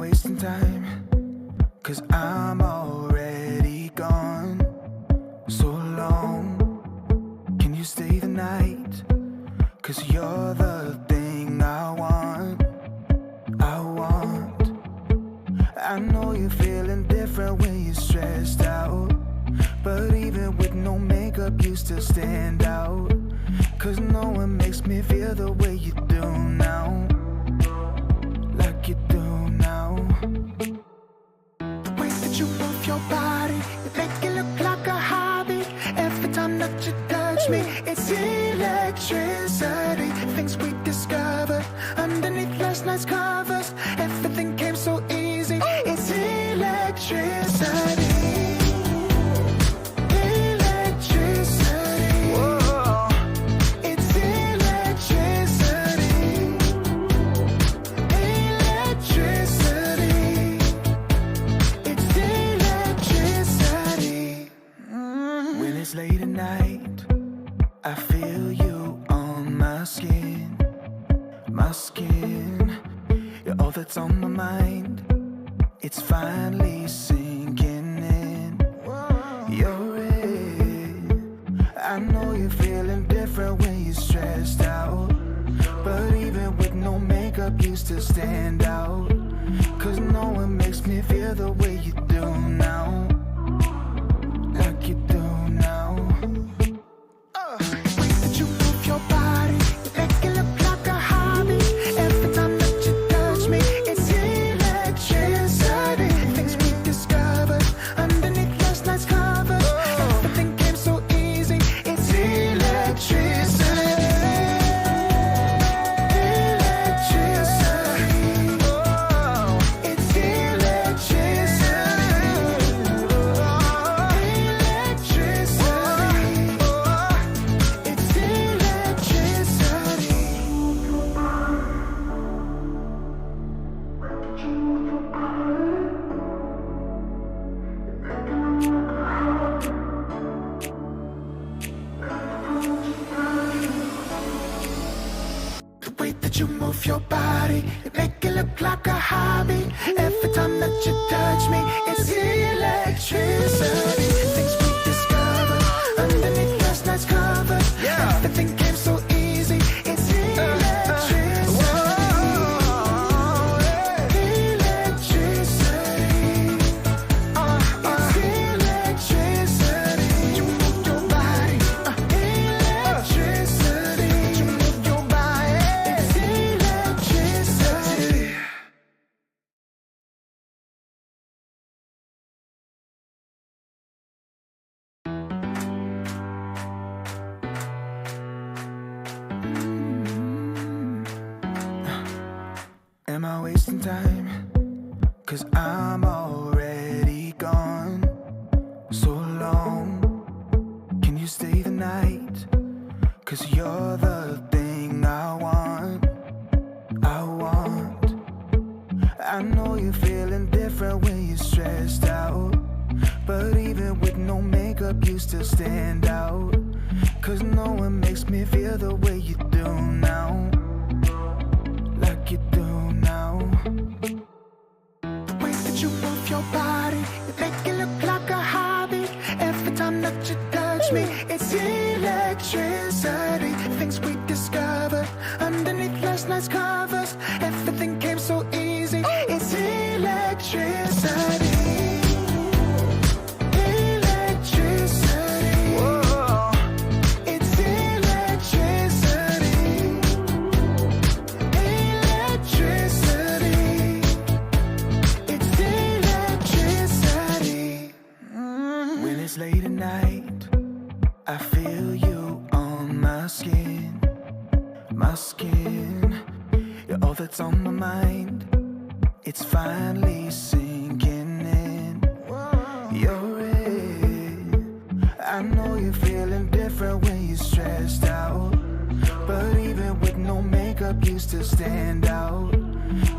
wasting time? 'Cause I'm already gone. So long, can you stay the night? 'Cause you're the thing I want. I know you're feeling different when you're stressed out, but even with no makeup you still stand out. 'Cause no one makes me feel the way you do now, like you do now. The way that you move your body, you make it look like a hobby. Every time that you touch me, it's electricity. Things we discovered underneath last night's covers. Everything came so easy. It's electricity. Late at night, I feel you on my skin. You're all that's on my mind. It's finally sinking in. You're it. I know you're feeling different when you're stressed out, but even with no makeup you still stand out. 'Cause no one makes me feel the way you do now, like you do now. The way that you move your body, you make it look like a hobby. Every time that you touch me, it's electricity. Things we discovered underneath last night's covers. Everything came so easy. It's electricity. You move your body, you make it look like a hobby. Every time that you touch me, it's electricity. Things we discovered underneath last night's covers. Everything came so easy. It's electricity. Electricity. It's electricity. You move your body. Electricity. You move your body. Am I wasting time? 'Cause I'm already gone. So long, can you stay the night? 'Cause you're the thing I want. I know you're feeling different when you're stressed out, but even with no makeup you still stand out. 'Cause no one makes me feel the way you do now, like you do now. The way that you move your body, you make it look like a hobby. Every time that you touch me, it's electricity. Things we discovered underneath last night's covers. Everything came so easy. It's electricity. Late at night, I feel you on my skin. You're all that's on my mind. It's finally sinking in. You're it. I know you're feeling different when you're stressed out, but even with no makeup you still stand out.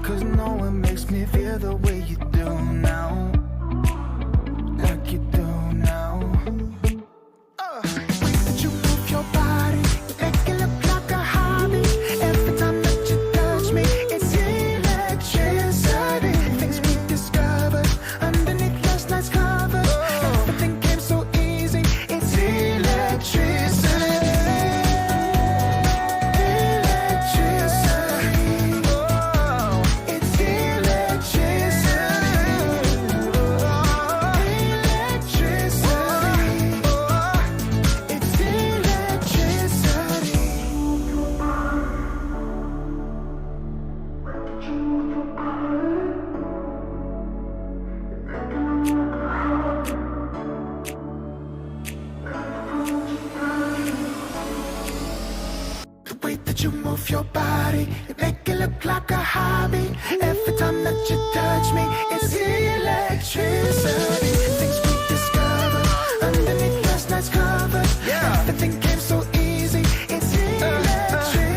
'Cause no one makes me feel the way you do now, like you do now. The way that you move your body, you make it look like a hobby. Every time that you touch me, it's electricity. Things you move your body, you make it look like a hobby. Every time that you touch me, it's electricity. Things we discovered underneath last night's covers. Everything came so easy. It's electricity.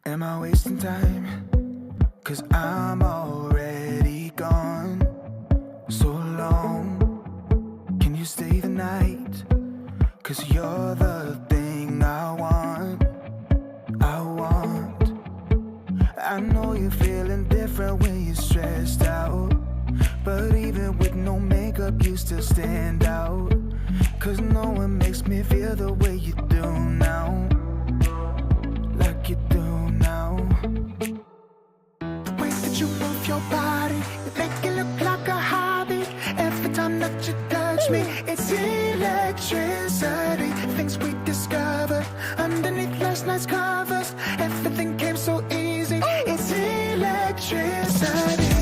Am I wasting time? 'Cause I'm already gone. So long, can you stay the night? 'Cause you're the thing I want. I know you're feeling different when you're stressed out, but even with no makeup you still stand out. 'Cause no one makes me feel the way you do now. Like you do now. The way that you move your body, you make it look like a hobby. Every time that you touch me, it's electricity. Things we discovered underneath last night's covers. Everything came so easy. It's electricity.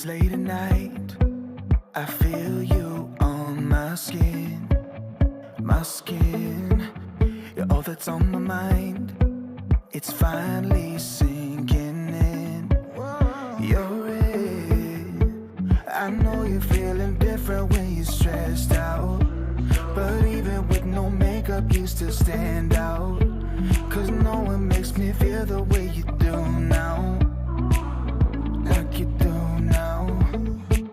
Late at night, I feel you on my skin. You're all that's on my mind. It's finally sinking in. You're it. I know you're feeling different when you're stressed out, but even with no makeup you still stand out. 'Cause no one makes me feel the way you do now. Like you do now. The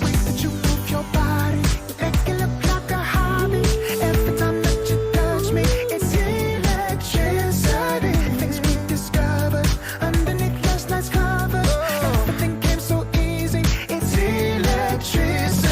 way that you move your body, you make it look like a hobby. Every time that you touch me, it's electricity. Things we discovered underneath last night's covers. Everything came so easy. It's electricity.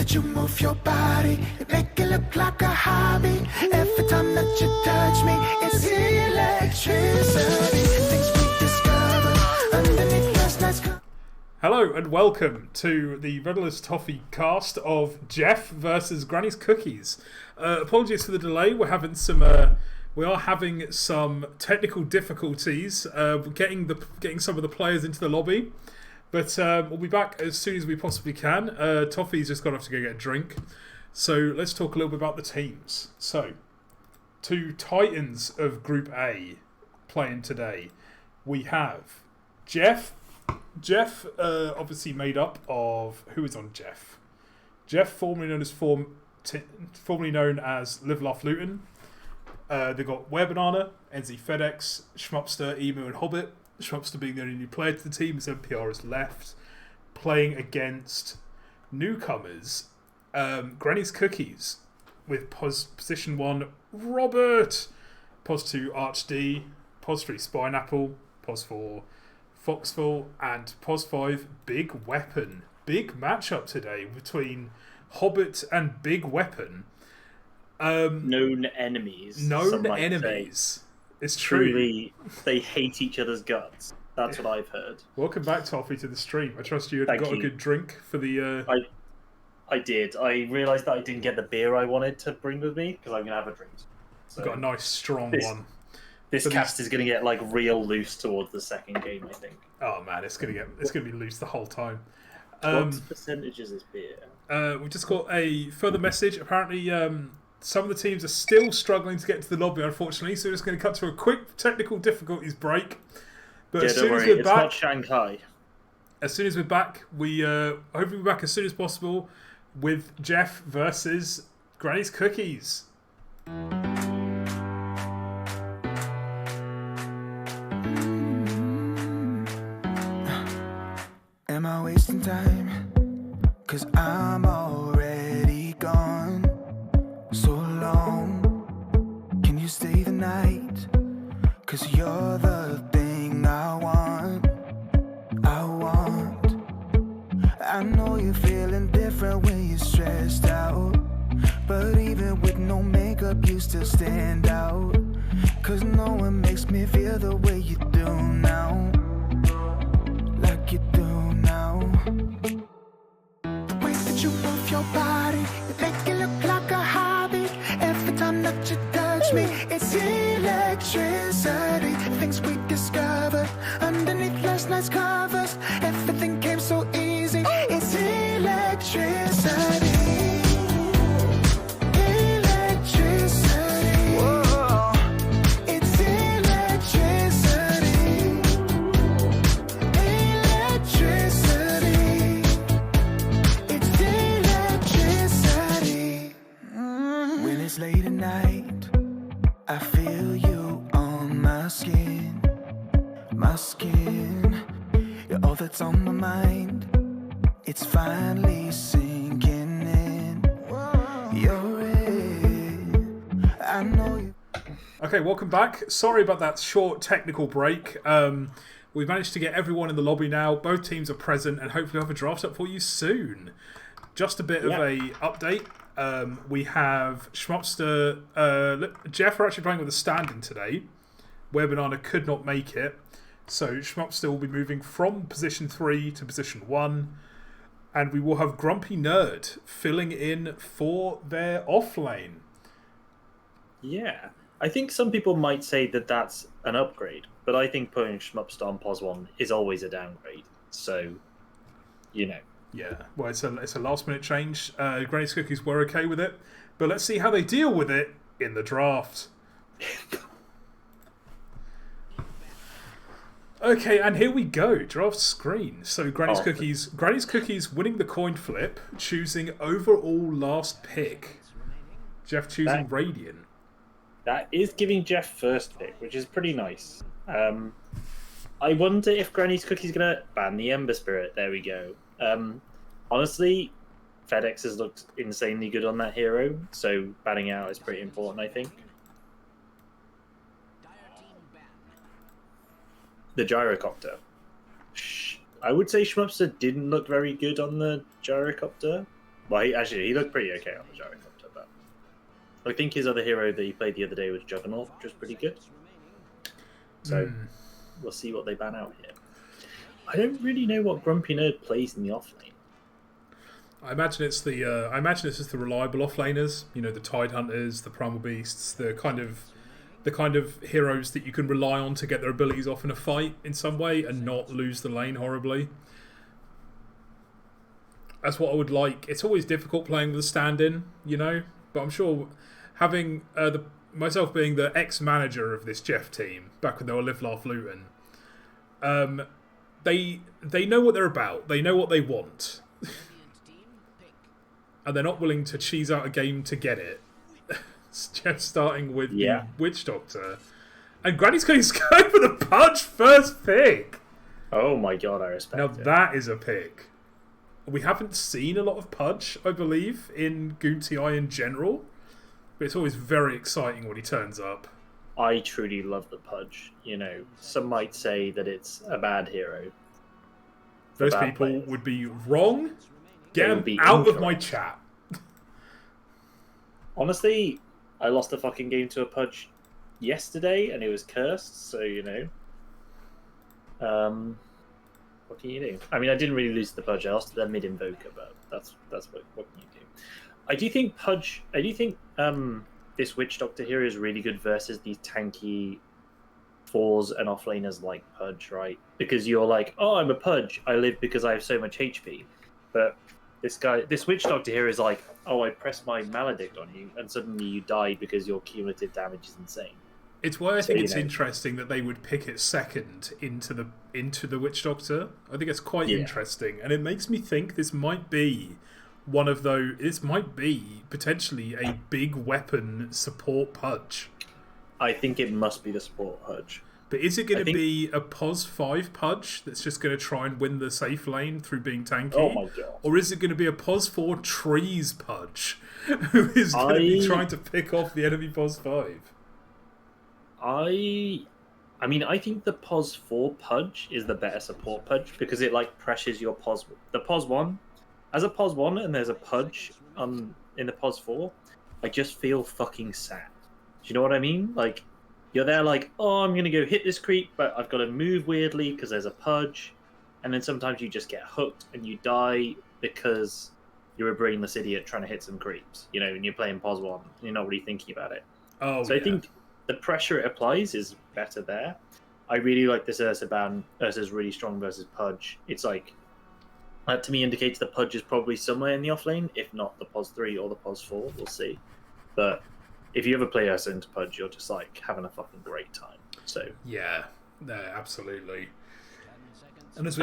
You move your body, you make it look like a hobby. Every time that you touch me, it's electricity. Things we discovered underneath last night's. Hello and welcome to the Redalus Tofeh cast of Geoff versus Granny's Cookies. Apologies for the delay. We are having some technical difficulties getting some of the players into the lobby. But we'll be back as soon as we possibly can. Tofeh's just gone off to go get a drink. So let's talk a little bit about the teams. So, two titans of Group A playing today. We have Geoff. Geoff, obviously made up of... Who is on Geoff? Geoff, formerly known as Live Laugh Luton. They've got Banana, NZfedX, Schmupster, Emu and hoBBit. Schmupster being the only new player to the team, as NPR has left, playing against newcomers, Granny's Cookies, with position 1, Robert, pos 2, ArchD, pos 3, Spineapple, pos 4, Foxful, and pos 5, BigWeapon. Big matchup today between hoBBit and BigWeapon. Known enemies. Say. It's true. Truly, they hate each other's guts. That's what I've heard. Welcome back, Tofeh, to the stream. I trust you had got a good drink for the... I did. I realised that I didn't get the beer I wanted to bring with me, because I'm going to have a drink. So got a nice, strong one. This cast is going to get real loose towards the second game, I think. Oh, man, it's going to be loose the whole time. What percentage is this beer? We've just got a further message. Apparently, some of the teams are still struggling to get into the lobby, unfortunately. So we're just going to cut to a quick technical difficulties break. But as soon as we're it's back, not Shanghai. As soon as we're back, we hopefully be back as soon as possible with Geoff versus Granny's Cookies. Am I wasting time? 'Cause I'm already gone. So long. Can you stay the night? 'Cause you're the thing I want. I know you're feeling different when you're stressed out. But even with no makeup, you still stand out. 'Cause no one makes me feel the way you do now. Like you do now. The way that you move your body, you make it look like a hobby. Every time that you touch me, it's electricity. Things we discovered underneath last night's covers. Everything came so easy. It's electricity. Electricity. Whoa. It's electricity. Electricity. It's electricity. When it's late at night, I feel you on my skin. My skin. You're all that's on my mind. It's finally sinking in. You're in. I know you. Okay, welcome back. Sorry about that short technical break. We've managed to get everyone in the lobby now. Both teams are present, and hopefully I'll have a draft up for you soon. Just a bit of a update. We have Schmupster. Geoff are actually playing with a stand-in today, where Banana could not make it. So Schmupster will be moving from position 3 to position 1. And we will have Grumpy Nerd filling in for their off lane. Yeah. I think some people might say that that's an upgrade, but I think putting Schmupster on POS 1 is always a downgrade. So, you know. Yeah, well, it's a last minute change. Granny's Cookies were okay with it, but let's see how they deal with it in the draft. Okay, and here we go. Draft screen. So Granny's Cookies winning the coin flip, choosing overall last pick. Geoff choosing Radiant. That is giving Geoff first pick, which is pretty nice. I wonder if Granny's Cookie's going to ban the Ember Spirit. There we go. Honestly, FedEx has looked insanely good on that hero, so banning out is pretty important, I think. The Gyrocopter. I would say Schmupster didn't look very good on the Gyrocopter. Well, he looked pretty okay on the Gyrocopter, but I think his other hero that he played the other day was Juggernaut, which was pretty good. So we'll see what they ban out here. I don't really know what Grumpy Nerd plays in the offlane. I imagine it's just the reliable offlaners. You know, the Tide Hunters, the Primal Beasts, the kind of heroes that you can rely on to get their abilities off in a fight in some way and not lose the lane horribly. That's what I would like. It's always difficult playing with a stand-in, you know, but I'm sure having myself being the ex-manager of this Geoff team back when they were Live Laugh Luton, they know what they're about. They know what they want, and they're not willing to cheese out a game to get it. Geoff starting with the Witch Doctor. And Granny's going for the Pudge first pick. Oh my god, I respect it. Now that is a pick. We haven't seen a lot of Pudge, I believe, in Goon TI in general. But it's always very exciting when he turns up. I truly love the Pudge. You know, some might say that it's a bad hero. Those people would be wrong. Get them out of my chat. Honestly, I lost a fucking game to a Pudge yesterday, and it was cursed. So you know, what can you do? I mean, I didn't really lose to the Pudge. I lost to their mid invoker, but that's what can you do? I do think this Witch Doctor here is really good versus these tanky fours and offlaners like Pudge, right? Because you're like, oh, I'm a Pudge. I live because I have so much HP. But this witch doctor here is like, oh, I pressed my maledict on you, and suddenly you die because your cumulative damage is insane. It's why I think it's interesting that they would pick it second into the witch doctor. I think it's quite interesting, and it makes me think this might be one of those. This might be potentially a big weapon support pudge. I think it must be the support pudge. But is it going to be a POS 5 pudge that's just going to try and win the safe lane through being tanky? Oh my god. Or is it going to be a POS 4 trees pudge who is going to be trying to pick off the enemy POS 5? I mean, I think the POS 4 pudge is the better support pudge because it like pressures your POS. The POS 1, as a POS 1 and there's a pudge in the POS 4, I just feel fucking sad. Do you know what I mean? Like, you're there like, oh, I'm going to go hit this creep, but I've got to move weirdly because there's a pudge. And then sometimes you just get hooked and you die because you're a brainless idiot trying to hit some creeps, you know, and you're playing POS 1 and you're not really thinking about it. Oh, so I think the pressure it applies is better there. I really like this Ursa ban. Ursa's really strong versus Pudge. It's like, that to me indicates the Pudge is probably somewhere in the offlane, if not the POS 3 or the POS 4. We'll see. But if you ever play Ursa into Pudge, you're just like having a fucking great time. So yeah, no, absolutely. And as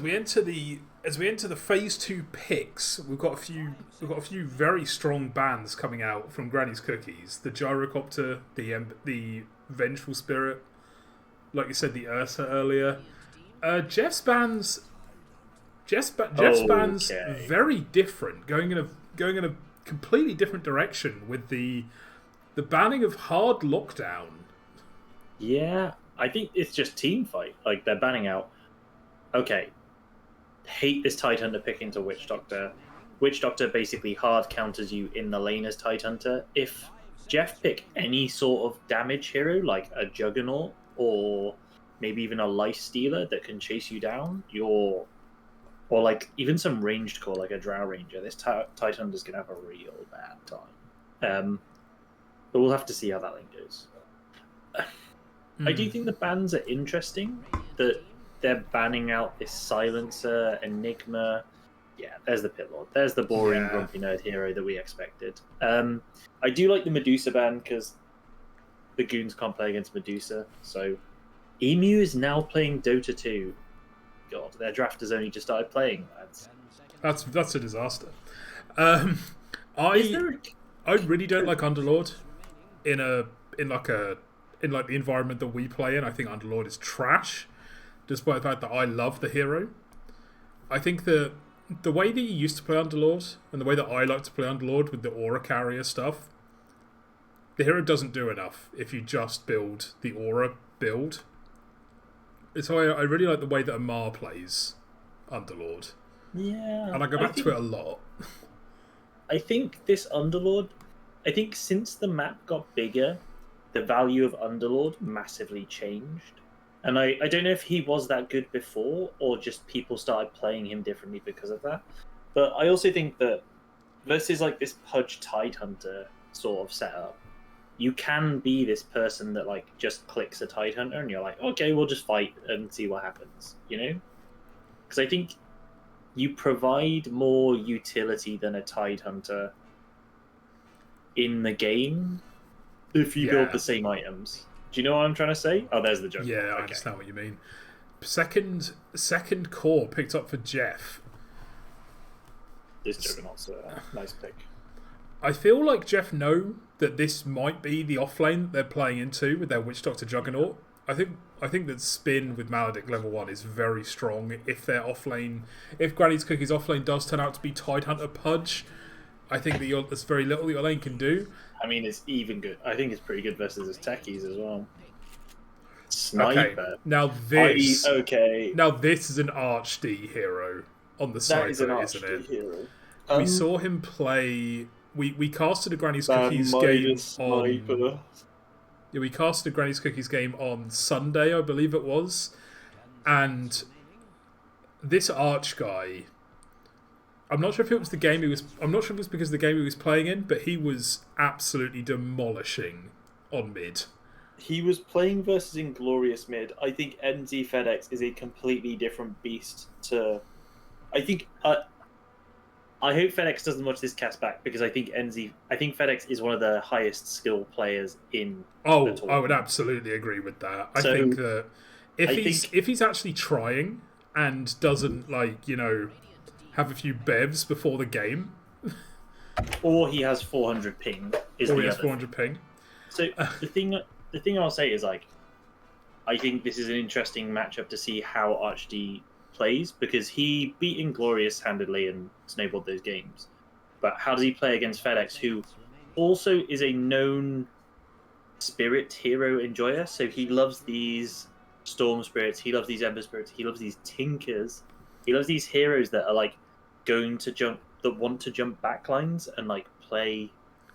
we enter the phase 2 picks, we've got a few very strong bans coming out from Granny's Cookies. The Gyrocopter, the Vengeful Spirit, like you said, the Ursa earlier. Geoff's bans very different, going in a completely different direction with the banning of hard lockdown. Yeah, I think it's just team fight. Like, they're banning out, okay, hate this Tidehunter pick into Witch Doctor. Witch Doctor basically hard counters you in the lane as Tidehunter. If Geoff pick any sort of damage hero, like a Juggernaut, or maybe even a Life Stealer that can chase you down, or like even some ranged core like a Drow Ranger, this Tidehunter's going to have a real bad time. But we'll have to see how that lane goes. I do think the bans are interesting, that they're banning out this Silencer, Enigma. Yeah, there's the Pit Lord. There's the boring, grumpy nerd hero that we expected. I do like the Medusa ban because the goons can't play against Medusa. So Emu is now playing Dota 2. God, their draft has only just started playing, lads. That's a disaster. I really don't like Underlord in the environment that we play in. I think Underlord is trash, despite the fact that I love the hero. I think the way that you used to play Underlord and the way that I like to play Underlord with the aura carrier stuff, the hero doesn't do enough if you just build the aura build. So I really like the way that Amar plays Underlord. Yeah. And I go back to it a lot. I think this Underlord, since the map got bigger, the value of Underlord massively changed. And I don't know if he was that good before or just people started playing him differently because of that. But I also think that versus like this Pudge Tidehunter sort of setup, you can be this person that like just clicks a Tidehunter and you're like, okay, we'll just fight and see what happens, you know? Because I think you provide more utility than a Tidehunter in the game if you build the same items. Do you know what I'm trying to say? Oh, there's the joke. Yeah, I understand what you mean. Second core picked up for Geoff. This Juggernaut's a nice pick. I feel like Geoff know that this might be the offlane that they're playing into with their Witch Doctor Juggernaut. I think that Spin with Maledict level 1 is very strong. If their offlane, if Granny's Cookies offlane does turn out to be Tidehunter Pudge, I think that there's very little that your lane can do. I mean, it's even good. I think it's pretty good versus his techies as well. Sniper. Okay, now this is an Arch D hero on the side, isn't it? Hero. We saw him play. We casted a Granny's Cookies game on. Yeah, we casted a Granny's Cookies game on Sunday, I believe it was, and this Arch guy. I'm not sure if it was the game he was. I'm not sure if it was because of the game he was playing in, but he was absolutely demolishing on mid. He was playing versus Inglorious mid. I think NZfedX is a completely different beast to. I think I hope FedEx doesn't watch this cast back because I think FedEx is one of the highest skill players in. Oh, the tournament. I would absolutely agree with that. I So, think that if he's actually trying and doesn't have a few bevs before the game, or he has 400 ping, or he has 400 ping. So the thing I'll say is like, I think this is an interesting matchup to see how ArchD plays because he beat Inglorious handedly and snowballed those games. But how does he play against FedEx, who also is a known spirit hero enjoyer? So he loves these storm spirits, he loves these ember spirits, he loves these tinkers, he loves these heroes that are like that want to jump backlines and like play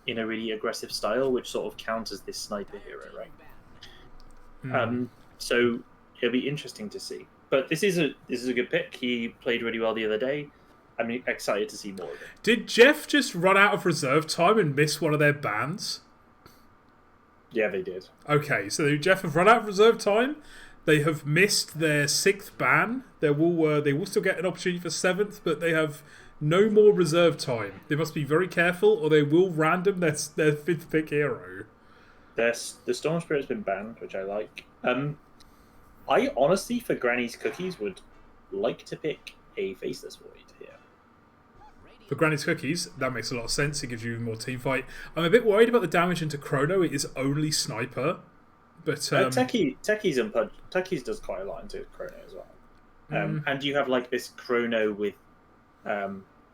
in a really aggressive style, which sort of counters this sniper hero, right? So it'll be interesting to see. But this is a good pick. He played really well the other day. I'm excited to see more of it. Did Geoff just run out of reserve time and miss one of their bans? Yeah, they did. Okay, so Geoff have run out of reserve time. They have missed their 6th ban. They will still get an opportunity for 7th, but they have no more reserve time. They must be very careful, or they will random their 5th pick hero. The Storm Spirit's been banned, which I like. I honestly, for Granny's Cookies, would like to pick a Faceless Void here. For Granny's Cookies, that makes a lot of sense. It gives you more team fight. I'm a bit worried about the damage into Chrono. It is only Sniper. But Techies does quite a lot into Chrono as well. And you have like this Chrono with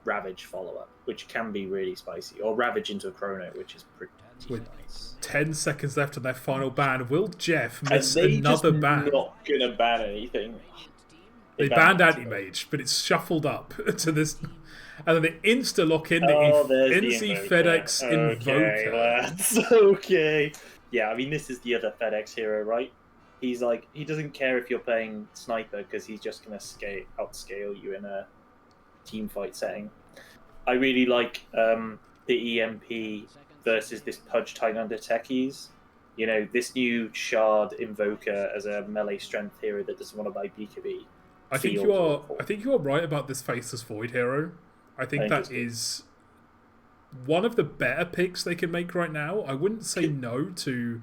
Ravage follow-up, which can be really spicy. Or Ravage into a Chrono, which is pretty nice. 10 seconds left on their final ban. Will Geoff miss Are they another just ban? not gonna ban anything? They banned Anti-Mage, but it's shuffled up to this. And then they insta-lock in the NZfedX Invoker. Lads. Okay. Yeah, I mean, this is the other FedEx hero, right? He's like, he doesn't care if you're playing Sniper because he's just going to outscale you in a team fight setting. I really like the EMP versus this Pudge Titan under Techies. You know, this new Shard Invoker as a melee strength hero that doesn't want to buy BKB. I think you are right about this Faceless Void hero. I think that is one of the better picks they can make right now. I wouldn't say no to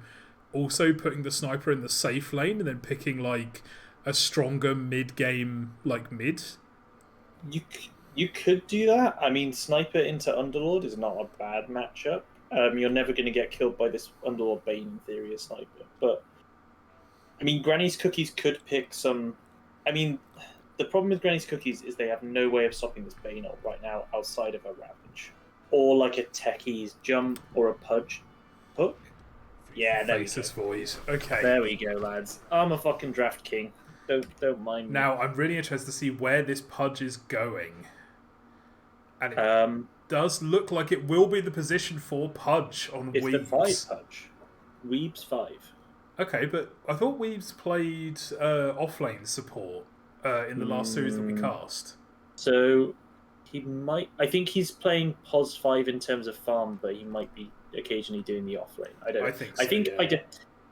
also putting the Sniper in the safe lane and then picking like a stronger mid-game mid. You could do that. I mean, Sniper into Underlord is not a bad matchup. You're never going to get killed by this Underlord Bane in theory as Sniper. But, I mean, Granny's Cookies could pick some... I mean, the problem with Granny's Cookies is they have no way of stopping this Bane ult right now outside of a Ravage. Or like a Techies jump or a Pudge hook. Yeah, there Faceless Void. Okay. There we go, lads. I'm a fucking draft king. Don't mind me. Now, I'm really interested to see where this Pudge is going. And it does look like it will be the position for Pudge on it's Weebs. It's the 5 Pudge. Weebs 5. Okay, but I thought Weebs played offlane support in the last series that we cast. So he might... I think he's playing Pos 5 in terms of farm, but he might be occasionally doing the offlane. I think yeah.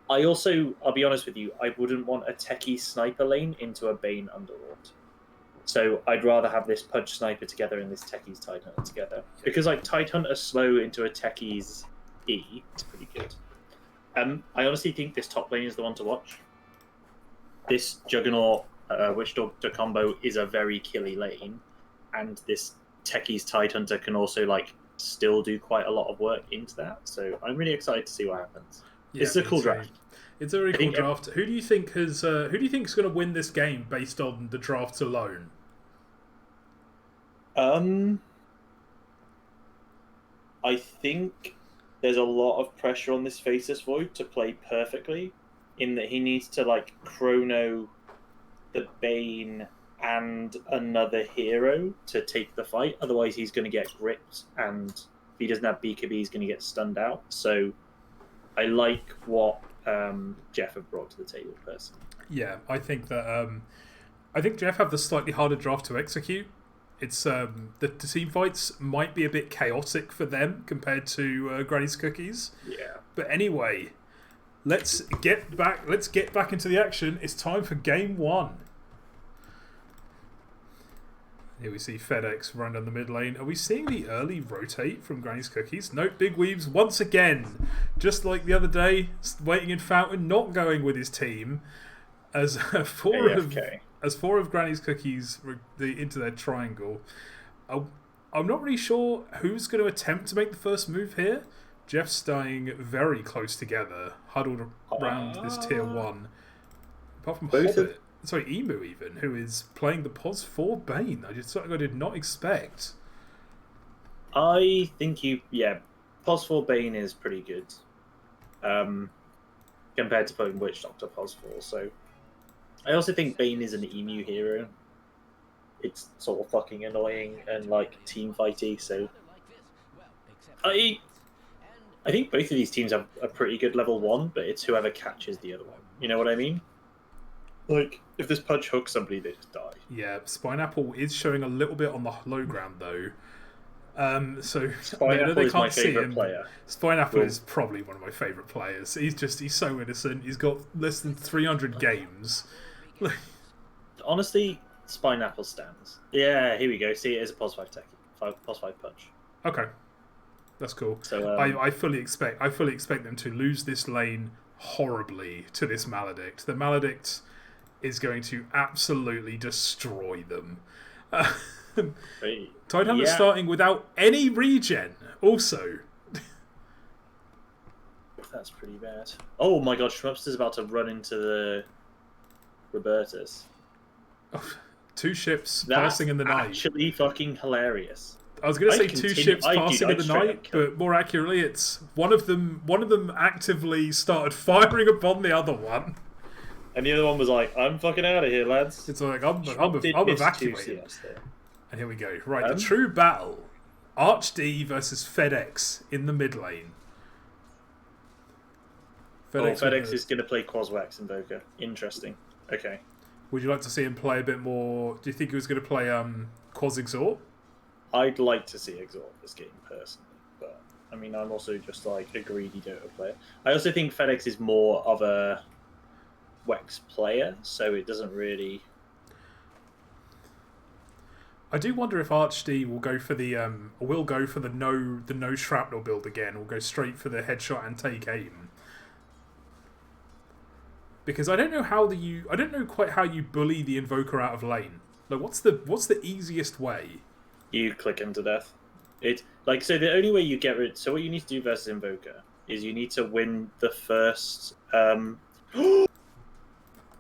I also, I'll be honest with you, I wouldn't want a techie sniper lane into a Bane Underlord. So I'd rather have this Pudge Sniper together and this Techie's Tidehunter together. Because like Tidehunter slow into a Techie's E, it's pretty good. I honestly think this top lane is the one to watch. This Juggernaut Witch Doctor combo is a very killy lane. And this Techie's Tidehunter can also like still do quite a lot of work into that. So I'm really excited to see what happens. Yeah, it's a cool draft. It's a very cool draft. Who do you think is going to win this game based on the drafts alone? I think there's a lot of pressure on this Faceless Void to play perfectly, in that he needs to like chrono the Bane and another hero to take the fight. Otherwise, he's going to get gripped, and if he doesn't have BKB, he's going to get stunned out. So, I like what Geoff have brought to the table, personally. Yeah, I think that Geoff have the slightly harder draft to execute. It's the team fights might be a bit chaotic for them compared to Granny's Cookies. Yeah. But anyway, let's get back into the action. It's time for game one. Here we see FedEx run down the mid lane. Are we seeing the early rotate from Granny's Cookies? Nope, Big Weaves once again, just like the other day, waiting in Fountain, not going with his team, as four of Granny's Cookies into their triangle. I'm not really sure who's going to attempt to make the first move here. Geoff's staying very close together, huddled around this tier 1. Apart from hoBBit. Emu even, who is playing the POS 4 Bane. Something I did not expect. I think POS 4 Bane is pretty good. Compared to playing Witch Doctor POS 4. So I also think Bane is an Emu hero. It's sort of fucking annoying and like team fighty, so I think both of these teams have a pretty good level 1, but it's whoever catches the other one. You know what I mean? Like, if this Pudge hooks somebody, they just die. Yeah, Spineapple is showing a little bit on the low ground, though. So Spineapple is my favourite player. Spineapple is probably one of my favourite players. He's so innocent. He's got less than 300 games. Honestly, Spineapple stands. Yeah, here we go. See, it is a POS 5 techie. POS 5 Pudge. Okay. That's cool. So I fully expect them to lose this lane horribly to this Maledict. The Maledict is going to absolutely destroy them. Titanhammer starting without any regen, also. That's pretty bad. Oh my god, Schmupster's about to run into the Robertus. Oh, 2 ships passing in the night. Actually fucking hilarious. I was going to say 2 ships passing in the night, but more accurately, it's one of them actively started firing upon the other one. And the other one was like, I'm fucking out of here, lads. It's like, I'm evacuating. And here we go. Right, the true battle. ArchD versus FedEx in the mid lane. FedEx is going to play Quaswax Invoker. Interesting. Okay. Would you like to see him play a bit more... Do you think he was going to play Quas Exhort? I'd like to see Exhort this game, personally. But, I mean, I'm also just like a greedy Dota player. I also think FedEx is more of a Wex player, so it doesn't really... I do wonder if ArchD will go for the no shrapnel build again. Will go straight for the headshot and take aim. Because I don't know quite how you bully the Invoker out of lane. Like, what's the easiest way? You click him to death. So the only way you get rid... So what you need to do versus Invoker is you need to win the first...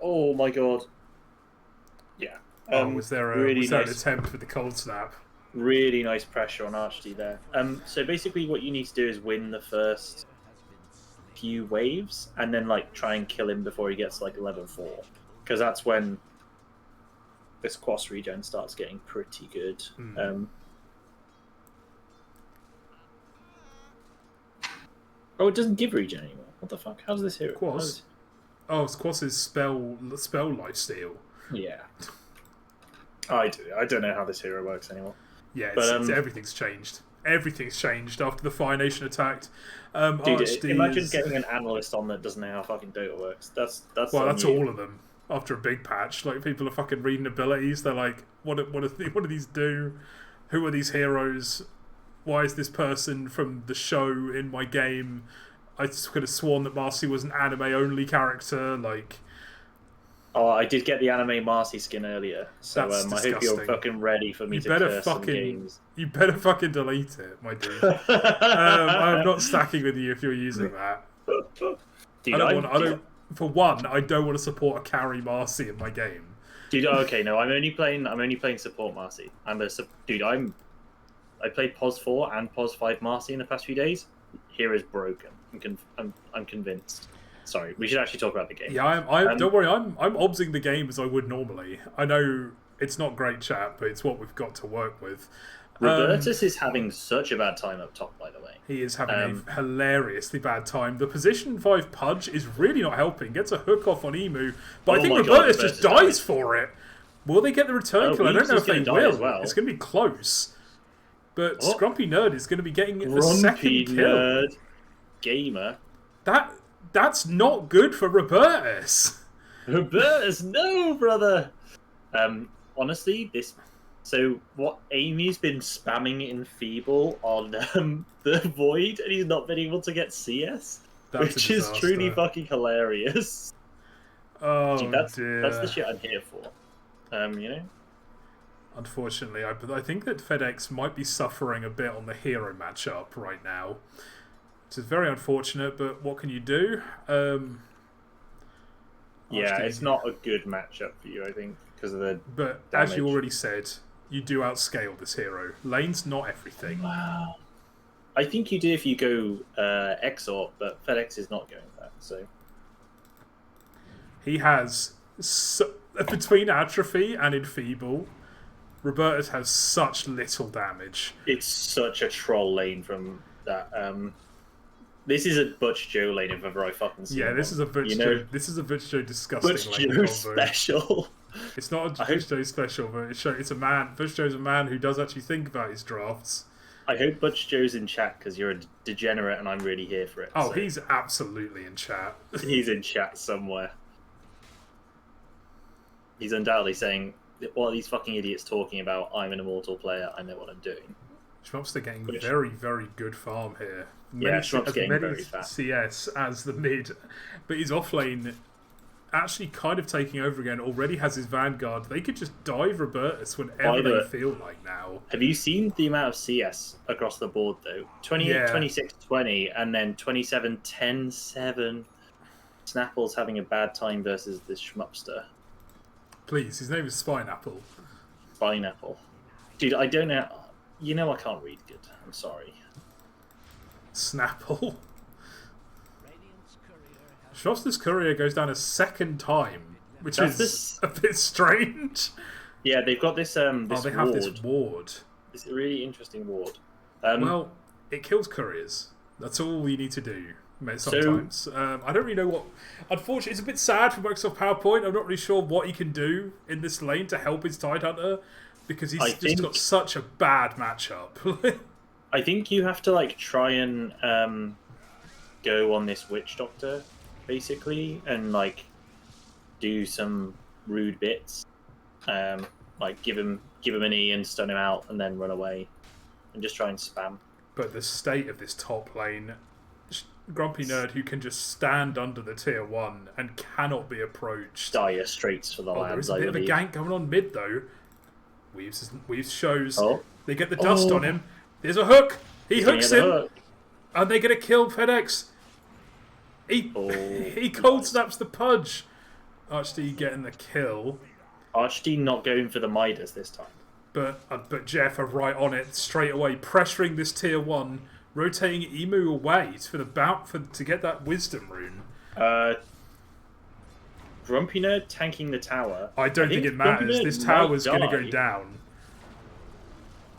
Oh my god. Yeah. Was there an attempt with the cold snap? Really nice pressure on ArchD there. So basically what you need to do is win the first few waves and then like try and kill him before he gets like level 4. Because that's when this Quas regen starts getting pretty good. It doesn't give regen anymore. What the fuck? How's this here? Quas? Oh, it's Quas's spell lifesteal. Yeah. I don't know how this hero works anymore. Yeah, everything's changed. Everything's changed after the Fire Nation attacked. Dude, imagine getting an analyst on that doesn't know how fucking Dota works. That's all of them. After a big patch, like people are fucking reading abilities. They're like, what do these do? Who are these heroes? Why is this person from the show in my game? I could have sworn that Marcy was an anime-only character. Like, I did get the anime Marcy skin earlier, so I hope you're fucking ready for me to curse some games. You better fucking delete it, my dude. I'm not stacking with you if you're using that. Dude, for one, I don't want to support a carry Marcy in my game. Dude, okay, no, I'm only playing support Marcy. I played POS 4 and POS 5 Marcy in the past few days. Hero's broken. I'm convinced. Sorry, we should actually talk about the game. Yeah, don't worry, I'm obsing the game as I would normally. I know it's not great chat, but it's what we've got to work with. Robertus is having such a bad time up top, by the way. He is having a hilariously bad time. The position 5 Pudge is really not helping. Gets a hook off on Emu, but I think Robertus just dies for it. Will they get the return kill? I don't know if they will. Well. It's going to be close. But Scrumpy Nerd is going to be getting a second kill. Nerd gamer. That's not good for Robertus. Robertus, no, brother. Honestly, this So what Amy's been spamming Enfeeble on the Void, and he's not been able to get CS, That's which a is truly disaster. fucking hilarious. Oh Gee, that's dear. the shit I'm here for. You know. Unfortunately, I think that FedEx might be suffering a bit on the hero matchup right now, which is very unfortunate. But what can you do? Yeah, it's not a good matchup for you, I think, because of the. But as you already said, you do outscale this hero. Lane's not everything. Wow. I think you do if you go Exort, but FedEx is not going that. So He has between Atrophy and Enfeeble, Robertus has such little damage. it's such a troll lane from that. This is a Butch Joe lane if ever I fucking see Yeah, one. this is a Butch Joe. This is a Butch Joe disgusting Butch lane Joe combo. special. It's not a Butch Joe special, but it's a man. Butch Joe's a man who does actually think about his drafts. I hope Butch Joe's in chat because you're a degenerate and I'm really here for it. Oh, so. he's absolutely in chat. He's in chat somewhere. He's undoubtedly saying, what are these fucking idiots talking about? I'm an immortal player. I know what I'm doing. Schmupster getting very, very good farm here. Yeah, Schmupster's getting many very fast. CS as the mid, but his offlane actually kind of taking over again. Already has his Vanguard. They could just dive Robertus whenever they feel like now. Have you seen the amount of CS across the board, though? 28, 26, 20, and then 27, 10, 7. Snapple's having a bad time versus this Schmupster. Please, his name is Spineapple. Spineapple. Dude, I don't know. You know I can't read good. I'm sorry. Snapple. Schmupster's courier goes down a second time, which is a bit strange. Yeah, they've got this. This they have this ward. It's a really interesting ward. Well, it kills couriers. That's all you need to do. Sometimes. I don't really know what. Unfortunately, it's a bit sad for Microsoft PowerPoint. I'm not really sure what he can do in this lane to help his Tidehunter because he's just got such a bad matchup. I think you have to like try and go on this Witch Doctor, basically, and like do some rude bits, like give him an E and stun him out, and then run away, and just try and spam. But the state of this top lane. Grumpy Nerd who can just stand under the tier 1 and cannot be approached. Dire straits for the There lads. is a bit of a gank going on mid though. Weaves shows. Oh. They get the dust on him. There's a hook. He hooks him. And they get a kill FedEx. He cold snaps the Pudge. Archd getting the kill. Archd not going for the Midas this time. But Geoff are right on it straight away, pressuring this tier 1. Rotating Emu away for to get that wisdom rune. Grumpy Nerd tanking the tower. I don't think it matters. This tower's going to go down.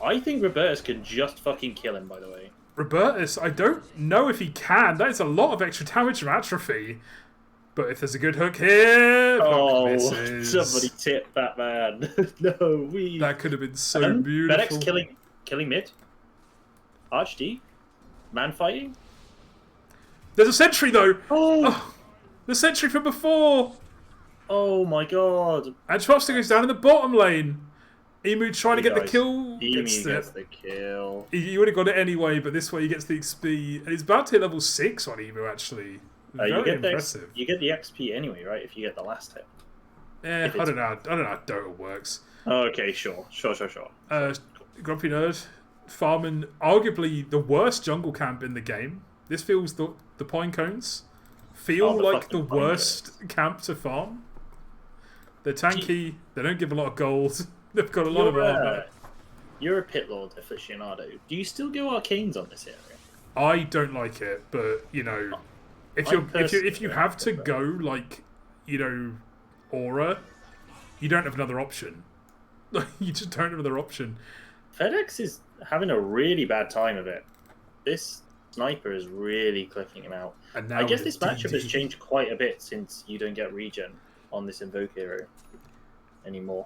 I think Robertus can just fucking kill him, by the way. Robertus, I don't know if he can. That is a lot of extra damage from Atrophy. But if there's a good hook here... somebody tip that man. No, That could have been so beautiful. FedEx killing mid. Archd. Man fighting? There's a sentry though! Oh, the sentry from before! Oh my god. And Schmupster goes down in the bottom lane. Emu trying to get the kill. Emu gets the kill. He would have got it anyway, but this way he gets the XP. And he's about to hit level 6 on Emu actually. Very impressive. You get the XP anyway, right? If you get the last hit. I don't know how Dota works. Okay, sure. Grumpy Nerd. Farming arguably the worst jungle camp in the game. This feels the pine cones feel like the worst camp to farm. They're tanky. They don't give a lot of gold. They've got a lot of armor. You're a pit lord aficionado. Do you still go arcanes on this area? I don't like it, but you know, if you have to go like aura, you don't have another option. You just don't have another option. FedEx is having a really bad time of it. This sniper is really clicking him out. And now I guess this matchup has changed quite a bit since you don't get regen on this Invoke hero anymore.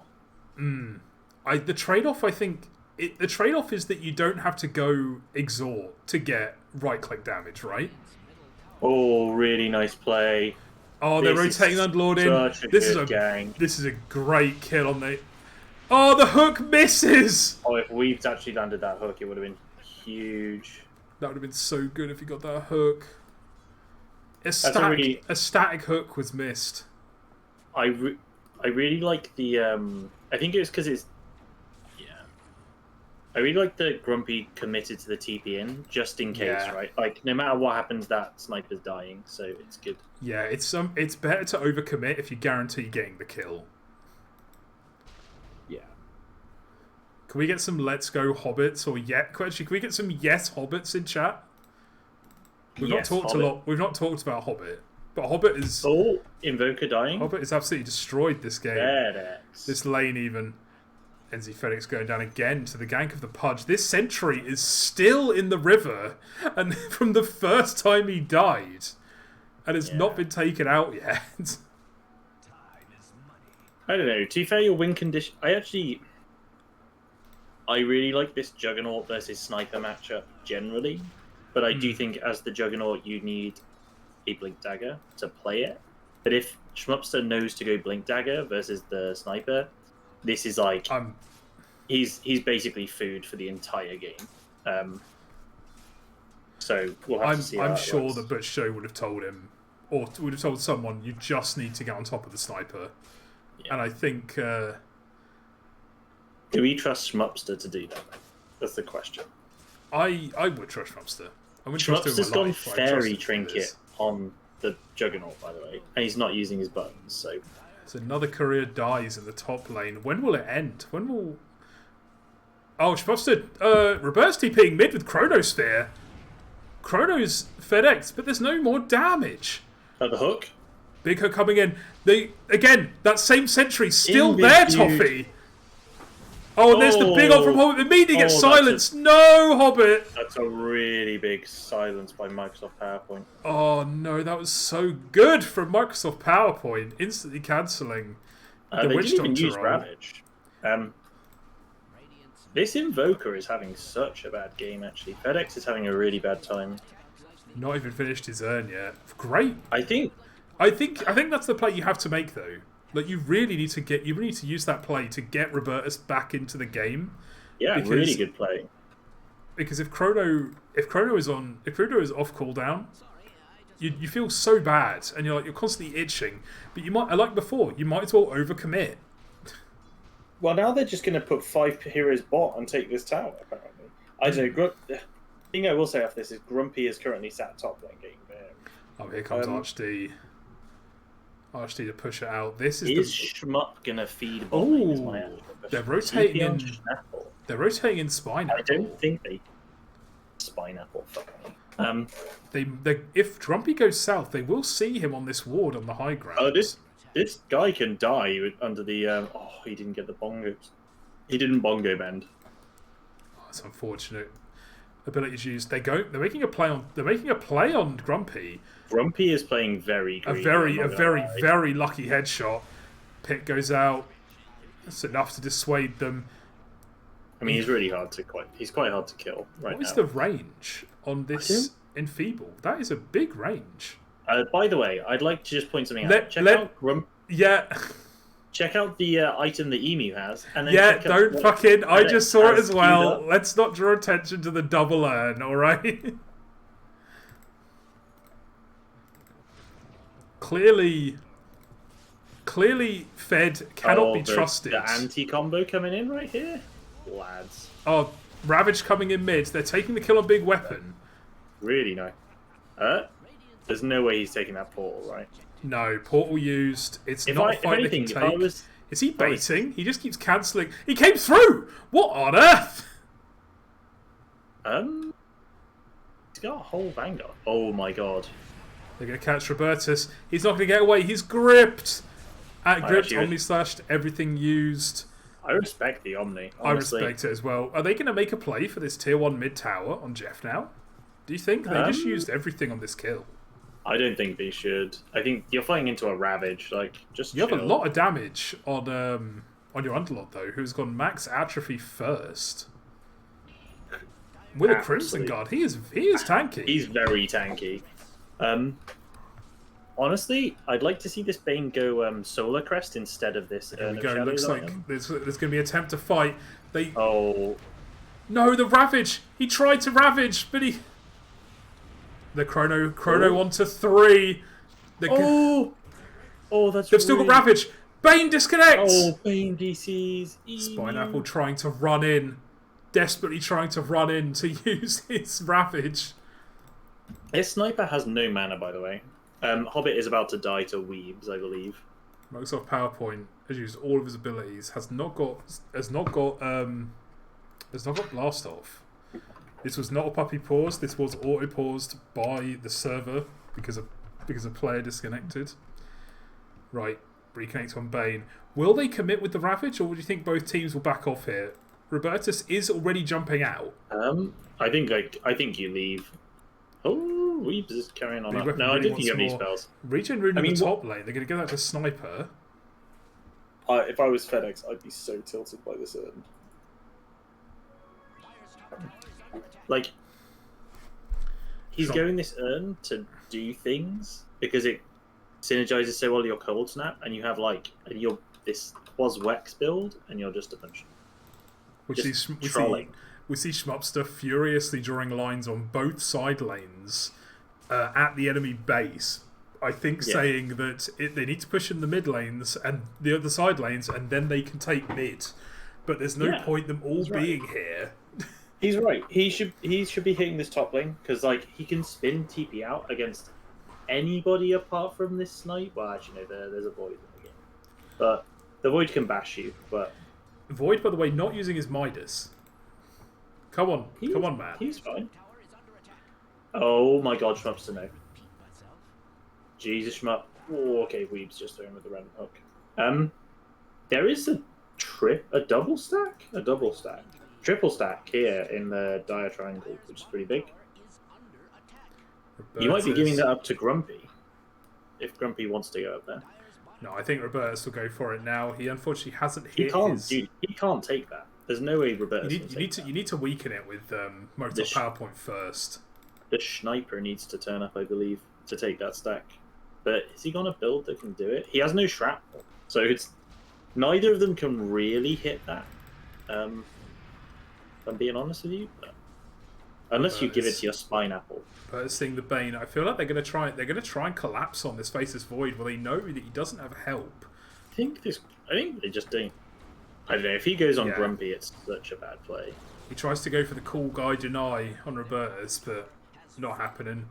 The trade-off, I think, the trade-off is that you don't have to go exort to get right-click damage, right? Oh, really nice play. Oh, they're rotating Underlord in. This is a This is a great kill on the... Oh, the hook misses! Oh, if we've actually landed that hook, it would have been huge. That would have been so good if you got that hook. A static hook was missed. I really like the I think it was because it's I really like the Grumpy committed to the TP in just in case, right? Like no matter what happens, that sniper's dying, so it's good. Yeah, it's better to overcommit if you guarantee getting the kill. Yeah. Can we get some let's go hobbits or actually can we get some yes hobbits in chat? We've not talked a lot. We've not talked about Hobbit, but Hobbit is Invoker dying. Hobbit is absolutely destroyed this game. FedX. This lane even. NZfedX going down again to the gank of the Pudge. This sentry is still in the river, and from the first time he died, and it's not been taken out yet. I don't know. To be fair, your win condition. I really like this Juggernaut versus Sniper matchup generally, but I do think as the Juggernaut you need a Blink Dagger to play it. But if Schmupster knows to go Blink Dagger versus the Sniper, this is like he's basically food for the entire game. So we'll have to see. I'm sure that Butch Joe would have told him, or would have told someone, you just need to get on top of the Sniper. Yeah. And I think. Do we trust Schmupster to do that? That's the question. I would trust Schmupster. Schmupster's gone Fairy Trinket on the Juggernaut, by the way, and he's not using his buttons, so. So another courier dies in the top lane. When will it end? When will... Oh, Schmupster, reverse TPing mid with Chronosphere. Chrono's FedEx, but there's no more damage. The hook? Big hook coming in. Again, that same sentry still there, Tofeh. Oh, and there's the big ult from Hobbit. Immediately gets silenced. No, Hobbit. That's a really big silence by Microsoft PowerPoint. Oh, no. That was so good from Microsoft PowerPoint. Instantly cancelling the they Witch didn't even Doctor use roll. Ravage. This Invoker is having such a bad game, actually. FedEx is having a really bad time. Not even finished his urn yet. Great. I think that's the play you have to make, though. Like you really need to use that play to get Robertus back into the game. Yeah, really good play. Because if Chrono is off cooldown, you feel so bad, and you're constantly itching. But you might, like before, you might as well overcommit. Well, now they're just going to put 5 heroes bot and take this tower. Apparently, I don't know. The thing I will say off this is Grumpy is currently sat top lane game. Oh, here comes Archd. Archd to push it out. This is Shmup gonna feed bot lane? They're rotating in. They're rotating in Spineapple. I don't think they Spineapple. If Grumpy goes south, they will see him on this ward on the high ground. Oh, this guy can die under the. He didn't get the bongos. He didn't bongo bend. Oh, that's unfortunate. Abilities used. They're making a play on Grumpy. Grumpy is playing very green. A very lucky headshot. Pit goes out. That's enough to dissuade them. I mean, he's quite hard to kill right now. What is the range on this Enfeeble? That is a big range. By the way, I'd like to just point something out. Check out the item the Emu has. And then I just saw it as well. Let's not draw attention to the double urn, alright? Clearly Fed cannot be trusted. The anti-combo coming in right here? Lads. Oh, Ravage coming in mid. They're taking the kill on Big Weapon. Really nice. There's no way he's taking that portal, right? No, portal used. It's not a fight they can take. Is he baiting? He just keeps cancelling. He came through! What on earth? He's got a whole Vanguard. Oh my god. They're going to catch Robertus. He's not going to get away. He's gripped. Gripped, Omni slashed, everything used. I respect the Omni, honestly. I respect it as well. Are they going to make a play for this tier 1 mid tower on Geoff now? Do you think? They just used everything on this kill. I don't think they should. I think you're fighting into a Ravage. You have a lot of damage on your Underlord, though, who's gone max atrophy first. With a Crimson Guard. He is tanky. He's very tanky. Honestly, I'd like to see this Bane go Solar Crest instead of this. There we Urn of go. Shadows Looks like item. there's going to be an attempt to fight. They Oh, No, the Ravage! He tried to Ravage, but he... The Chrono onto 3. that's They've still got Ravage! Bane disconnects! Oh, Bane DCs. Spineapple trying to run in. Desperately trying to run in to use his Ravage. This sniper has no mana, by the way. hoBBit is about to die to Weebs, I believe. Microsoft PowerPoint has used all of his abilities. Has not got blast off. This was not a puppy pause. This was auto paused by the server because a player disconnected. Right, reconnect on Bane. Will they commit with the Ravage, or do you think both teams will back off here? Robertus is already jumping out. I think you leave. Oh, Weebs is carrying on up. No, I really don't think you have any more. spells. Regen Rune in the top lane. They're going to go out to Sniper. If I was FedEx, I'd be so tilted by this urn. Like, he's Sure. going this urn to do things because it synergizes so well your Cold Snap, and you have you're this was Wex build, and you're just a bunch. We Just see trolling. we see Schmupster furiously drawing lines on both side lanes at the enemy base. I think saying that they need to push in the mid lanes and the other side lanes, and then they can take mid. But there's no point them all being here. He's right. He should be hitting this top lane because he can spin TP out against anybody apart from this snipe. Well, actually no, there's a Void in the game, but the Void can bash you. But Void, by the way, not using his Midas. Come on, man. He's fine. Oh my God, Schmupster, no. Jesus, Shmup. Oh, okay, Weeb's just throwing with the random hook. There is a double stack, triple stack here in the Dire Triangle, which is pretty big. You might be giving that up to Grumpy, if Grumpy wants to go up there. No, I think Robertus will go for it now. He unfortunately hasn't He hit can't, his... dude. He can't take that. There's no way Robertus can take that. You need to weaken it with Microsoft PowerPoint first. The Sniper needs to turn up, I believe, to take that stack. But is he gonna build that can do it? He has no shrapnel, so it's neither of them can really hit that. If I'm being honest with you, but unless you give it to your Spineapple. But seeing the Bane, I feel like they're gonna try and collapse on this Faceless Void where they know that he doesn't have help. I think they just don't. I don't know, if he goes on Grumpy, it's such a bad play. He tries to go for the cool guy deny on Robertus, but not happening.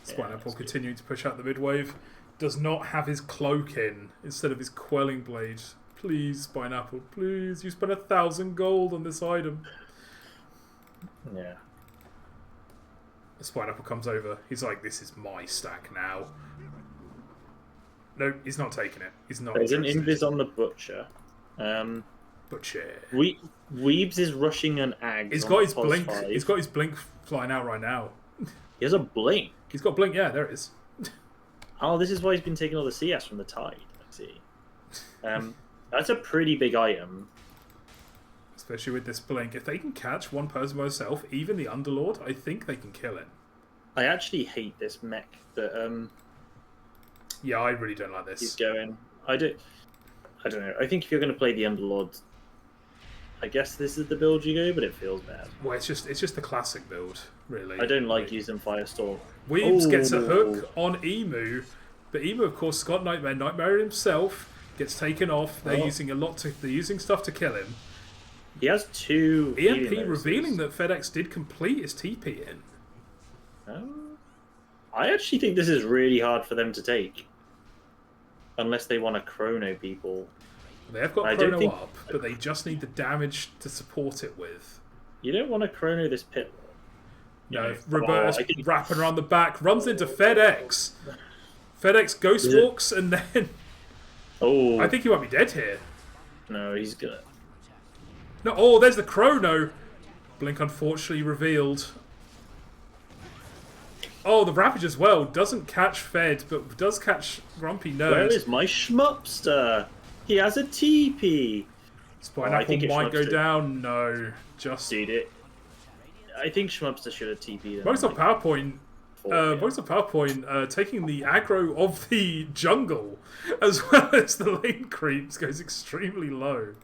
Spineapple continuing to push out the mid-wave. Does not have his cloak in instead of his Quelling Blade. Please, Spineapple, please. You spent 1,000 gold on this item. Yeah. Spineapple comes over. He's like, this is my stack now. No, he's not taking it. He's not. There's an invis on the Butcher. Butcher. Weebs is rushing an Ag. He's got his blink. 5. He's got his blink flying out right now. He has a blink. He's got blink. Yeah, there it is. Oh, this is why he's been taking all the CS from the Tide. I see. That's a pretty big item. Especially with this blink. If they can catch one person by herself, even the Underlord, I think they can kill him. I actually hate this mech that yeah, I really don't like this. He's going. I don't know. I think if you're going to play the Underlord, I guess this is the build you go, but it feels bad. Well, it's just the classic build, really. I don't like using Firestorm. Weebs gets a hook on Emu, but Emu, of course, got Nightmare himself, gets taken off. They're using stuff to kill him. He has 2 EMP revealing that FedEx did complete his TP in. I actually think this is really hard for them to take. Unless they want to chrono people. They have got chrono up, but they just need the damage to support it with. You don't want to chrono this pit. No, Robertus wrapping around the back, runs into FedEx. FedEx ghost walks, and then... Oh. I think he might be dead here. No, he's gonna... No, oh, there's the chrono. Blink unfortunately revealed. Oh, the Ravage as well. Doesn't catch Fed, but does catch Grumpy Nerd. Where is my Schmupster? He has a TP. Spineapple might go down. No, just... Dude, I think Schmupster should have TP'd him. Microsoft PowerPoint Voice of PowerPoint taking the aggro of the jungle as well as the lane creeps goes extremely low.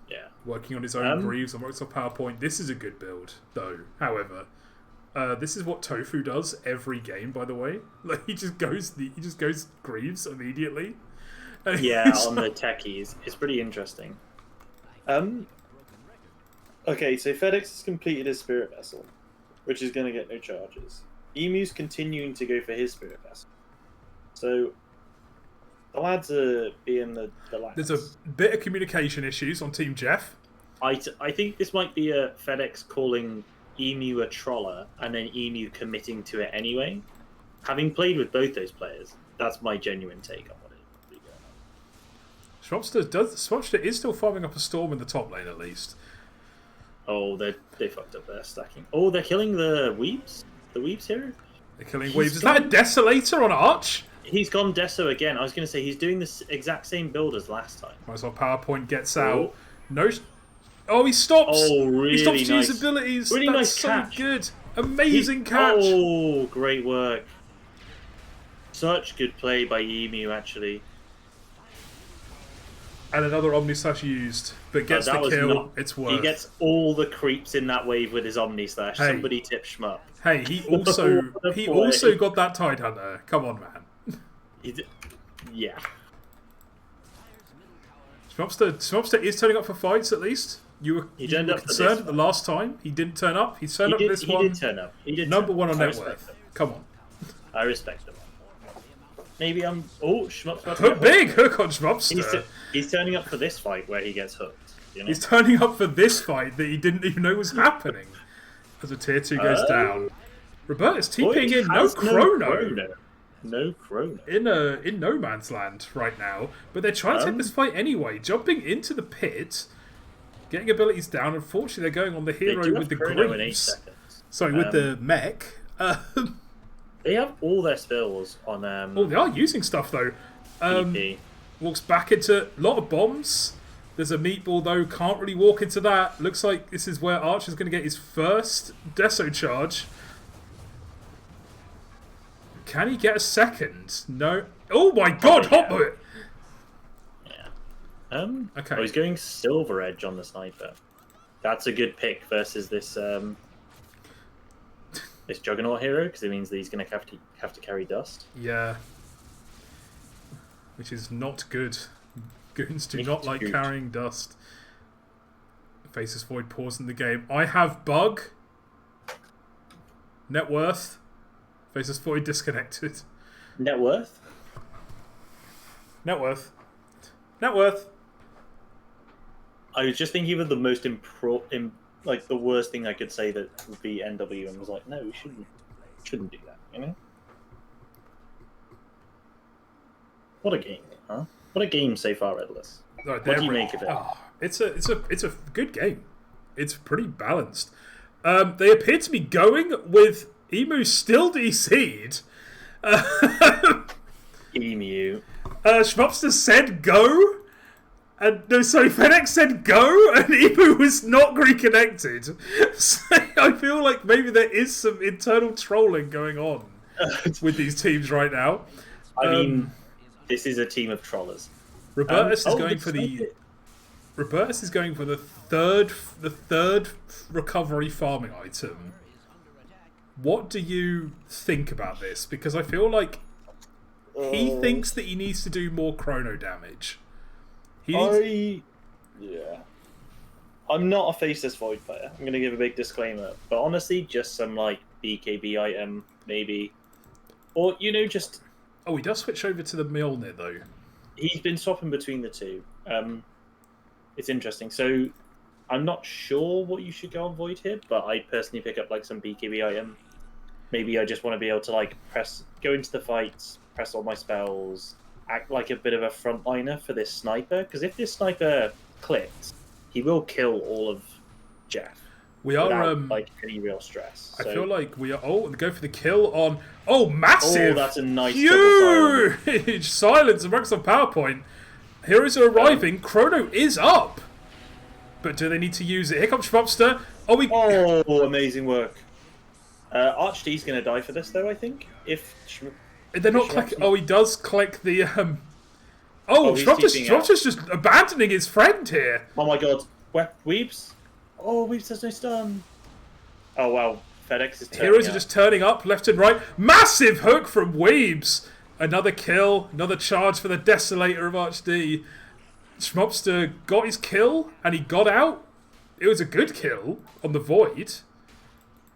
Yeah. Working on his own Greaves on Voice of PowerPoint. This is a good build, though, however. This is what Tofeh does every game, by the way. Like he just goes Greaves immediately. Yeah, on the techies. It's pretty interesting. Okay, so FedEx has completed his Spirit Vessel, which is going to get no charges. Emu's continuing to go for his Spirit Vessel. So, the lads are being the lads. There's a bit of communication issues on Team Geoff. I think this might be a FedEx calling Emu a troller and then Emu committing to it anyway. Having played with both those players, that's my genuine take on what it is going on. Schmupster is still farming up a storm in the top lane at least. Oh, they fucked up their stacking. Oh, they're killing the Weeps? The Weeps here? They're killing Weaves. Is that a Desolator on Arch? He's gone Deso again. I was going to say he's doing this exact same build as last time. Might as well PowerPoint gets out. No. Oh, he stops. Oh, really He stops to nice. use abilities. Really That's nice so catch. good. Amazing catch. Oh, great work. Such good play by Emu, actually. And another Omnislash used, but gets the kill. It's worth. He gets all the creeps in that wave with his Omnislash. Hey. Somebody tip Shmup. Hey, he also got that Tidehunter. Come on, man. Yeah. Schmupster is turning up for fights at least. You were concerned the last time. He didn't turn up. He's turned up this one. He did turn up. Number one on net worth. Come on. I respect him. Maybe I'm... Oh, Shmupster. Big hook on Schmupster. He's turning up for this fight where he gets hooked. You know? He's turning up for this fight that he didn't even know was happening. As a tier 2 goes down. Robertus TPing in no chrono. No chrono. In no man's land right now. But they're trying to take this fight anyway. Jumping into the pit. Getting abilities down. Unfortunately, they're going on the hero with the Greaves. Sorry, with the mech. They have all their spells on... oh, they are using stuff, though. Walks back into a lot of bombs. There's a meatball, though. Can't really walk into that. Looks like this is where Archer's going to get his first Deso charge. Can he get a second? No. Oh, my God! hoBBit! Yeah. Okay. Oh, he's going Silver Edge on the sniper. That's a good pick versus this... this Juggernaut hero, because it means that he's going to have to carry dust. Yeah. Which is not good. Goons do not like carrying dust. Faces Void pausing the game. I have bug. Net worth. Faces Void disconnected. Net worth? Net worth. Net worth. I was just thinking of the most like the worst thing I could say that would be NW, and was like, no, we shouldn't do that, you know? What a game, huh? What a game so far, Redalus. Right, what do you make of it? Oh, it's a good game. It's pretty balanced. They appear to be going with Emu still DC'd. Emu. Schmupster said go. And no, sorry, FedEx said go, and Emu was not reconnected. So I feel like maybe there is some internal trolling going on with these teams right now. I mean, this is a team of trollers. Robertus is going for the. Robertus is going for the third recovery farming item. What do you think about this? Because I feel like he thinks that he needs to do more chrono damage. I'm not a Faceless Void player. I'm going to give a big disclaimer. But honestly, just some, like, BKB item, maybe. Or, you know, just... Oh, he does switch over to the Mjolnir, though. He's been swapping between the two. It's interesting. So, I'm not sure what you should go on Void here, but I personally pick up, like, some BKB item. Maybe I just want to be able to, like, go into the fights, press all my spells... act like a bit of a frontliner for this sniper, because if this sniper clicks, he will kill all of Geoff. We are without, like, any real stress. I feel like we are. Oh, go for the kill on. Oh, massive! Oh, that's a nice huge silence and Microsoft PowerPoint. Heroes are arriving. Chrono is up, but do they need to use it? Here comes Schmupster. Oh, amazing work! ArchD's going to die for this, though, I think. If They're not clicking. Oh, he does click the. he's Schmupster's just abandoning his friend here. Oh my god. Weebs? Oh, Weebs has no stun. Oh, wow. FedEx is turning Heroes up. are just turning up left and right. Massive hook from Weebs. Another kill. Another charge for the Desolator of ArchD. Schmupster got his kill and he got out. It was a good kill on the Void.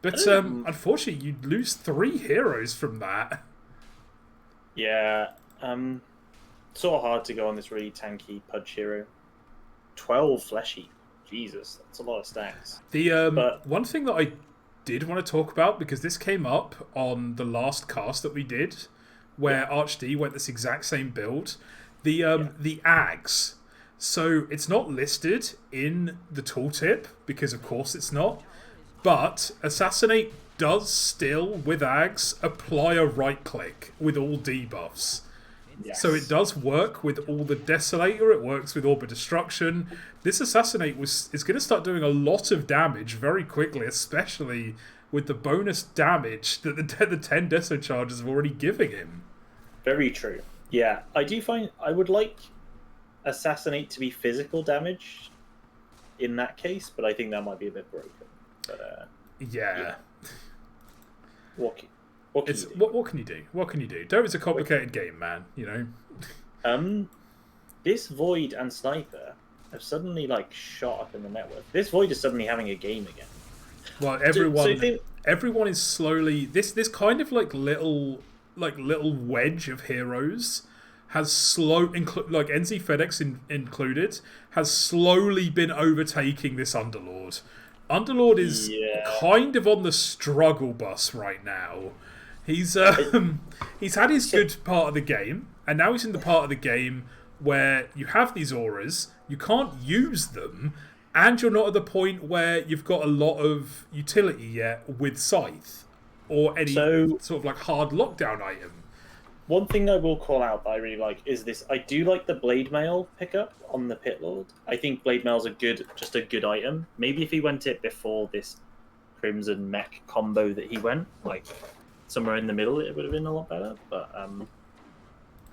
But unfortunately, you lose 3 heroes from that. Yeah. Sort of hard to go on this really tanky Pudge hero. 12 fleshy. Jesus, that's a lot of stacks. But one thing that I did want to talk about, because this came up on the last cast that we did, where ArchD went this exact same build, the Ags. So it's not listed in the tooltip, because of course it's not, but Assassinate does still, with Ags, apply a right click with all debuffs. Yes. So it does work with all the Desolator, it works with Orb of Destruction. This Assassinate is going to start doing a lot of damage very quickly, especially with the bonus damage that the 10 Deso charges are already giving him. Very true. Yeah, I do find I would like Assassinate to be physical damage in that case, but I think that might be a bit broken. But yeah. What can you do? What can you do? What can you do? Dota's a complicated game, man. You know. This Void and Sniper have suddenly shot up in the network. This Void is suddenly having a game again. Well, everyone is slowly this kind of little wedge of heroes has NZfedX included, has slowly been overtaking this Underlord. Underlord is kind of on the struggle bus right now. He's had his good part of the game, and now he's in the part of the game where you have these auras, you can't use them, and you're not at the point where you've got a lot of utility yet with Scythe or any sort of hard lockdown item. One thing I will call out that I really like is this. I do like the Blade Mail pickup on the Pit Lord. I think Blade Mail's just a good item. Maybe if he went it before this Crimson Mech combo that he went, somewhere in the middle, it would have been a lot better. But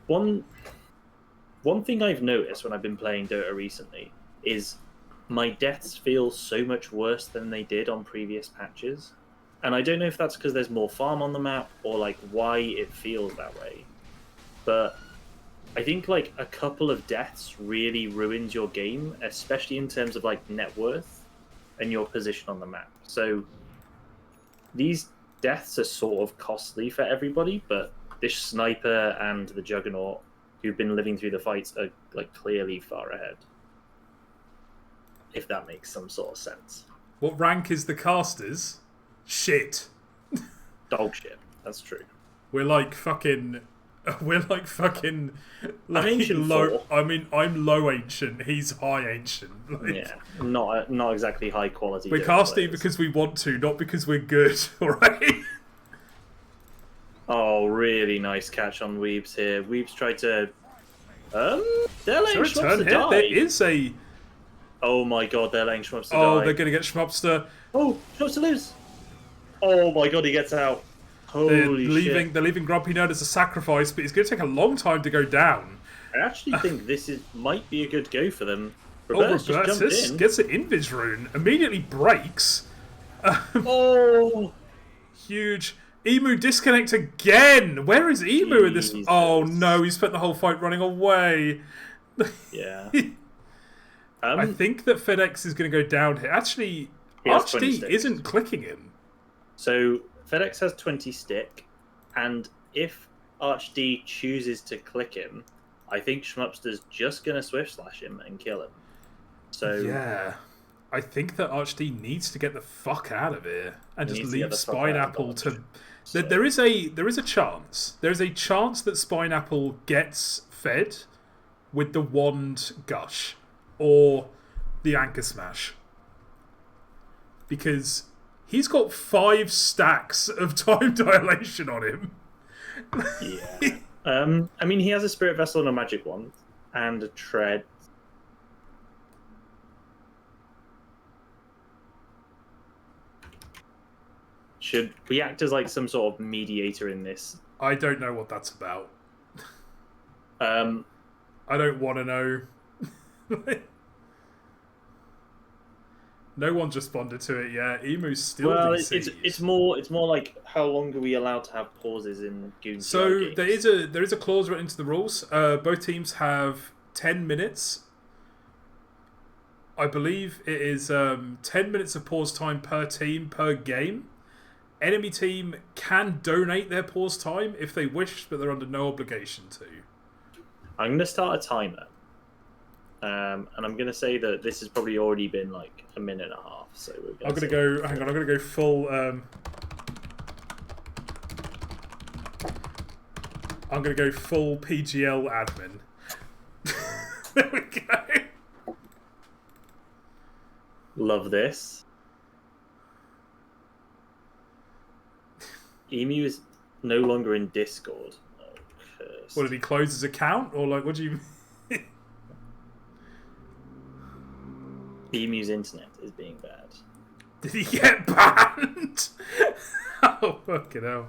one thing I've noticed when I've been playing Dota recently is my deaths feel so much worse than they did on previous patches. And I don't know if that's because there's more farm on the map or why it feels that way. But I think a couple of deaths really ruins your game, especially in terms of net worth and your position on the map. So these deaths are sort of costly for everybody, but this Sniper and the Juggernaut, who've been living through the fights, are clearly far ahead. If that makes some sort of sense. What rank is the casters? Shit. Dog shit. That's true. We're fucking ancient low. 4. I mean, I'm low ancient. He's high ancient. Yeah, not exactly high quality. We're casting because we want to, not because we're good. All right. Oh, really nice catch on Weebs here. Weebs tried to. They're letting Schmupster die. There is a. Oh my god, they're letting Schmupster die. Oh, they're gonna get Schmupster. Oh, Schmupster lives. Oh my god, he gets out. Holy shit. They're leaving Grumpy Nerd as a sacrifice, but it's going to take a long time to go down. I actually think this might be a good go for them. Robertus just jumped in. Gets an Invis rune, immediately breaks. Oh! Huge. Emu disconnect again! Where is Emu in this? Oh no, he spent the whole fight running away. Yeah. I think that FedEx is going to go down here. Actually, ArchD isn't clicking him. So FedEx has 20 stick, and if ArchD chooses to click him, I think Schmupster's just going to Swift Slash him and kill him. So yeah, I think that ArchD needs to get the fuck out of here and just leave Spineapple to. So. There is a chance. There is a chance that Spineapple gets fed with the Wand Gush or the Anchor Smash, because he's got 5 stacks of time dilation on him. Yeah. I mean, he has a Spirit Vessel and a Magic Wand and a Tread. Should we act as like some sort of mediator in this? I don't know what that's about. Um, I don't want to know. No one's responded to it yet. Emu's still DC'd. it's more like how long are we allowed to have pauses in Goon So games? there is a clause written into the rules. Both teams have 10 minutes. I believe it is 10 minutes of pause time per team per game. Enemy team can donate their pause time if they wish, but they're under no obligation to. I'm going to start a timer. And I'm going to say that this has probably already been like a minute and a half. So I'm going to go. Hang on, I'm going to go full. I'm going to go full PGL admin. There we go. Love this. Emu is no longer in Discord. Oh, cursed. What, did he close his account? Or like, what do you mean? Emu's internet is being bad. Did he get banned? Oh, fucking hell.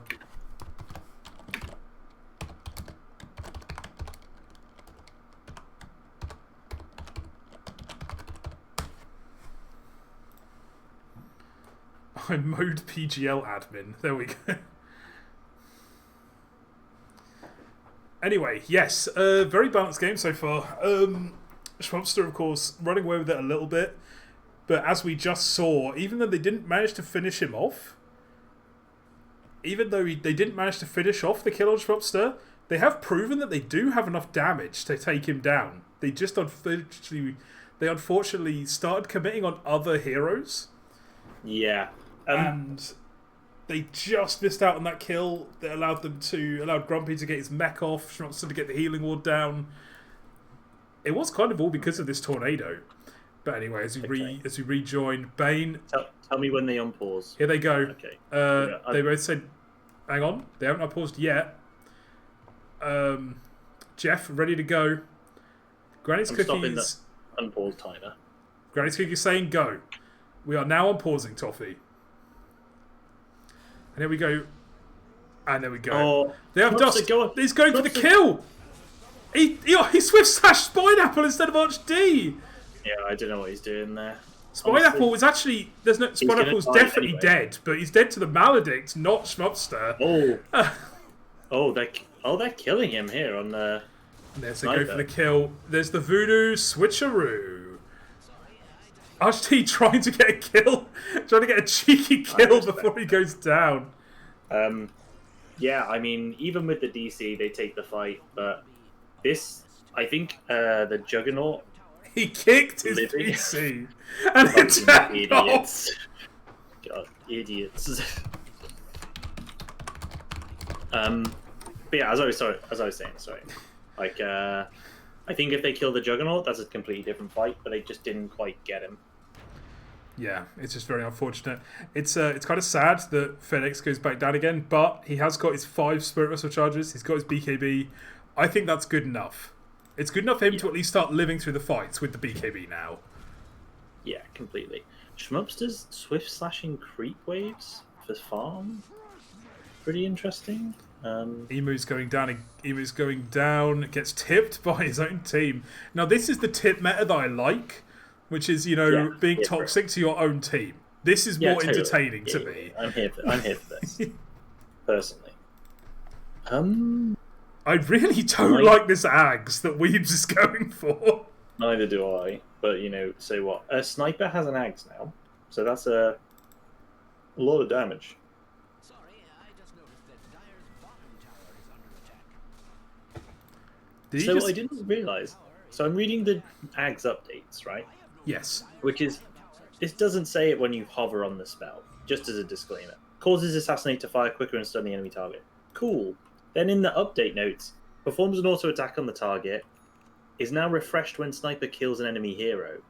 I mode PGL admin. There we go. Anyway, yes, very balanced game so far. Schmupster, of course, running away with it a little bit, but as we just saw, even though they didn't manage to finish him off, even though they didn't manage to finish off the kill on Schmupster, they have proven that they do have enough damage to take him down. They just unfortunately started committing on other heroes. Yeah. And they just missed out on that kill that allowed Grumpy to get his mech off, Schmupster to get the healing ward down. It was kind of all because of this tornado. But anyway, as we rejoin, Bane... Tell me when they unpause. Here they go. Okay. They both said... Hang on. They haven't unpaused yet. Geoff, ready to go. Granny's Cookies... stopping the unpause timer. Granny's Cookies saying go. We are now unpausing, Tofeh. And here we go. And there we go. Oh, they have dust. He's going for the kill. He swift slashed Spineapple instead of Arch D. Yeah, I don't know what he's doing there. Spineapple was actually Spineapple's definitely dead, but he's dead to the Maledict, not Schmupster. They're killing him here on the. There's the go for the kill. There's the voodoo switcheroo. Arch D trying to get a kill, trying to get a cheeky kill before he goes down. Yeah, I mean, even with the DC, they take the fight, but this, I think, the Juggernaut. He kicked his PC and it turned idiots. God, idiots. But yeah, as I was saying, like, I think if they kill the Juggernaut, that's a completely different fight, but they just didn't quite get him. Yeah, it's just very unfortunate. It's kind of sad that FedEx goes back down again, but he has got his 5 Spirit Vessel charges. He's got his BKB. I think that's good enough. It's good enough for him to at least start living through the fights with the BKB now. Yeah, completely. Schmupster's swift slashing creep waves for farm. Pretty interesting. Emu's going down. Emu's going down. Gets tipped by his own team. Now this is the tip meta that I like, which is being toxic to your own team. This is more entertaining to me. I'm here for this, personally. I really don't like this Ags that Weebs is going for. Neither do I. But so what? A sniper has an Ags now, so that's a lot of damage. Sorry, I just noticed that Dyer's bottom tower is under attack. I didn't realise. So I'm reading the Ags updates, right? Yes. This doesn't say it when you hover on the spell, just as a disclaimer. Causes Assassinate to fire quicker and stun the enemy target. Cool. Then in the update notes, performs an auto attack on the target, is now refreshed when Sniper kills an enemy hero.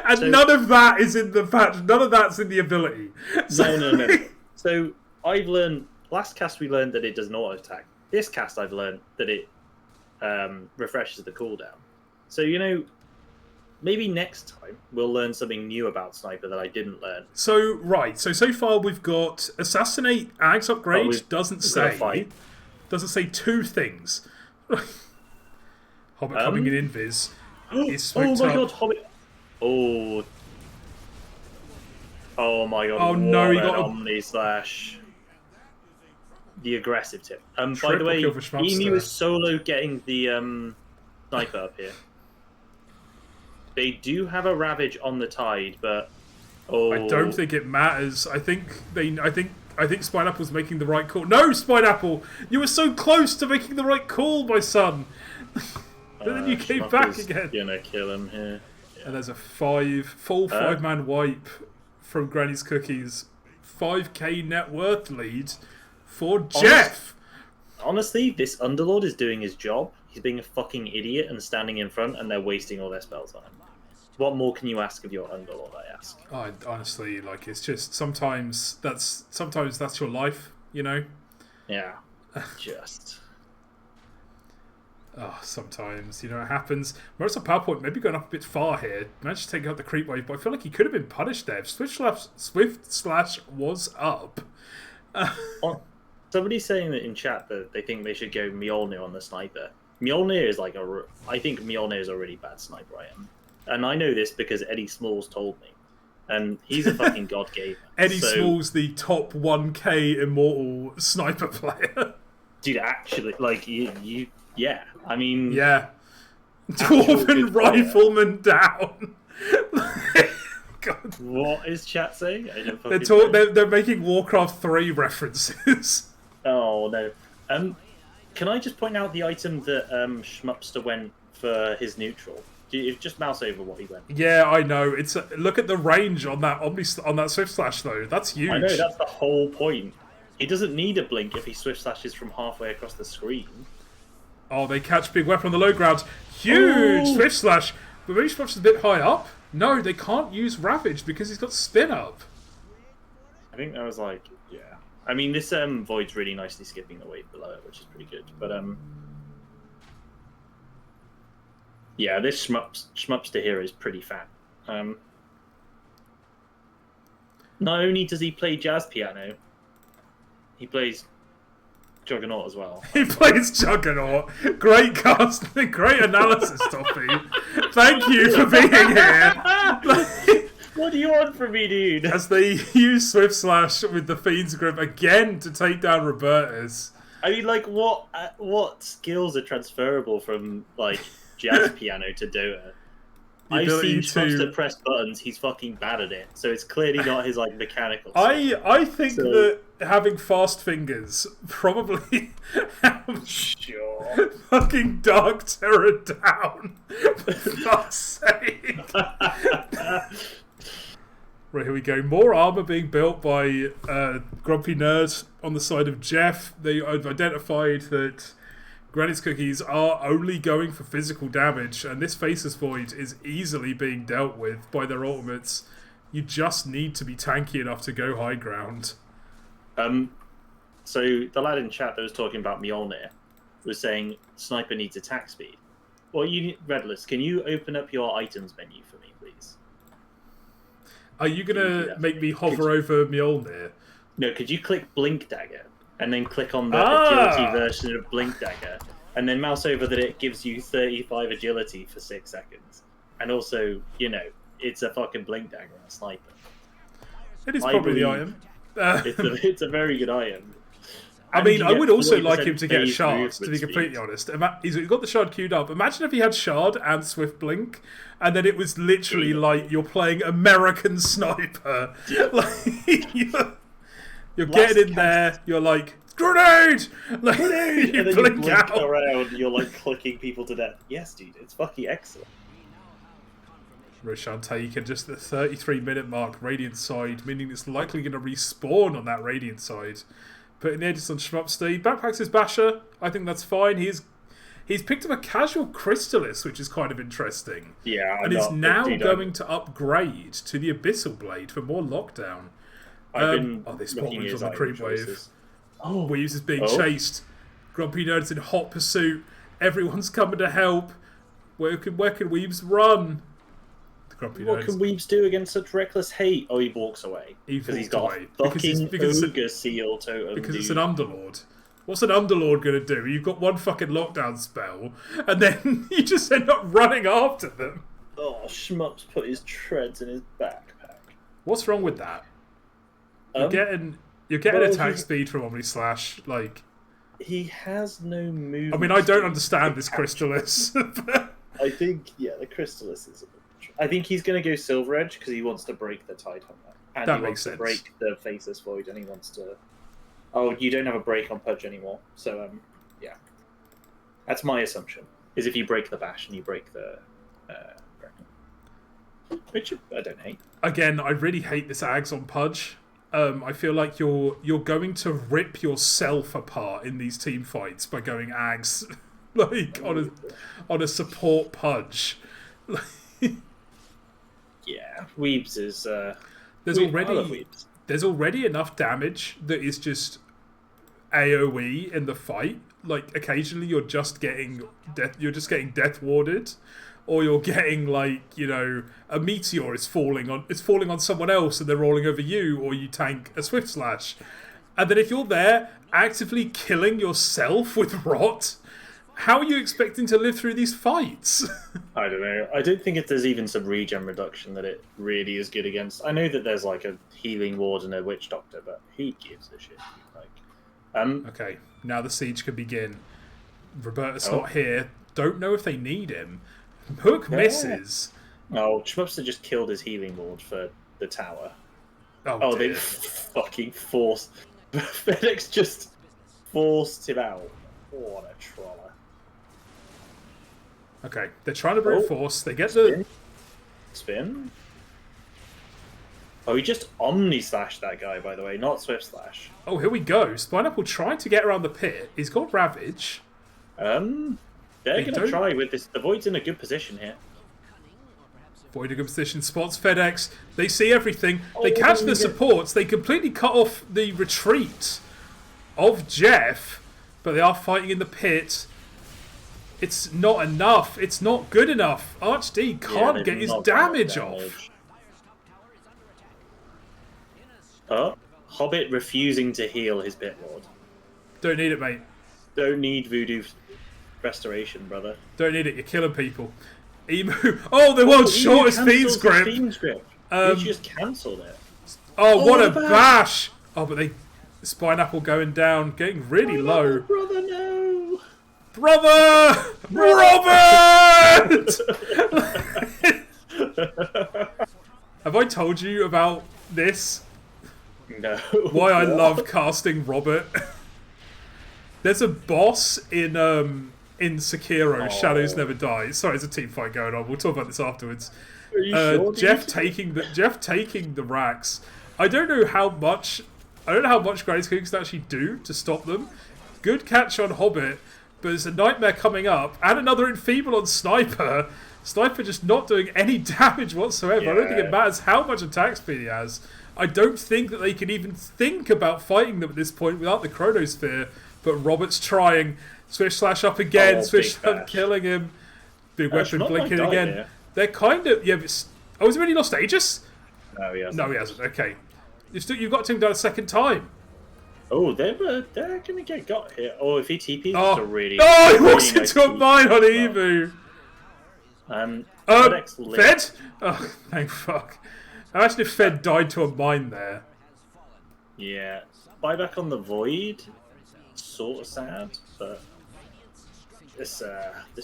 And none of that is in the patch. None of that's in the ability. No. So I've learned, last cast we learned that it does an auto attack. This cast I've learned that it refreshes the cooldown. So, maybe next time we'll learn something new about Sniper that I didn't learn. So far we've got Assassinate Axe Upgrade doesn't say two things. hoBBit coming in invis. Oh my god, hoBBit! Oh my god! Oh no, he got Omni Slash. The aggressive tip. By the Triple way, kill for Schmupster. Emu is solo getting the Sniper up here. They do have a Ravage on the Tide, but I don't think it matters. I think Spineapple's making the right call. No, Spineapple, you were so close to making the right call, my son. But then you came back again. Gonna kill him here. Yeah. And there's a full five-man wipe from Granny's Cookies. 5k net worth lead for Geoff. Honestly, this Underlord is doing his job. He's being a fucking idiot and standing in front, and they're wasting all their spells on him. What more can you ask of your Underlord, I ask? Honestly, it's just sometimes that's your life, you know? Yeah. Just. Sometimes, it happens. Whereas a PowerPoint maybe going up a bit far here. Managed to take out the creep wave, but I feel like he could have been punished there. If Swift Slash was up. Somebody's saying that in chat that they think they should go Mjolnir on the Sniper. Mjolnir is I think Mjolnir is a really bad sniper item. And I know this because Eddie Smalls told me. And he's a fucking god gamer. Eddie Smalls, the top 1k immortal sniper player. Dude, actually, yeah. I mean... Yeah. Dwarven Rifleman down. God. What is chat saying? I don't fucking know. They're making Warcraft 3 references. Oh, no. Can I just point out the item that Schmupster went for his neutral? Just mouse over what he went. Yeah, I know. Look at the range on that Swift Slash though. That's huge. I know, that's the whole point. He doesn't need a blink if he Swift Slashes from halfway across the screen. Oh, they catch Big Weapon on the low ground. Huge Swift Slash. But maybe Schmupster's a bit high up. No, they can't use Ravage because he's got Spin Up. I think that was yeah. I mean, this Void's really nicely skipping the wave below it, which is pretty good. But yeah, this Schmupster here is pretty fat. Not only does he play jazz piano, he plays Juggernaut as well. He plays Juggernaut. Great cast, great analysis, Tofeh. Thank you for being here. What do you want from me, dude? As they use Swift Slash with the Fiend's Grip again to take down Robertus. I mean, what skills are transferable from jazz piano to Dota? I've seen Schmupster press buttons. He's fucking bad at it, so it's clearly not his mechanical. I think that having fast fingers probably sure. Fucking Dark Terror down. For fuck's sake. Right, here we go. More armor being built by Grumpy Nerd on the side of Geoff. They have identified that Granny's Cookies are only going for physical damage, and this Faceless Void is easily being dealt with by their ultimates. You just need to be tanky enough to go high ground. So the lad in chat that was talking about Mjolnir was saying Sniper needs attack speed. Well, Redalus, can you open up your items menu for me, please? Are you gonna make me hover over Mjolnir? No, could you click Blink Dagger and then click on the agility version of Blink Dagger, and then mouse over that it gives you 35 agility for 6 seconds, and also it's a fucking Blink Dagger on a sniper. It is probably the item. It's a very good item. I mean, I would also like him to get a shard, to be completely honest. He's got the shard queued up. Imagine if he had shard and Swift Blink, and then it was literally like you're playing American Sniper. You're getting in there, you're like, grenade! Grenade! And then you blink around, you're clicking people to death. Yes, dude, it's fucking excellent. Roshan taken just the 33-minute mark, Radiant side, meaning it's likely going to respawn on that Radiant side. Putting the edges on Schmupster. He backpacks his Basher. I think that's fine. He's picked up a casual Crystallis, which is kind of interesting. Yeah, and is now going to upgrade to the Abyssal Blade for more lockdown. They spawn moves on the creep wave. Weaves is being chased. Grumpy Nerd's in hot pursuit. Everyone's coming to help. Where can Weaves run? Grumpy What nose. can weebs do against such reckless hate? Oh, he walks away. He Because he's walked got away. a fucking Because ogre seal totem. Because it's dude. an Underlord. What's an Underlord going to do? You've got one fucking lockdown spell, and then you just end up running after them. Oh, Schmup's put his treads in his backpack. What's wrong with that? You're getting attack speed from Omni Slash. Like, he has no move. I mean, I don't understand this Crystallis. I think, the Crystallis is a bit. I think he's going to go Silver Edge because he wants to break the Tide Hunter. And That he makes wants sense. to break the Faceless Void, and he wants to. Oh, you don't have a break on Pudge anymore. So, yeah. That's my assumption. Is if you break the Bash and you break the. Which I don't hate. Again, I really hate this Ags on Pudge. I feel like you're going to rip yourself apart in these team fights by going Ags like on a support Pudge. Yeah, Weebs is. There's I love already Weebs. enough damage that is just AoE in the fight. Like occasionally you're just getting death warded, or you're getting like, you know, a meteor is falling on someone else and they're rolling over you, or you tank a Swift Slash. And then if you're there actively killing yourself with Rot, how are you expecting to live through these fights? I don't know. I don't think there's even some regen reduction that it really is good against. I know that there's like a healing ward and a witch doctor, but who gives a shit? Like, Okay, now the siege can begin. Robertus not here. Don't know if they need him. Hook misses. Oh, Schmupster just killed his healing ward for the tower. Oh, They dear. fucking forced. FedEx just forced him out. What a troller. Okay, they're trying to brute force. They get the... Spin? Oh, he just Omni Slash that guy, by the way, not Swift Slash. Oh, here we go. Spineapple trying to get around the pit. He's got Ravage. They're They going to don't- try with this. The Void's in a good position here. Void a good position. Spots FedEx. They see everything. They Oh, catch yeah. the supports. They completely cut off the retreat of Geoff, but they are fighting in the pit. It's not enough. It's not good enough. ArchD can't Yeah, get his not got enough damage off. damage. Oh, hoBBit refusing to heal his Pit Lord. Don't need it, mate. Don't need Voodoo Restoration, brother. Don't need it. You're killing people. Emu. Oh, the world's shortest Fiend's Grip. He just cancelled it. Oh, what a the bash! Oh, but Spineapple going down, getting really low. Brother, no! Brother! Robert! Have I told you about this? No. Why I What? love casting Robert? There's a boss in Sekiro, Shadows Never Die. Sorry, there's a team fight going on. We'll talk about this afterwards. Are you sure? Jeff taking the racks. I don't know how much Granny's Cookies can actually do to stop them. Good catch on hoBBit, but there's a nightmare coming up and another enfeeble on Sniper. Sniper just not doing any damage whatsoever. I don't think it matters how much attack speed he has. I don't think that they can even think about fighting them at this point without the Chronosphere. But Robert's trying. Swift Slash up again. Oh, Swift big Slash bash. killing him. Big weapon Schmupp blinking might die again. here. They're kind of... Yeah, but... Oh, has he really lost Aegis? No, he hasn't. No, he hasn't. Okay. You've got to take him down a second time. Oh, they're going to get got here. Oh, if he TPs, Oh, it's a really... oh, he really walks nice into a TP. mine on Emu. FedEx lit. Fed? Oh, thank fuck. Imagine if Fed died to a mine there. Yeah. Buyback on the Void. Sort of sad, but this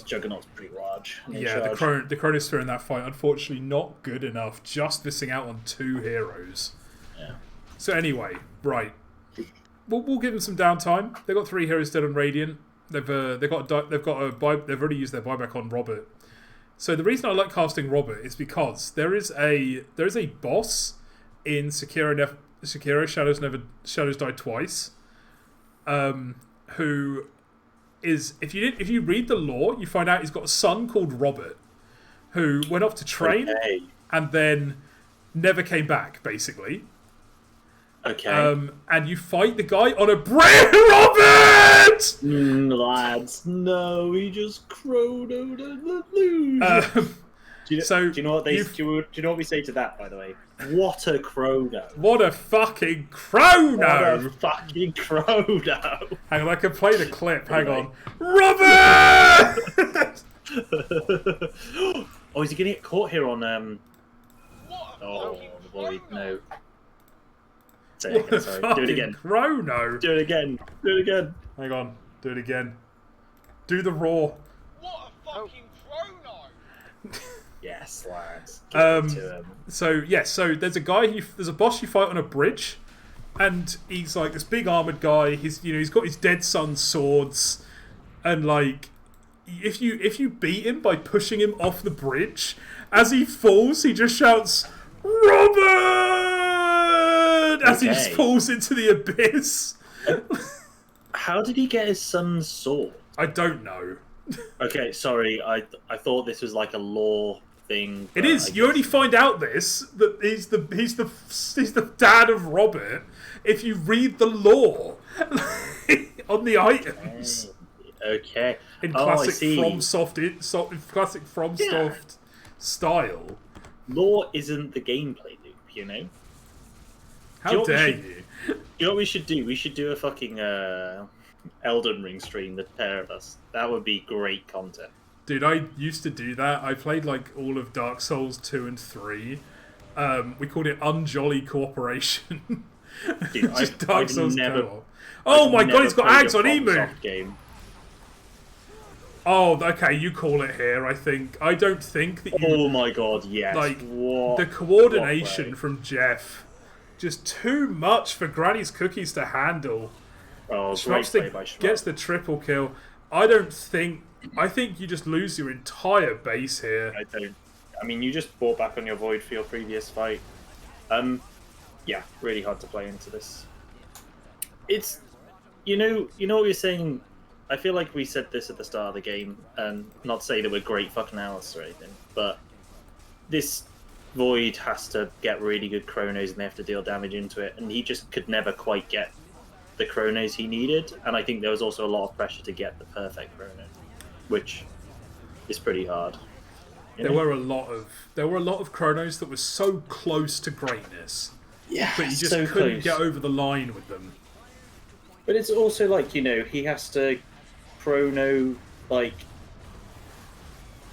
Juggernaut's pretty large. Yeah, the Chronosphere in that fight, unfortunately, not good enough. Just missing out on 2 heroes. Yeah. So anyway, right. We'll give them some downtime. They've got 3 heroes dead on Radiant. They've already used their buyback on Robert. So the reason I like casting Robert is because there is a boss in Sekiro Shadows Die Twice, who is if you read the lore, you find out he's got a son called Robert, who went off to train and then never came back, basically. Okay. And you fight the guy on a bridge, Robert! Lads, no, he just crowed out the loser. Do you know what they? you've- Do you know what we say to that? By the way, what a chrono! What a fucking chrono! What a fucking chrono! Hang on, I can play the clip. Hang on. Robert! Oh, is he gonna get caught here on? Oh, boy, no. Say it What a again, sorry. Do it fucking again. chrono! Do it again. Do it again. Hang on. Do it again. Do the raw. What a fucking chrono! Yes, lads. Give it to him. So there's a boss you fight on a bridge, and he's like this big armored guy. He's got his dead son's swords, and like if you beat him by pushing him off the bridge, as he falls, he just shouts "Robert!" as he just Okay. falls into the abyss. How did he get his son's sword? I don't know. Okay, sorry. I thought this was like a lore thing. It but is. I You only guess- find out that he's the dad of Robert if you read the lore on the items Okay. in Oh, I classic see. FromSoft style. Lore isn't the gameplay loop, you know? How Do you know what we dare should- you? You know what we should do? We should do a fucking Elden Ring stream, the pair of us. That would be great content. Dude, I used to do that. I played like all of Dark Souls 2 and 3. We called it Unjolly Cooperation. Dude, Just I've Dark Souls never- co-op. Oh my god, Never he's got played ags a on Emu! FromSoft game. Oh, okay, you call it here, I think. I don't think that you... Oh my god, yes. Like, What? the coordination what from Geoff, just too much for Granny's Cookies to handle. Oh, great play by Schmupster gets Schmupster. the triple kill. I think you just lose your entire base here. I mean, you just bought back on your Void for your previous fight. Yeah, really hard to play into this. It's, you know what you're saying. I feel like we said this at the start of the game, and not to say that we're great fucking analysts or anything, but this Void has to get really good chronos and they have to deal damage into it, and he just could never quite get the chronos he needed, and I think there was also a lot of pressure to get the perfect chrono, which is pretty hard. You There know? were a lot of chronos that were so close to greatness, Yeah, but you just so couldn't close. get over the line with them. But it's also like, he has to chrono like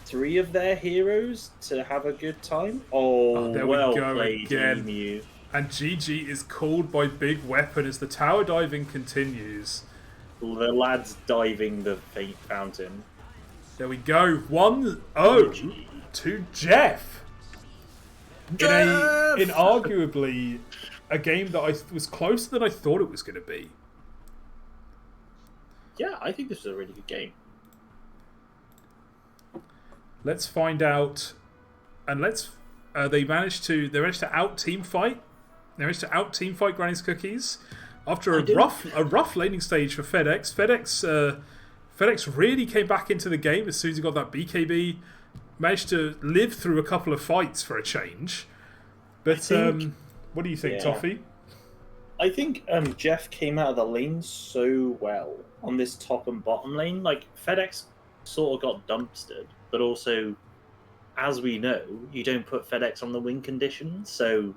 3 of their heroes to have a good time. Oh, there we well go played, again. Emu. And GG is called by BigWeapon as the tower diving continues. The lad's diving the fate fountain. There we go. 1-0 GG. to Geoff. In arguably a game that was closer than I thought it was going to be. Yeah, I think this was a really good game. Let's find out, and they managed to out team fight. They managed to out team fight Granny's Cookies after a rough laning stage for FedEx. FedEx really came back into the game as soon as he got that BKB. Managed to live through a couple of fights for a change. But what do you think, yeah. Tofeh? I think Geoff came out of the lane so well on this top and bottom lane. Like, FedEx sort of got dumpstered, but also, as we know, you don't put FedEx on the win condition, so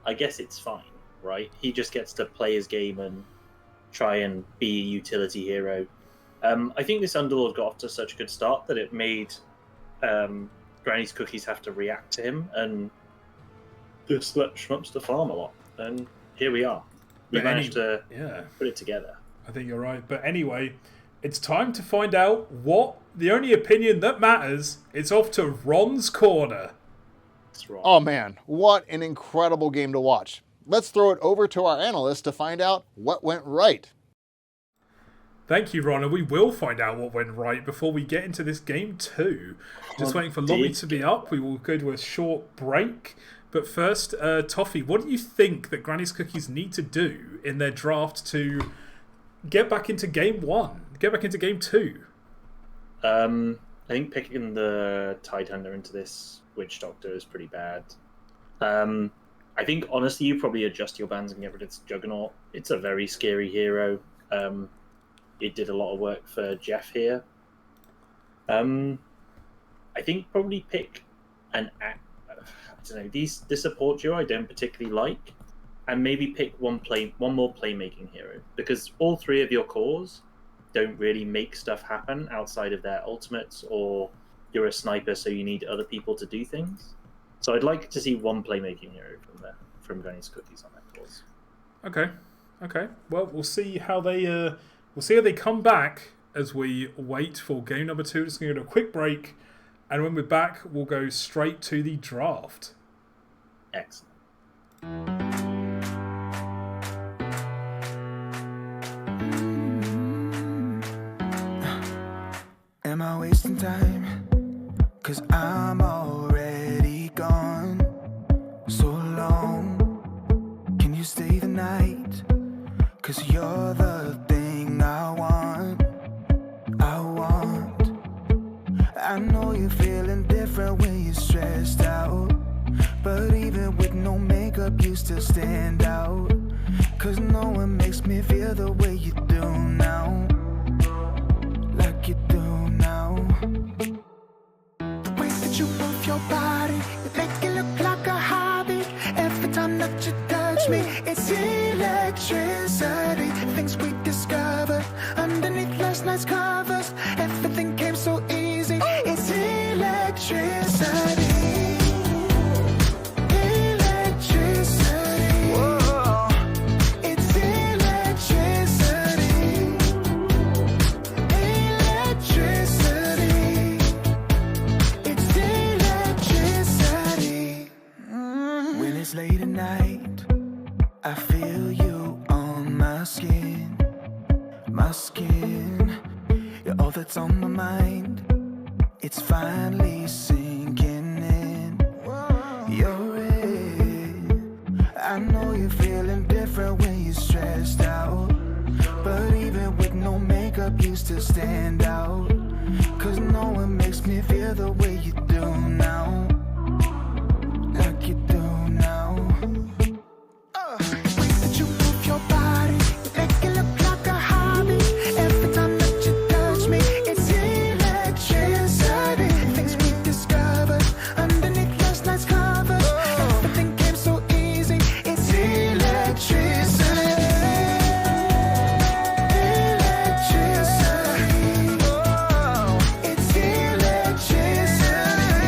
I guess it's fine, right? He just gets to play his game and try and be a utility hero. I think this Underlord got off to such a good start that it made Granny's Cookies have to react to him and just let Schmupster farm a lot. And here we are. We managed to put it together. I think you're right. But anyway, it's time to find out what the only opinion that matters. It's off to Ron's Corner. That's right. Oh man, what an incredible game to watch. Let's throw it over to our analyst to find out what went right. Thank you, Ron, and we will find out what went right before we get into this game too. Just waiting for Lobby to be up. We will go to a short break. But first, Tofeh, what do you think that Granny's Cookies need to do in their draft to get back into game 1, get back into game 2? I think picking the Tidehunter into this Witch Doctor is pretty bad. I think, honestly, you probably adjust your bans and get rid of this Juggernaut. It's a very scary hero. It did a lot of work for Geoff here. I think probably pick I don't know, the support duo I don't particularly like, and maybe pick one more playmaking hero, because all three of your cores don't really make stuff happen outside of their ultimates, or you're a sniper so you need other people to do things. So I'd like to see one playmaking hero from Granny's Cookies on that course. Okay. Well, we'll see how they come back as we wait for game number 2. Just going to go to a quick break, and when we're back, we'll go straight to the draft. Excellent. Am I wasting time? 'Cause I'm already gone. So long. Can you stay the night? 'Cause you're the thing I want. I know you're feeling different when you're stressed out, but even with no makeup you still stand out. 'Cause no one makes me feel the way you do now. Like you do now. The way that you move your body, you make it look like a hobby. Every time that you touch me, it's electricity. Things we discovered underneath last night's covers. Everything came so easy. It's electricity. Electricity. Whoa. It's electricity. Electricity. It's electricity. When it's late at night, I feel you on my skin. My skin. You're all that's on my mind. It's finally sinking in. You're it. I know you're feeling different when you're stressed out, but even with no makeup you still stand out. 'Cause no one makes me feel the way you do now. Like you do now. The way that you move your body, you make it look like a hobby. Every time that you touch me, it's electricity. Things we discovered underneath last night's covers. Everything came so easy. It's electricity. Electricity. Oh, it's electricity.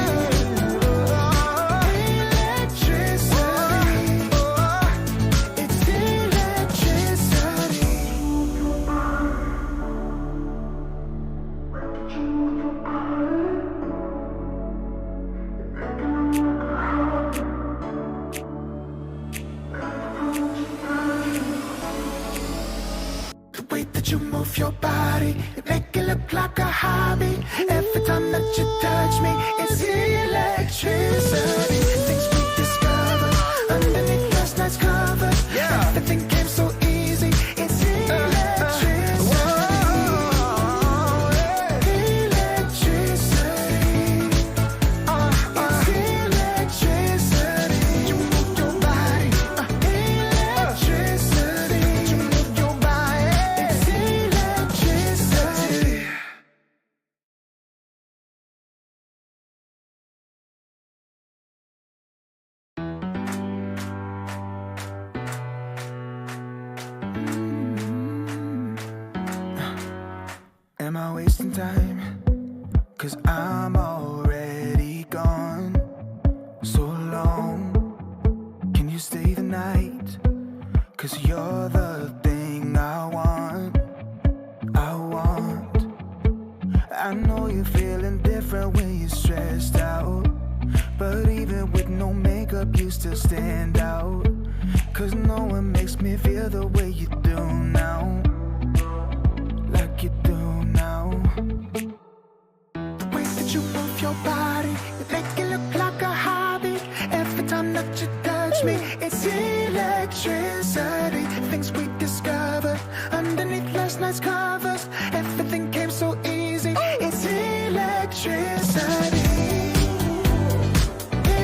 Electricity. Oh, it's electricity. The way that you move your body, you make it look like a hobby. Every time that you touch me, it's electricity. Things we discovered underneath last night's cover. Everything came so easy. It's electricity. Electricity. It's electricity. You move your body. Electricity. You move your body. It's electricity. Am I wasting time? 'Cause I'm already gone. So long. Can you stay the night? 'Cause you're the thing I want. I know you're feeling different when you're stressed out, but even with no makeup you still stand out. 'Cause no one makes me feel the way you do now. Like you do now. The way that you move your body, you make it look like a hobby. Every time that you touch me, it's electricity. Things we discovered underneath last night's covers. Everything came so easy. It's electricity.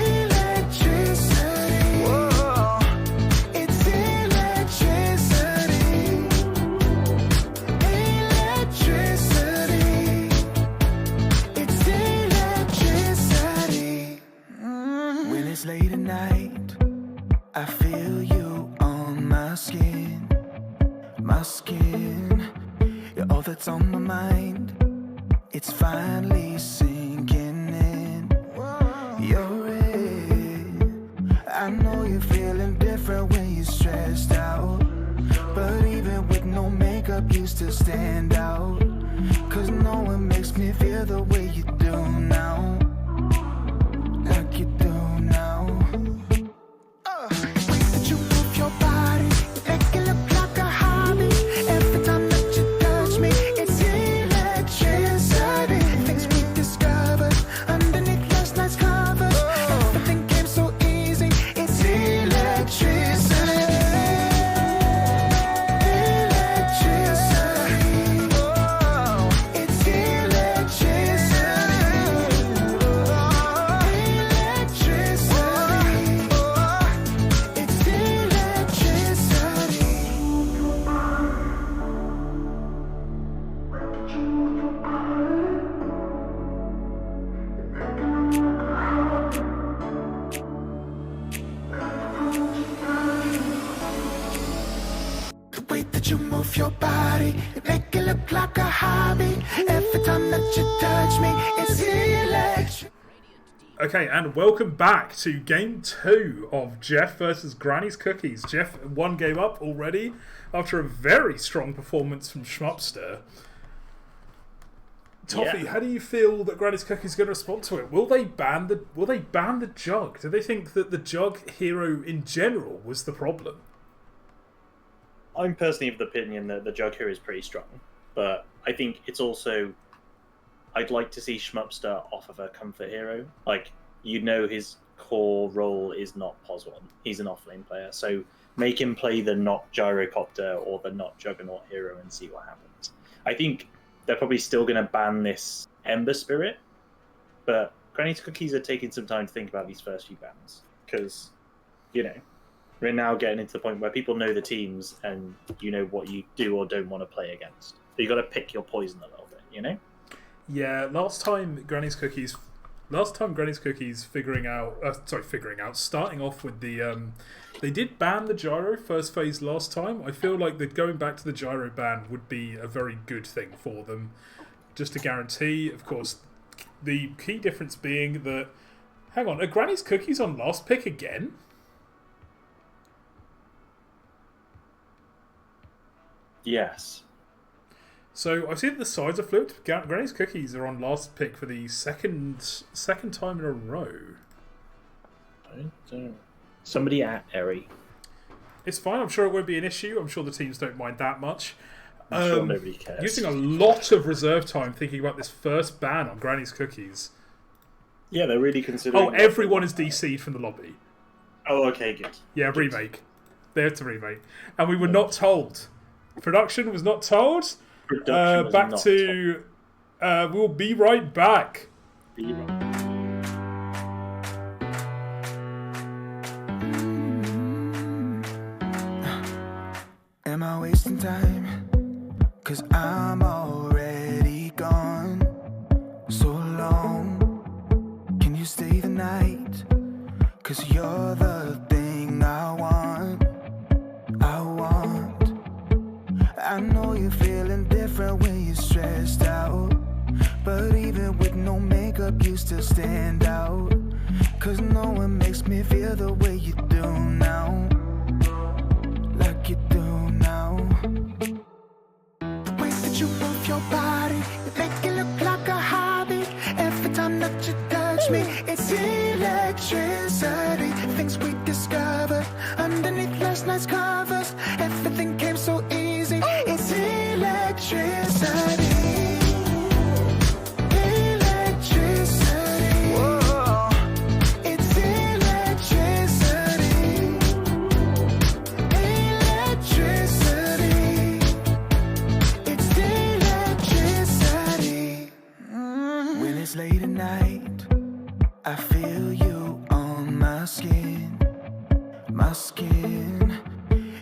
Electricity. Whoa. It's electricity. Electricity. It's electricity. I feel you on my skin, my skin. You're all that's on my mind. It's finally sinking in. You're it. I know you're feeling different when you're stressed out, but even with no makeup you still stand out. Cause no one makes me feel the way you do now, like you do now. Way that you move your body, you make it look like a hobby. Every time that you touch me, it's electricity. Things we discovered underneath last night's covers. Everything came so easy, it's electricity. You move your body, you make it look like a hobby. Every time that you touch me, it's electric. Okay, and welcome back to game 2 of Geoff versus Granny's Cookies. Geoff one game up already after a very strong performance from Schmupster. Tofeh, how do you feel that Granny's Cookies is going to respond to it? Will they ban the jug? Do they think that the jug hero in general was the problem? I'm personally of the opinion that the jug here is pretty strong, but I think it's also, I'd like to see Schmupster off of a comfort hero. Like, you know, his core role is not POS 1. He's an offlane player, so make him play the not gyrocopter or the not juggernaut hero and see what happens. I think they're probably still going to ban this Ember Spirit, but Granny's Cookies are taking some time to think about these first few bans, because, you know, we're now getting into the point where people know the teams and you know what you do or don't want to play against. So you got to pick your poison a little bit, you know? Yeah, last time Granny's Cookies starting off with the, they did ban the gyro first phase last time. I feel like that going back to the gyro ban would be a very good thing for them. Just to guarantee, of course, the key difference being that, hang on, are Granny's Cookies on last pick again? Yes. So I see that the sides are flipped. Granny's Cookies are on last pick for the second time in a row. I don't. Somebody at Eri. It's fine. I'm sure it won't be an issue. I'm sure the teams don't mind that much. I'm sure nobody cares. Using a lot of reserve time thinking about this first ban on Granny's Cookies. Yeah, they're really considering... Oh, everyone is DC'd from the lobby. Oh, okay, good. Yeah, remake. They have to remake. And we were not told. Production was not told. Production was back not to... we'll be right back. Be right. Am I wasting time? Cause I'm already gone. So long. Can you stay the night? Cause you're the thing I want. I want. I know you're feeling different when you're stressed out, but even with no makeup you still stand out. Cause no one makes me feel the way you do now, like you do now. The way that you move your body, you make it look like a hobby. Every time that you touch me, it's electricity. Things we discovered underneath last night's covers. Everything came so easy, it's electricity. Late at night, I feel you on my skin, my skin.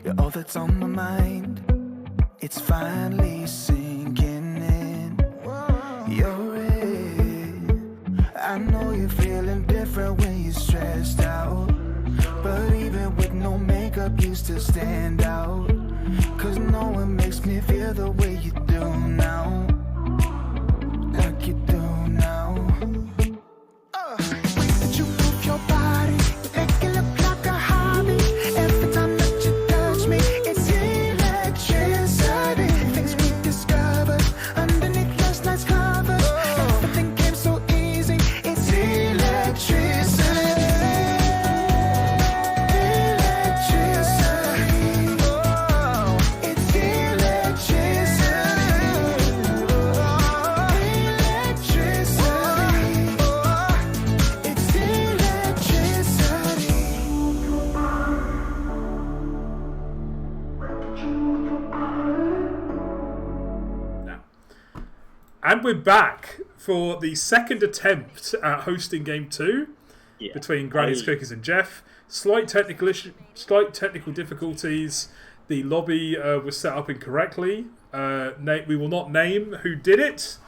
You're all that's on my mind. It's finally sinking in. You're it. I know you're feeling different when you're stressed out, but even with no used to stand out. Cause no one makes me feel the way you do now. Like you do now. That you move your body, make it look like a hobby. Every time that you touch me, it's electricity. Things we discovered underneath last night's covers. Everything came so easy, it's electricity. And we're back for the second attempt at hosting Game 2 between Granny's Cookies and Geoff. Slight technical difficulties. The lobby was set up incorrectly. We will not name who did it.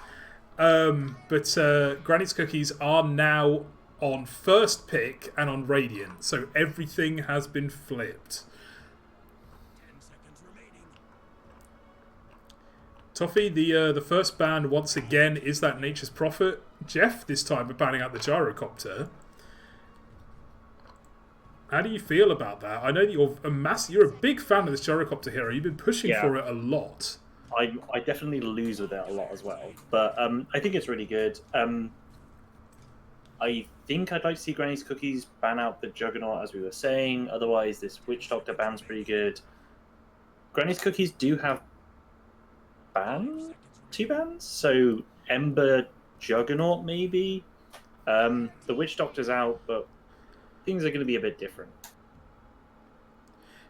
But Granny's Cookies are now on first pick and on Radiant. So everything has been flipped. Tofeh, the first ban once again is that Nature's Prophet. Geoff, this time, we're banning out the gyrocopter. How do you feel about that? I know that you're a big fan of this gyrocopter hero. You've been pushing for it a lot. I definitely lose with it a lot as well, but I think it's really good. I think I'd like to see Granny's Cookies ban out the Juggernaut, as we were saying. Otherwise, this Witch Doctor ban's pretty good. Granny's Cookies do have two bans, so Ember Juggernaut maybe. The Witch Doctor's out, but things are going to be a bit different.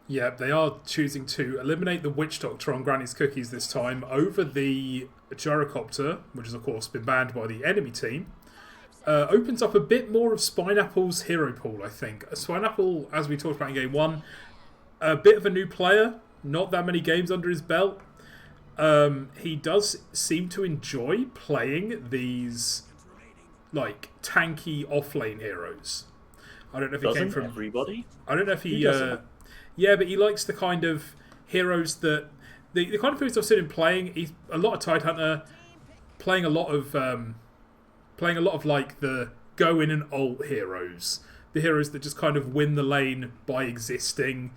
Yeah, they are choosing to eliminate the Witch Doctor on Granny's Cookies this time over the Gyrocopter, which has of course been banned by the enemy team. Opens up a bit more of Spineapple's hero pool, I think. Spineapple, as we talked about in Game 1, a bit of a new player, not that many games under his belt. He does seem to enjoy playing these like tanky offlane heroes. I don't know if he came from everybody. I don't know if he yeah, but he likes the kind of heroes that the kind of heroes I've seen him playing. He's a lot of Tidehunter, playing a lot of like the go in and ult heroes, the heroes that just kind of win the lane by existing.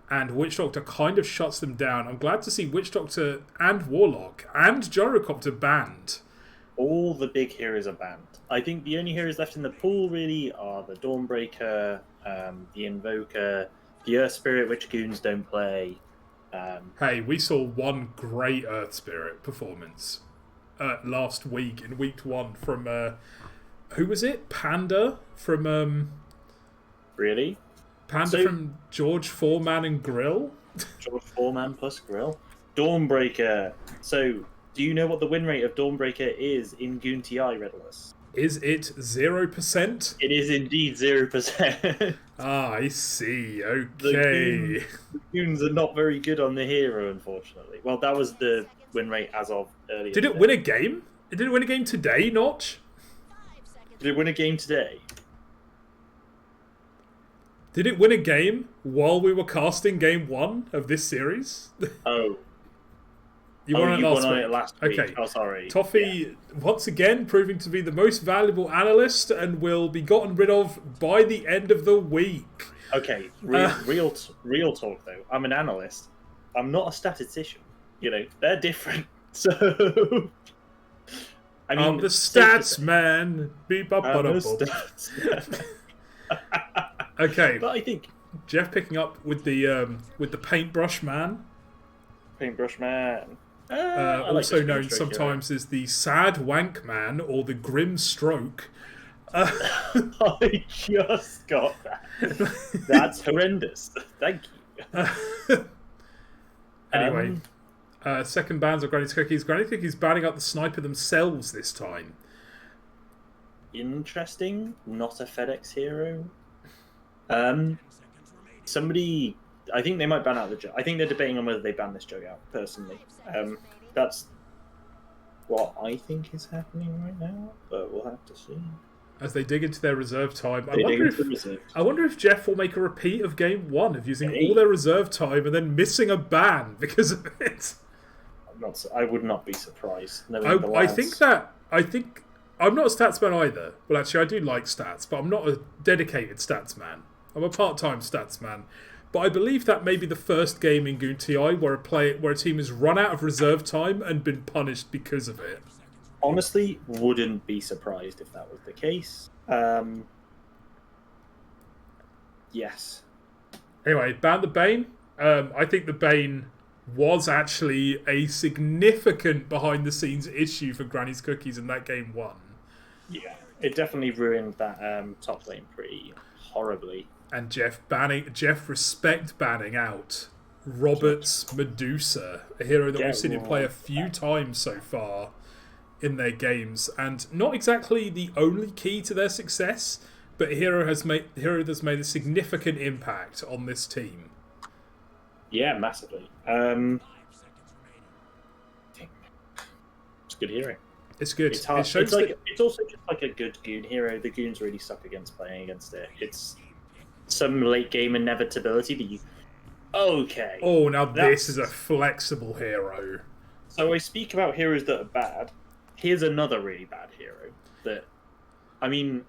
And Witch Doctor kind of shuts them down. I'm glad to see Witch Doctor and Warlock and Gyrocopter banned. All the big heroes are banned. I think the only heroes left in the pool really are the Dawnbreaker, the Invoker, the Earth Spirit, which goons don't play. Hey, we saw one great Earth Spirit performance last week in week 1 from who was it? Panda from Really? Panda from George Foreman and Grill? George Foreman plus Grill. Dawnbreaker. So, do you know what the win rate of Dawnbreaker is in Goon TI, Redalus? Is it 0%? It is indeed 0%. Ah, I see. Okay. The goons are not very good on the hero, unfortunately. Well, that was the win rate as of earlier. Did it win a game? Did it win a game today, Notch? Did it win a game today? Did it win a game while we were casting Game 1 of this series? Oh. You won it last week. Okay. Oh, sorry. Tofeh, once again, proving to be the most valuable analyst and will be gotten rid of by the end of the week. Okay, real talk, though. I'm an analyst. I'm not a statistician. You know, they're different. So... I mean, I'm the stats man. Beep up, I'm the stats. Okay, but I think Geoff picking up with the paintbrush man. Paintbrush man. Also known sometimes as the sad wank man or the grim stroke. I just got that. That's horrendous. Thank you. Anyway, second bans of Granny's Cookies. Granny's Cookies banning out the sniper themselves this time. Interesting. Not a FedEx hero. Somebody, I think they might ban out the jug. I think they're debating on whether they ban this jug out, personally. That's what I think is happening right now, but we'll have to see. as they dig into their reserve time. They dig into the reserve. I wonder if Geoff will make a repeat of Game 1 of using Hey. all their reserve time and then missing a ban because of it. I would not be surprised. knowing the I lads. think I'm not a stats man either. Well, actually, I do like stats, but I'm not a dedicated stats man. I'm a part-time stats man. But I believe that may be the first game in Goon TI where a team has run out of reserve time and been punished because of it. Honestly, wouldn't be surprised if that was the case. Yes. Anyway, ban the Bane. I think the Bane was actually a significant behind-the-scenes issue for Granny's Cookies in that Game 1. Yeah. It definitely ruined that top lane pretty horribly. And Geoff respect banning out Roberts Medusa, a hero that we've seen him play a few times so far in their games, and not exactly the only key to their success, but a hero that's made a significant impact on this team. Yeah, massively. It's good hearing. It's good. It's hard. It shows It's also just like a good goon hero. The goons really suck against playing against it. It's some late game inevitability that you. Okay. Oh, now this is a flexible hero. So I speak about heroes that are bad. Here's another really bad hero that, I mean,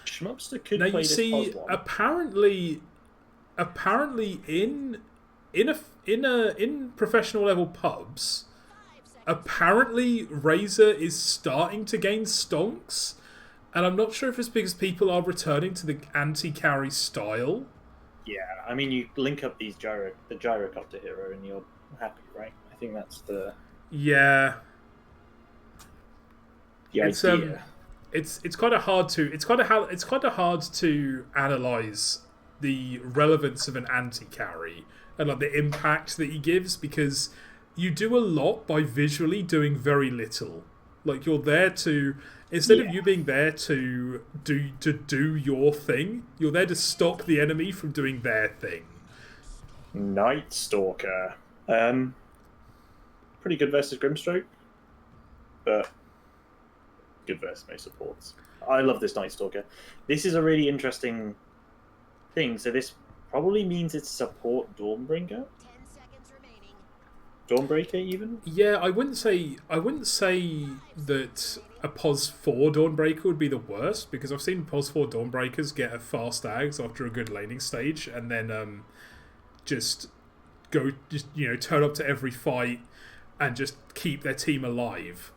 Schmupster could Now play you this see, pos one. apparently in professional level pubs, apparently Razor is starting to gain stonks, and I'm not sure if it's because people are returning to the anti-carry style. Yeah, I mean, you link up the gyrocopter hero, and you're happy, right? I think that's the Yeah, idea. it's kind of hard to analyze the relevance of an anti-carry and like the impact that he gives, because you do a lot by visually doing very little. Like, you're there to, instead of you being there to do your thing, you're there to stop the enemy from doing their thing. Night Stalker. Pretty good versus Grimstroke, but good versus most supports. I love this Night Stalker. This is a really interesting thing. So this probably means it's support Dawnbringer. 10 seconds remaining. Dawnbreaker even? Yeah, I wouldn't say that a POS 4 Dawnbreaker would be the worst, because I've seen POS 4 Dawnbreakers get a fast Ags after a good laning stage, and then just turn up to every fight and just keep their team alive,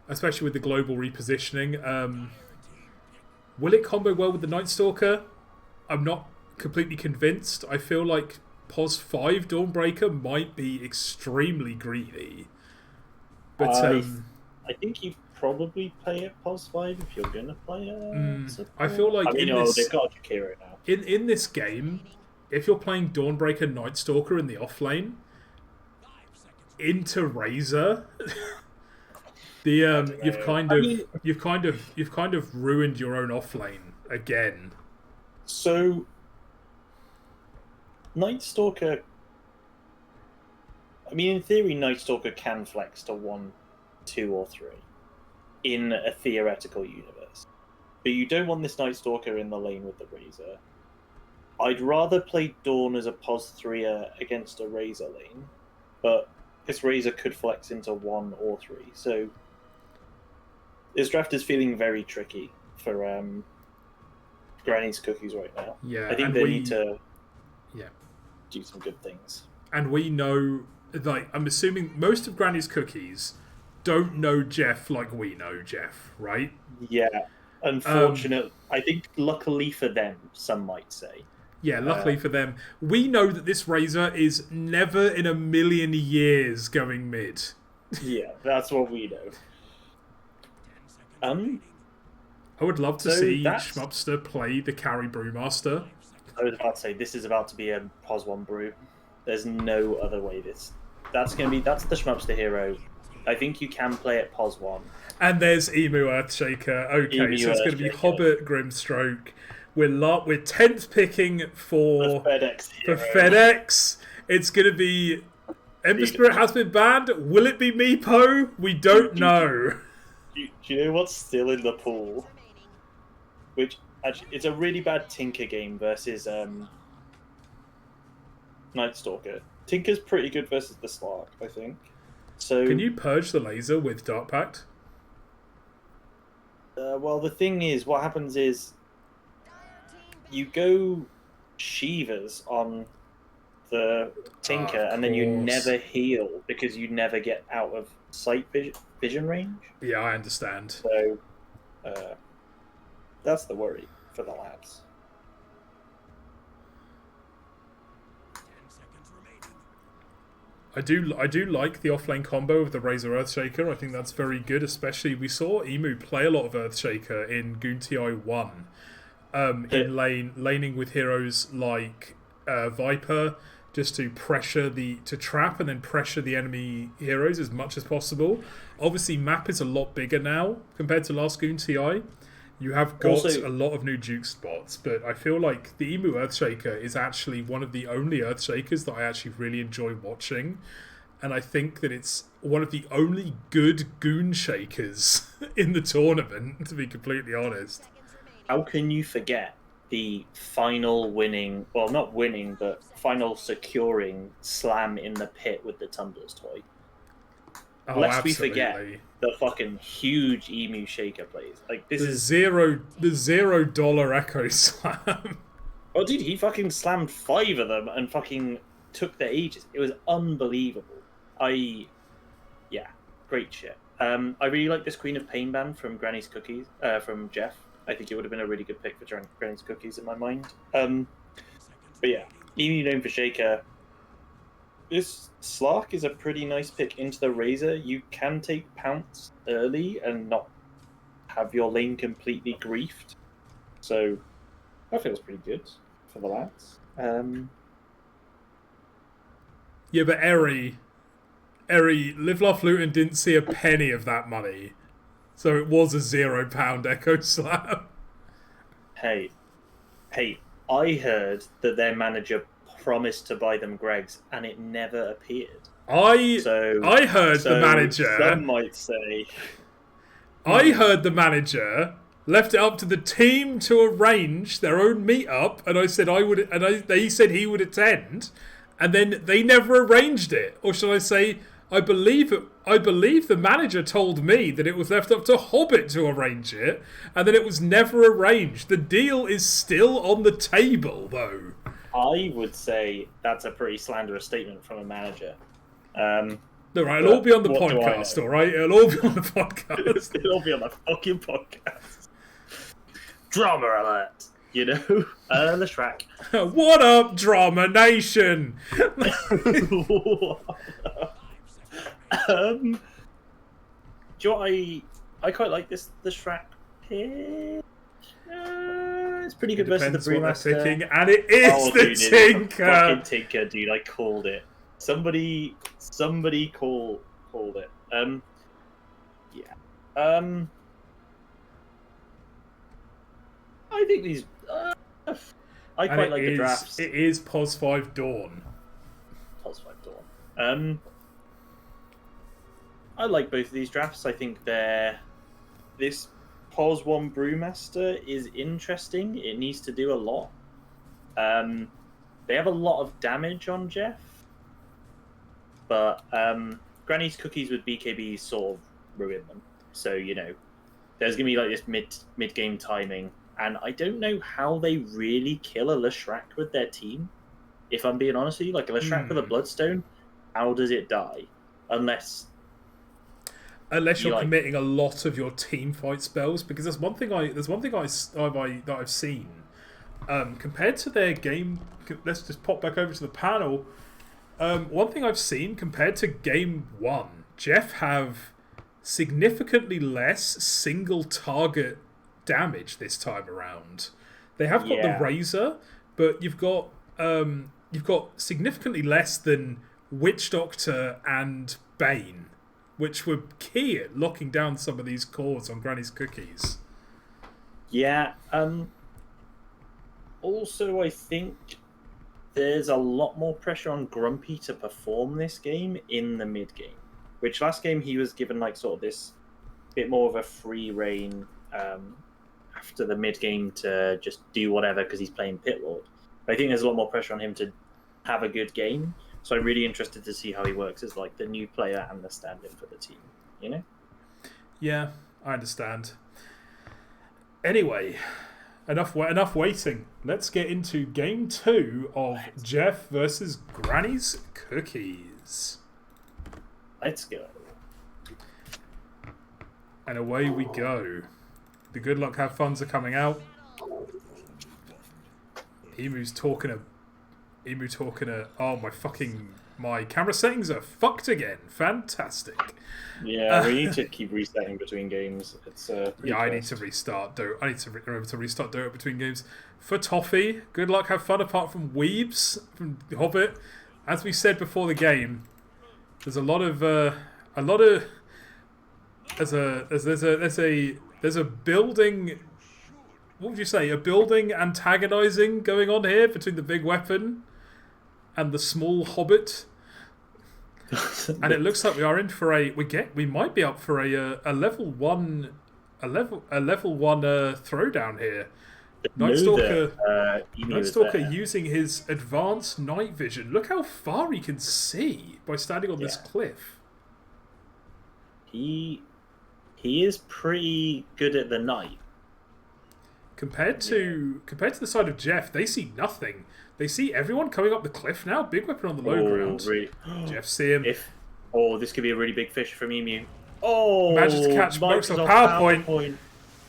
especially with the global repositioning. Will it combo well with the Night Stalker? I'm not completely convinced. I feel like POS 5 Dawnbreaker might be extremely greedy. But I think you probably play it POS 5 if you're going to play it. I feel like they've got Jakiro now. In this game, if you're playing Dawnbreaker Night Stalker in the offlane into Razor, you've kind of ruined your own offlane again. So Night Stalker, I mean, in theory, Night Stalker can flex to 1, 2, or 3 in a theoretical universe. But you don't want this Night Stalker in the lane with the Razor. I'd rather play Dawn as a POS 3 against a Razor lane, but this Razor could flex into 1 or 3. So this draft is feeling very tricky for Granny's Cookies right now. Yeah, I think they need to do some good things. And we know, like, I'm assuming most of Granny's Cookies don't know Geoff like we know Geoff, right? Yeah, unfortunately, I think luckily for them, some might say. Yeah, luckily for them, we know that this Razor is never in a million years going mid. Yeah, that's what we know. I would love to So see that's- Schmupster play the carry Brewmaster. I was about to say, this is about to be a POS 1 brew. There's no other way that's the Schmupster hero. I think you can play it POS 1. And there's Emu Earthshaker. Okay, Emu so it's going to be Earthshaker. hoBBit Grimstroke. We're 10th picking for FedEx hero. FedEx. It's going to be Ember Spirit has been banned. Will it be Meepo? We don't know. Do you know what's still in the pool? Which actually, it's a really bad Tinker game versus Night Stalker. Tinker's pretty good versus the Slark, I think. So Can you purge the laser with Dark Pact? well, the thing is, what happens is you go Shivas on the Tinker, and then you course. never heal because you never get out of sight vision range. Yeah, I understand. So that's the worry for the lads. I do like the offlane combo of the Razor Earthshaker. I think that's very good, especially we saw Emu play a lot of Earthshaker in Goon TI 1. In laning with heroes like Viper, just to trap and then pressure the enemy heroes as much as possible. Obviously, map is a lot bigger now compared to last Goon TI. You have got Also, a lot of new Duke spots, but I feel like the Emu Earthshaker is actually one of the only Earthshakers that I actually really enjoy watching. And I think that it's one of the only good Goon Shakers in the tournament, to be completely honest. how can you forget the final winning, well, not winning, but final securing slam in the pit with the Tumblers toy? Oh, Lest we absolutely. forget the fucking huge Emu Shaker plays. Like, this The is... $0 Echo Slam. Oh, dude, he fucking slammed 5 of them and fucking took their ages. It was unbelievable. Yeah, great shit. I really like this Queen of Pain band from Granny's Cookies, from Geoff. I think it would have been a really good pick for Granny's Cookies in my mind. But yeah, Emu known for Shaker. This Slark is a pretty nice pick into the Razor. You can take Pounce early and not have your lane completely griefed. So that feels pretty good for the lads. Yeah, but Eri, Live Laugh Luton didn't see a penny of that money. So it was a £0 Echo Slam. Hey, I heard that their manager promised to buy them Greg's and it never appeared. I heard the manager. Some might say. I heard the manager left it up to the team to arrange their own meetup, and I said I would, and they said he would attend, and then they never arranged it. Or shall I say, I believe the manager told me that it was left up to hoBBit to arrange it, and then it was never arranged. The deal is still on the table, though. I would say that's a pretty slanderous statement from a manager. All right, it'll all be on the what do I podcast, know? all right? It'll all be on the podcast. It'll be on the fucking podcast. Drama alert, you know? The Shrek. What up, Drama Nation? Do you know what I quite like the Shrek pick. It's pretty good versus the Depends what they're Brewmaster. picking, and it is the dude, it's the Tinker. fucking Tinker, dude. I called it. Somebody called it. I think these. I quite like the drafts. It is POS 5 Dawn. POS 5 Dawn. I like both of these drafts. I think this POS 1 Brewmaster is interesting. It needs to do a lot. They have a lot of damage on Geoff, but Granny's Cookies with BKB sort of ruin them. So, you know, there's going to be like this mid-game timing, and I don't know how they really kill a Leshrac with their team. If I'm being honest with you, like a Leshrac with a Bloodstone, how does it die? Unless you're committing a lot of your team fight spells, because there's one thing that I've seen compared to their game. Let's just pop back over to the panel. One thing I've seen compared to game 1, Geoff have significantly less single target damage this time around. They have got the Razor, but you've got significantly less than Witch Doctor and Bane, which were key at locking down some of these cores on Granny's Cookies. Yeah. Also, I think there's a lot more pressure on Grumpy to perform this game in the mid game. Which last game he was given like sort of this bit more of a free reign after the mid game to just do whatever because he's playing Pit Lord. But I think there's a lot more pressure on him to have a good game. So I'm really interested to see how he works as like the new player and the stand-in for the team. You know? Yeah, I understand. Anyway, enough waiting. Let's get into game 2 of Geoff versus Granny's Cookies. Let's go. And away we go. The good luck have funs are coming out. Emu's talking a. Oh my camera settings are fucked again. Fantastic. Yeah, we need to keep resetting between games. It's yeah, I need to restart Dota. I need to remember to restart Dota between games. For Tofeh, good luck, have fun. Apart from Weebs from hoBBit, as we said before the game, there's a lot of there's a building. What would you say? A building antagonizing going on here between the BigWeapon and the small hoBBit. And it looks like we are in for we might be up for a level 1 throwdown here. Night Stalker using his advanced night vision. Look how far he can see by standing on this cliff. He is pretty good at the night. Compared to the side of Geoff, they see nothing. They see everyone coming up the cliff now. BigWeapon on the low ground. Really? Geoff see him. This could be a really big fish from Emu. Oh, manages to catch Microsoft PowerPoint.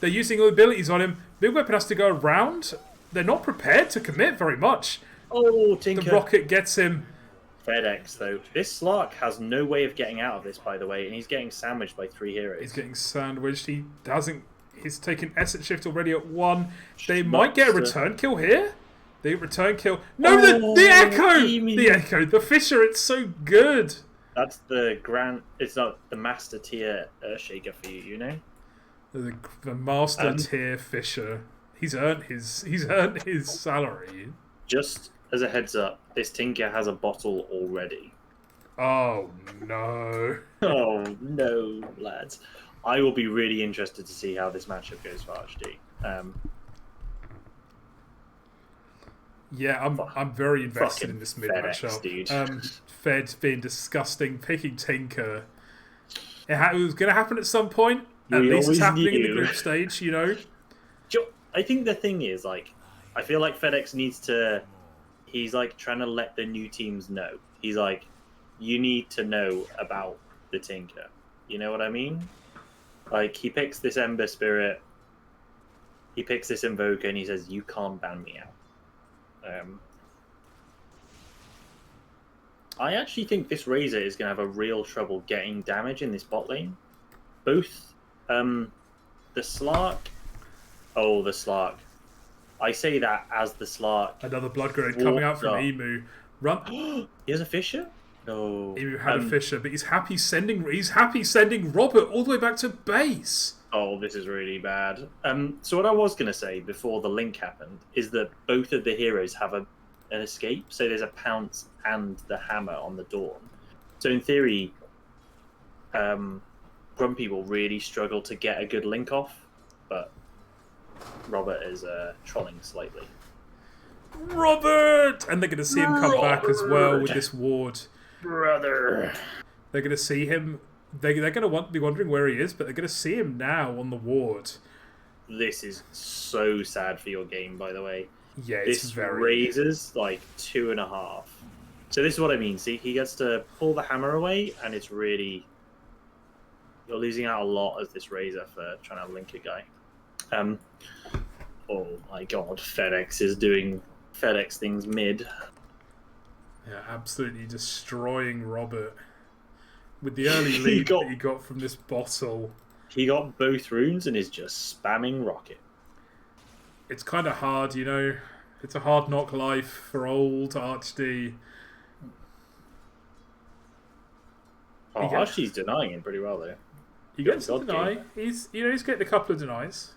They're using all the abilities on him. BigWeapon has to go around. They're not prepared to commit very much. Oh, Tinker. The rocket gets him. FedEx, though. This Slark has no way of getting out of this, by the way, and he's getting sandwiched by 3 heroes. He's getting sandwiched. He's taken Essence Shift already at 1. They might get a return kill here. The return kill. No, the Echo! Emu. The Echo. The Fisher, it's so good. That's it's not the master tier Earthshaker for you, you know? The master tier Fisher. He's earned his salary. Just as a heads up, this Tinker has a bottle already. Oh no. Oh no, lads. I will be really interested to see how this matchup goes for HD. Yeah, I'm very invested in this mid FedEx, matchup. dude. Fed being disgusting, picking Tinker. It was going to happen at some point. At least it's happening in the group stage, you know. I think the thing is, like, I feel like FedEx needs to. He's like trying to let the new teams know. He's like, you need to know about the Tinker. You know what I mean? Like, he picks this Ember Spirit. He picks this Invoker, and he says, "You can't ban me out." I actually think this Razor is going to have a real trouble getting damage in this bot lane. Both the Slark. Oh, the Slark. I say that as the Slark. Another blood grenade coming out from Emu. Run. He has a Fisher? No. Emu had a Fisher, but he's happy sending Robert all the way back to base. Oh, this is really bad. So what I was going to say before the link happened is that both of the heroes have an escape. So there's a Pounce and the Hammer on the Dawn. So in theory, Grumpy will really struggle to get a good link off, but Robert is trolling slightly. Robert! And they're going to see him come back as well with this ward. Brother. They're going to see him. They're going to be wondering where he is, but they're going to see him now on the ward. This is so sad for your game, by the way. Yeah, it's this very... raises like 2.5. So this is what I mean. See, he gets to pull the hammer away, and it's really... You're losing out a lot as this Razor for trying to link a guy. Oh my god, FedEx is doing FedEx things mid. Yeah, absolutely destroying Robert. With the early lead that he got from this bottle. He got both runes and is just spamming Rocket. It's kind of hard, you know. It's a hard knock life for old ArchD. Oh, ArchD's denying him pretty well, though. He gets a deny. He's getting a couple of denies.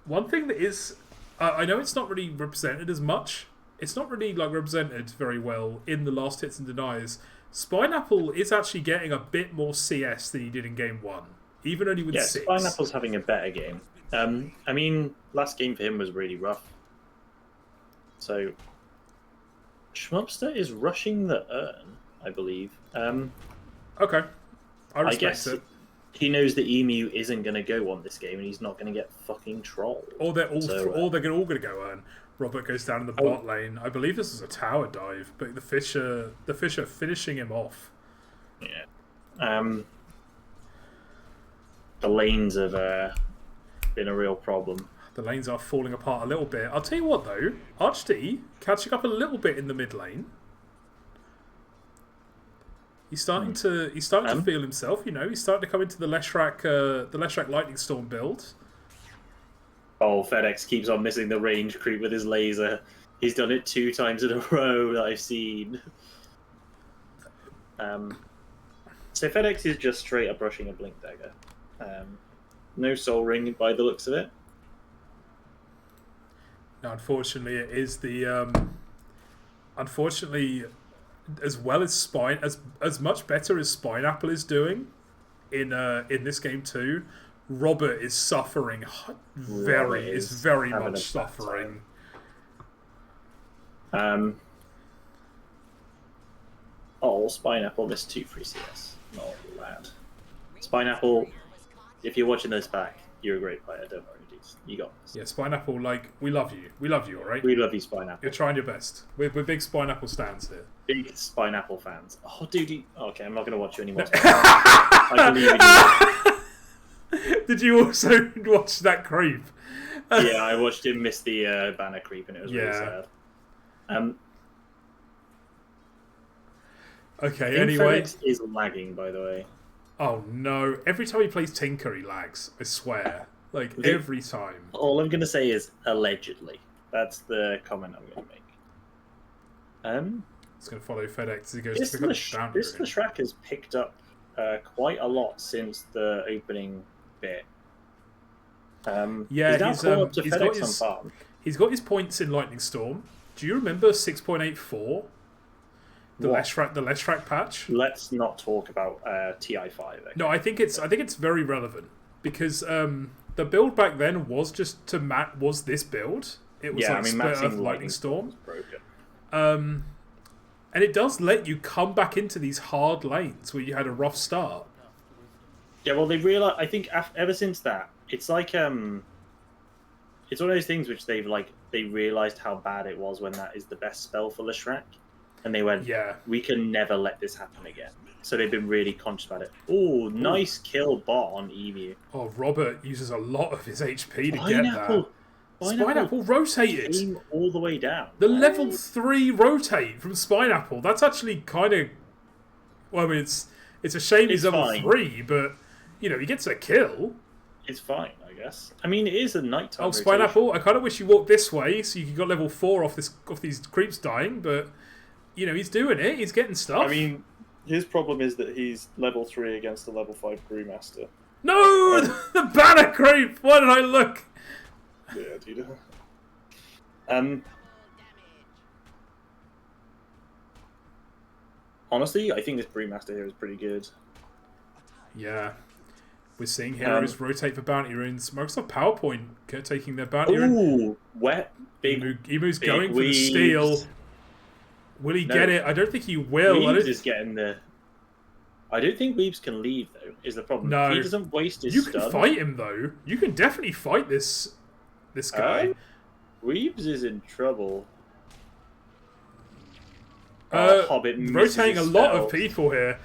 One thing that is... I know it's not really represented as much. It's not really represented very well in the last hits and denies. Spineapple is actually getting a bit more CS than he did in game 1, even only with Yeah, 6. Spineapple's having a better game. I mean, last game for him was really rough. So, Schmupster is rushing the urn, I believe. Okay, I I respect guess it. he knows that Emu isn't going to go on this game, and he's not going to get fucking trolled. Or they're all, So, all going to go earn. Robert goes down in the bot lane. I believe this is a tower dive, but the fish are finishing him off. Yeah. The lanes have been a real problem. The lanes are falling apart a little bit. I'll tell you what though, ArchD catching up a little bit in the mid lane. He's starting to feel himself. You know, he's starting to come into the Leshrac Lightning Storm build. Oh, FedEx keeps on missing the range creep with his laser. He's done it 2 times in a row that I've seen. So FedEx is just straight up rushing a Blink Dagger. No Soul Ring by the looks of it. Now, unfortunately, it is the unfortunately, as well as as much better as Spineapple is doing in this game too. Robert is suffering very much suffering. Oh, Spineapple missed 2 free CS. Not bad. Spineapple, if you're watching this back, you're a great player. Don't worry, dude. You got this. Yeah, Spineapple, like, we love you. We love you, alright? We love you, Spineapple. You're trying your best. We're big Spineapple stands here. Big Spineapple fans. Oh, dude. Okay, I'm not going to watch you anymore. I believe in you. Did you also watch that creep? Yeah, I watched him miss the banner creep, and it was really sad. Okay, anyway. FedEx is lagging, by the way. Oh no. Every time he plays Tinker, he lags. I swear. Like, every time. All I'm going to say is allegedly. That's the comment I'm going to make. It's going to follow FedEx as he goes This to pick up the boundary. Leshrac has picked up quite a lot since the opening bit. Yeah, he's now caught up to FedEx on farm. He's got his points in Lightning Storm. Do you remember 6.84? The Leshrac patch? Let's not talk about TI5. Okay? No, I think it's very relevant because the build back then was just was this build. It was Split Earth Lightning Storm. Broken. And it does let you come back into these hard lanes where you had a rough start. Yeah, well, they realized. I think ever since that, it's like it's one of those things which they realized how bad it was when that is the best spell for Leshrac, and they went, yeah, we can never let this happen again. So they've been really conscious about it. Oh, nice kill bot on Emu. Oh, Robert uses a lot of his HP to get that. Spineapple rotated came all the way down. The level 3 rotate from Spineapple. That's actually kind of. Well, I mean, it's a shame he's level 3, but you know he gets a kill. It's fine, I guess. I mean, it is a nighttime. Oh, Spineapple! I kind of wish you walked this way so you got level 4 off these creeps dying, but you know he's doing it. He's getting stuff. I mean, his problem is that he's level 3 against the level 5 Brewmaster. No, the banner creep. Why did I look? Yeah, dude. Honestly, I think this Brewmaster here is pretty good. Yeah. We're seeing heroes rotate for bounty runes. Microsoft PowerPoint taking their bounty rune. Ooh, wet. Emu's going for the steal. Will he get it? I don't think he will. Weebs is getting the... I don't think Weebs can leave, though, is the problem. No. He doesn't waste his stun. You can fight him, though. You can definitely fight this guy. Weebs is in trouble. hoBBit rotating a lot of people here.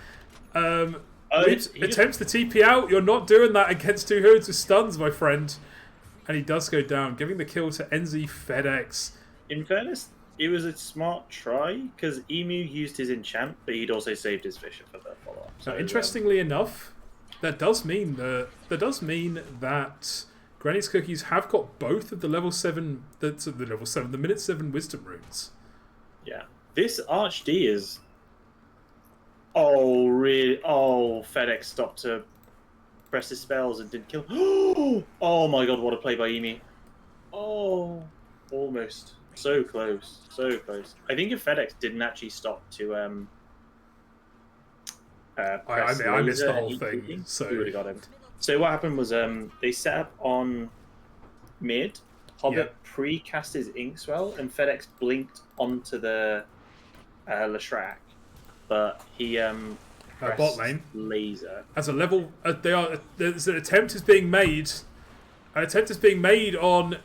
Weebs attempts the TP out. You're not doing that against 2 heroes with stuns, my friend. And he does go down, giving the kill to NZfedX. In fairness, it was a smart try, because Emu used his enchant, but he'd also saved his Fisher for the follow-up. So, interestingly enough, that does mean that Granny's Cookies have got both of the level 7, the minute 7 wisdom runes. Yeah. This ArchD is... Oh, really? Oh, FedEx stopped to press his spells and didn't kill. Oh my god, what a play by Emu. Oh, almost. So close. So close. I think if FedEx didn't actually stop to I missed the whole thing, You so would have got him. So what happened was they set up on mid. hoBBit Yeah. pre-cast his Inkswell, and FedEx blinked onto the Leshrac, but he bot pressed lane. laser. As a level, there's an attempt is being made. An attempt is being made on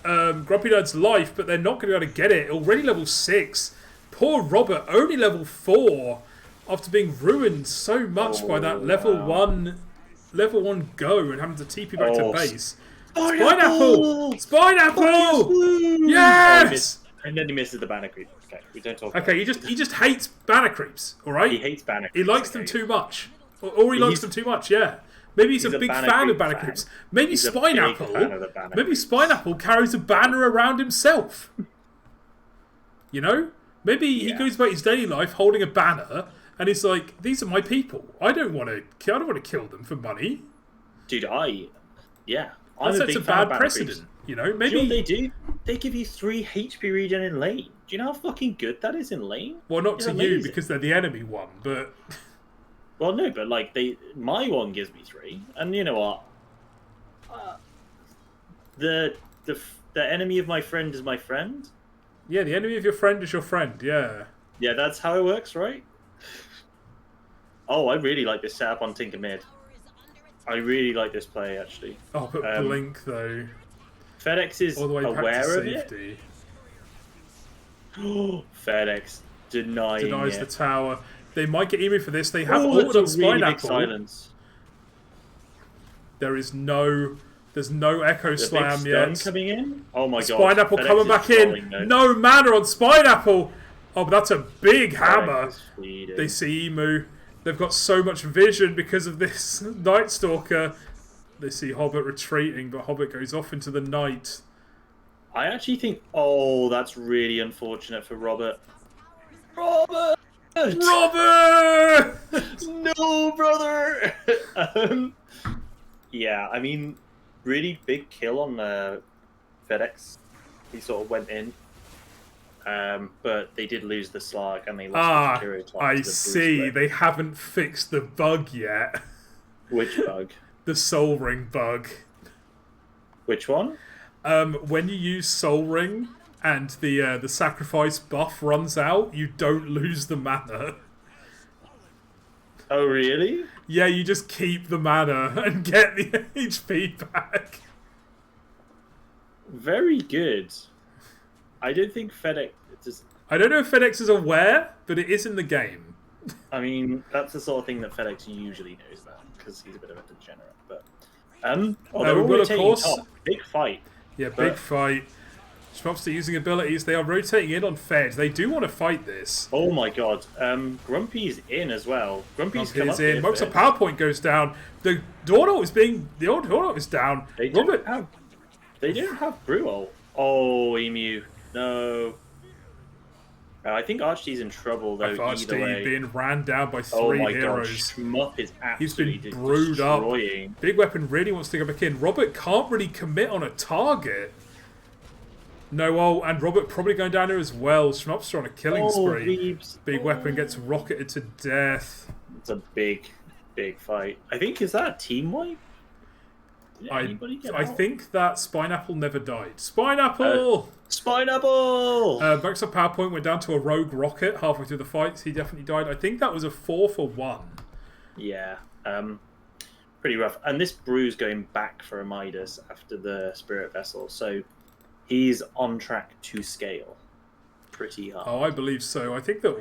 Grumpy Nerd's life, but they're not going to be able to get it. Already level 6. Poor Robert, only level 4 after being ruined so much by that level 1 go and having to TP back to base. Spineapple! Spineapple! Yes! And then he misses the banner creep. Okay, we don't talk. Okay, he just hates banner creeps. All right. He hates banner He creeps. likes them too much, or he likes them too much. Yeah. Maybe he's a big fan of banner creeps. Maybe He's a big fan of the Spineapple. banner Maybe Spineapple carries a banner around himself. You know? Maybe he goes about his daily life holding a banner, and he's like, "These are my people. I don't want to kill them for money." Dude, I'm That's a big a fan of bad banner precedent. creeps. You know? Do Maybe. you know what they do? They give you 3 HP regen in lane. Do you know how fucking good that is in lane? Well, not It's to you amazing. because they're the enemy one, but Well, no, but like my one gives me 3, and you know what? The enemy of my friend is my friend. yeah, the enemy of your friend is your friend. Yeah. Yeah, that's how it works, right? Oh, I really like this setup on Tinker Mid. I really like this play, actually. Oh, but Blink though. FedEx is All the way back aware to of it. safety. FedEx denies Denies it. the tower. They might get emu for this. They have Oh, ordered on that's a really big Spineapple. silence. There's no Echo The Slam big stun yet. coming in. Oh my god. Spineapple FedEx coming is back trolling, in. though. No mana on Spineapple. Oh, but that's a big FedEx hammer. is feeding. They see emu. They've got so much vision because of this Night Stalker. They see hoBBit retreating, but hoBBit goes off into the night. I actually think. Oh, that's really unfortunate for Robert. Robert! Robert! No, brother! Yeah, I mean, really big kill on FedEx. He sort of went in. But they did lose the Slark and they lost the Hero Clock I to the see. Blue They haven't fixed the bug yet. Which bug? The Soul Ring bug. Which one? When you use Soul Ring and the sacrifice buff runs out, you don't lose the mana. Oh, really? Yeah, you just keep the mana and get the HP back. Very good. I don't think FedEx... I don't know if FedEx is aware, but it is in the game. I mean, that's the sort of thing that FedEx usually knows about, because he's a bit of a degenerate. But they're we all will, of rotating course- top. Big fight. Yeah, big fight. Schmupster using abilities. They are rotating in on Fed. They do want to fight this. Oh my god. Grumpy's in as well. Grumpy's come Is up in. here Moxa first. PowerPoint goes down. The Dota is down. They Robert, don't have Bruel. Oh, Emu. No. I think Archie's in trouble though. Either way. being ran down by 3 Oh my god. heroes. Shmup is He's been absolutely brewed up. destroying. BigWeapon really wants to go back in. Robert can't really commit on a target. No, and Robert probably going down here as well. Schmupster on a killing spree. Reeves. BigWeapon gets rocketed to death. It's a big fight. I think, is that a team wipe? Did anybody get I out? think that Spineapple never died. Spineapple! Spineapple! Microsoft PowerPoint went down to a rogue rocket halfway through the fights. He definitely died. I think that was a 4-for-1. Yeah. Pretty rough. And this Brew's going back for a Midas after the Spirit Vessel, so he's on track to scale pretty hard. Oh, I believe so. I think that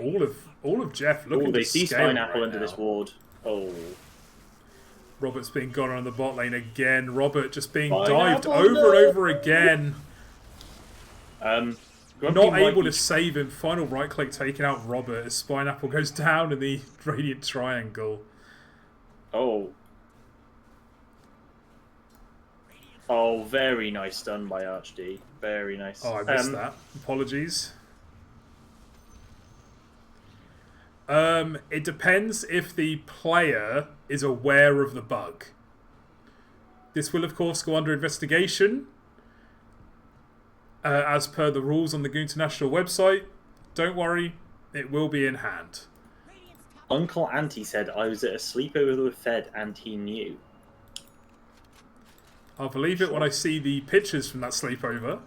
all of Geoff looking Oh, they to see scale Spineapple right into now. this ward. Oh. Robert's being gone on the bot lane again. Dived Spineapple, over and no! over again. Grumpy Not might able be- to save him. Final right click taking out Robert as Spineapple goes down in the Radiant Triangle. Oh. Oh, very nice stun by ArchD. Very nice. Oh, I missed that. Apologies. It depends if the player is aware of the bug. This will, of course, go under investigation. As per the rules on the Goon International website. Don't worry, it will be in hand. Uncle Auntie said I was at a sleepover with Fed and he knew. I'll believe it when I see the pictures from that sleepover.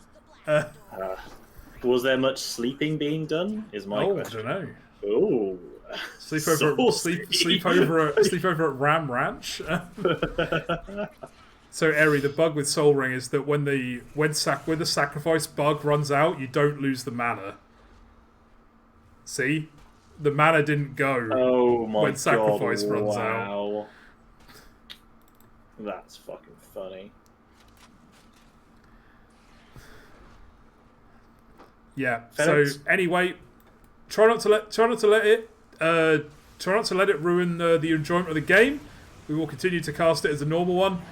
Was there much sleeping being done? Is my I question. don't know. Oh, Sleepover at Ram Ranch. So, Eri, the bug with Soul Ring is that when the sacrifice bug runs out, you don't lose the mana. See, the mana didn't go. Oh my when sacrifice God, runs wow. That's fucking funny. Yeah. FedEx. So anyway, try not to let it ruin the enjoyment of the game. We will continue to cast it as a normal one.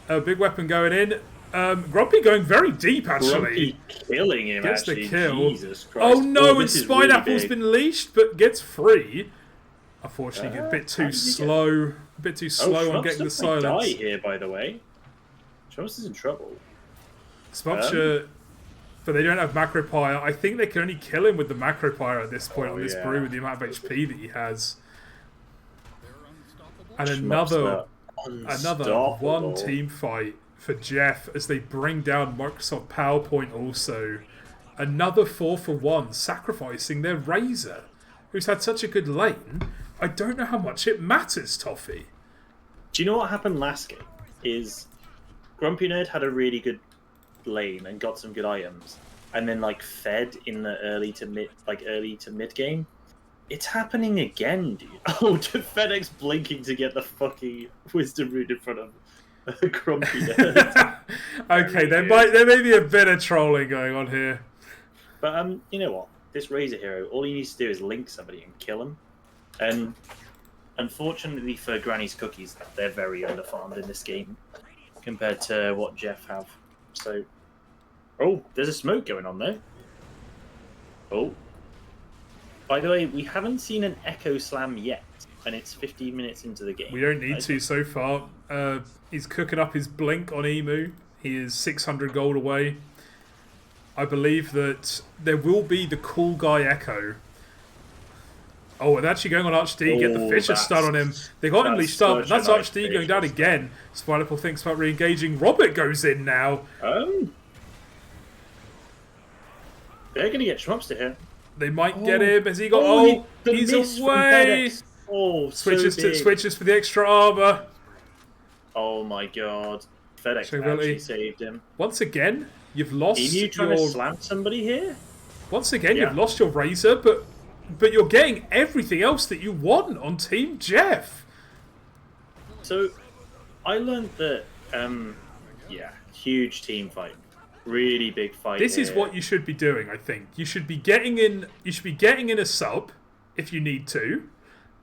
Big Weapon going in. Grumpy going very deep, actually. Grumpy killing him, Gets actually. the kill. Jesus Christ. Oh no, and this is really Spineapple's big. been leashed, but gets free. Unfortunately, a bit too slow. A bit too slow on getting the Schmupster might silence. die here, by the way. Schmupster's in trouble. Schmupster, but they don't have Macropire. I think they can only kill him with the Macropire at this point on this brew with the amount of HP that he has. And another one team fight for Geoff as they bring down Microsoft PowerPoint also. Another 4-for-1 sacrificing their Razor, who's had such a good lane. I don't know how much it matters, Tofeh. Do you know what happened last game? Is Grumpy Nerd had a really good lane and got some good items, and then like fed in the early to mid game. It's happening again, dude. Oh, FedEx blinking to get the fucking Wisdom Rune in front of Grumpy Nerd. Okay, there may be a bit of trolling going on here. But you know what? This Razor hero, all he needs to do is link somebody and kill him. And unfortunately for Granny's Cookies, they're very underfarmed in this game compared to what Geoff have. So, oh, there's a smoke going on there. Oh. By the way, we haven't seen an Echo Slam yet, and it's 15 minutes into the game. We don't need to so far. He's cooking up his blink on Emu. He is 600 gold away. I believe that there will be the cool guy Echo. Oh, and actually going on Arch-D, get the Fisher stun on him. They got him leashed up. That's Arch-D going down again. Spineapple thinks about re-engaging. Robert goes in now. They're going to get Schmupster here. They might get him. Has he got... he's away. Switches for the extra armor. Oh my god. FedEx actually saved him. Once again, you've lost you trying to slam somebody here? Once again, you've lost your Razor, but you're getting everything else that you want on Team Geoff. So, I learned that, huge team fight. Really big fight. This is what you should be doing, I think. You should be getting in a sub if you need to,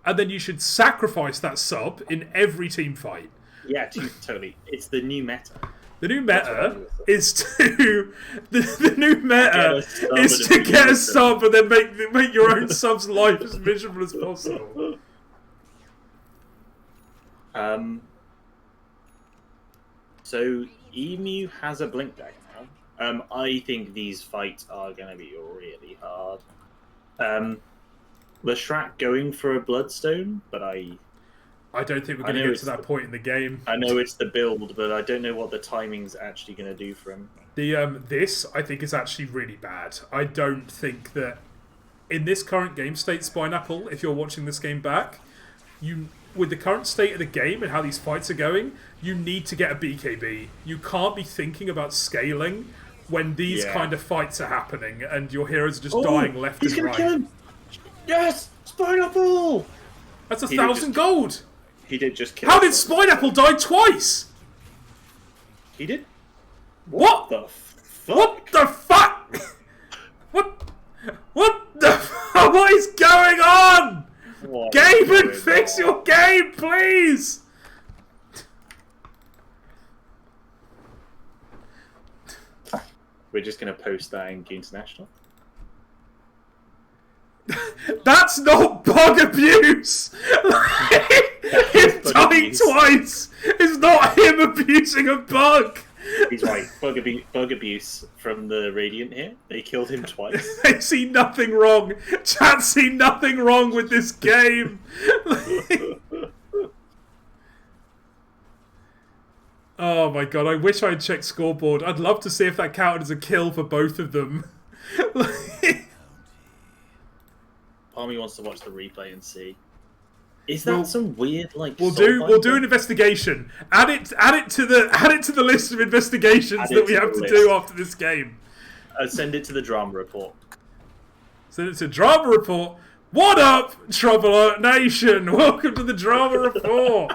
and then you should sacrifice that sub in every team fight. Yeah, totally. It's the new meta. The new meta is to get a sub and then make your own sub's life as miserable as possible. So Emu has a blink dagger now. I think these fights are going to be really hard. Leshrac going for a Bloodstone, but I don't think we're going to get to that point in the game. I know it's the build, but I don't know what the timing's actually going to do for him. This, I think, is actually really bad. I don't think that in this current game state, Spineapple, if you're watching this game back, with the current state of the game and how these fights are going, you need to get a BKB. You can't be thinking about scaling when these kind of fights are happening and your heroes are just dying left and right. Kill him. Yes! Spineapple! That's 1,000 gold! He did just kill How did Spineapple die twice? He did? What the fuck? What the fuck? What the fuck? What is going on? Gaben, fix your game, please! We're just going to post that in International. That's not bug abuse! Him dying twice is not him abusing a bug! He's right. Bug abuse from the Radiant here. They killed him twice. They see nothing wrong. Chat see nothing wrong with this game. Oh my god, I wish I'd checked scoreboard. I'd love to see if that counted as a kill for both of them. Palmy wants to watch the replay and see. Is that some weird like? We'll do an investigation. Add it to the list of investigations that we have to do after this game. Send it to the drama report. Send it to drama report. What up, Trouble Nation? Welcome to the drama report.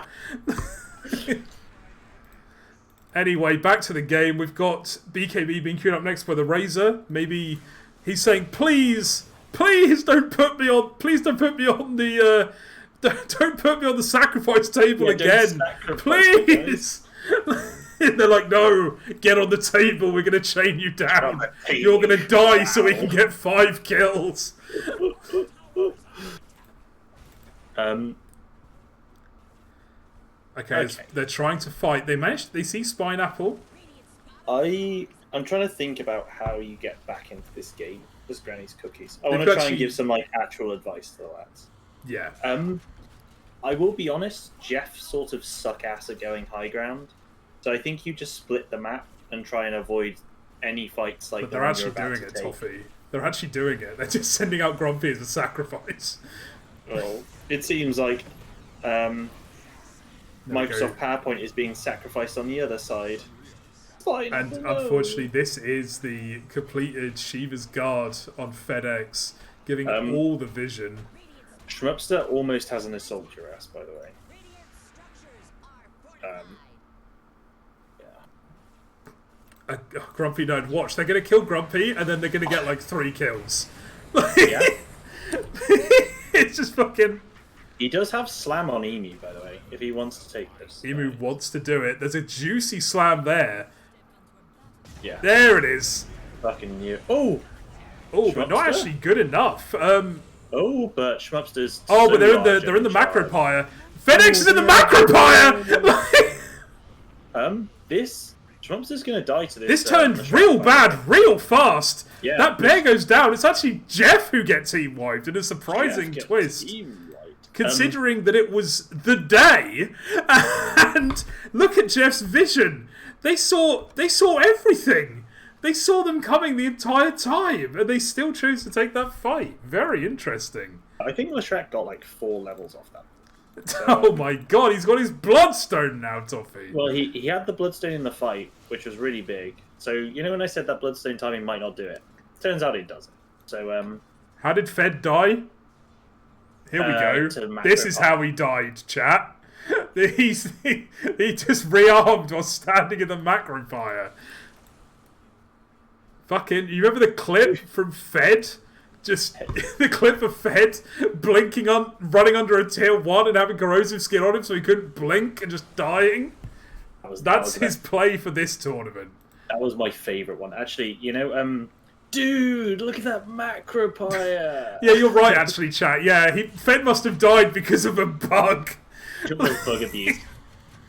Anyway, back to the game. We've got BKB being queued up next by the Razor. Maybe he's saying, please don't put me on the. Don't put me on the sacrifice table again, please. They're like, no, get on the table. We're gonna chain you down. You're gonna die so we can get 5 kills. Okay, they're trying to fight. They see Spineapple. I'm trying to think about how you get back into this game as Granny's Cookies. I want to try and give some like actual advice to the lads. Yeah. I will be honest, Geoff sort of suck ass at going high ground. So I think you just split the map and try and avoid any fights like that. But they're actually doing it, Tofeh. They're actually doing it. They're just sending out Grumpy as a sacrifice. Well, it seems like Microsoft PowerPoint is being sacrificed on the other side. And unfortunately, this is the completed Shiva's Guard on FedEx, giving all the vision. Schmupster almost has an assault your ass, by the way. Grumpy don't watch. They're going to kill Grumpy, and then they're going to get like 3 kills. Yeah. It's just fucking... He does have slam on Emu, by the way, if he wants to take this. Emu wants to do it. There's a juicy slam there. Yeah. There it is. Fucking new. Oh, but not actually good enough. Oh, but Schmupster's. But they're in the macro pyre. FedEx is in the macro pyre. This Schmupster's gonna die to this. This turned real bad, real fast. Yeah, that bear goes down. It's actually Geoff who gets team wiped in a surprising twist. Considering that it was the day, and look at Geoff's vision. They saw everything. They saw them coming the entire time, and they still chose to take that fight. Very interesting. I think Leshrac got like 4 levels off that. So, oh my god, he's got his Bloodstone now, Tofeh. Well, he had the Bloodstone in the fight, which was really big. So, you know when I said that Bloodstone timing might not do it? Turns out it doesn't. So, how did Fed die? Here we go. This is how he died, chat. He just rearmed while standing in the macro fire. Fucking, you remember the clip from Fed? Just the clip of Fed blinking running under a tier 1 and having corrosive skin on him so he couldn't blink and just dying? That's his play for this tournament. That was my favourite one. Actually, you know, dude, look at that macro pyre. Yeah, you're right, actually, chat. Yeah, Fed must have died because of a bug. Bug abuse.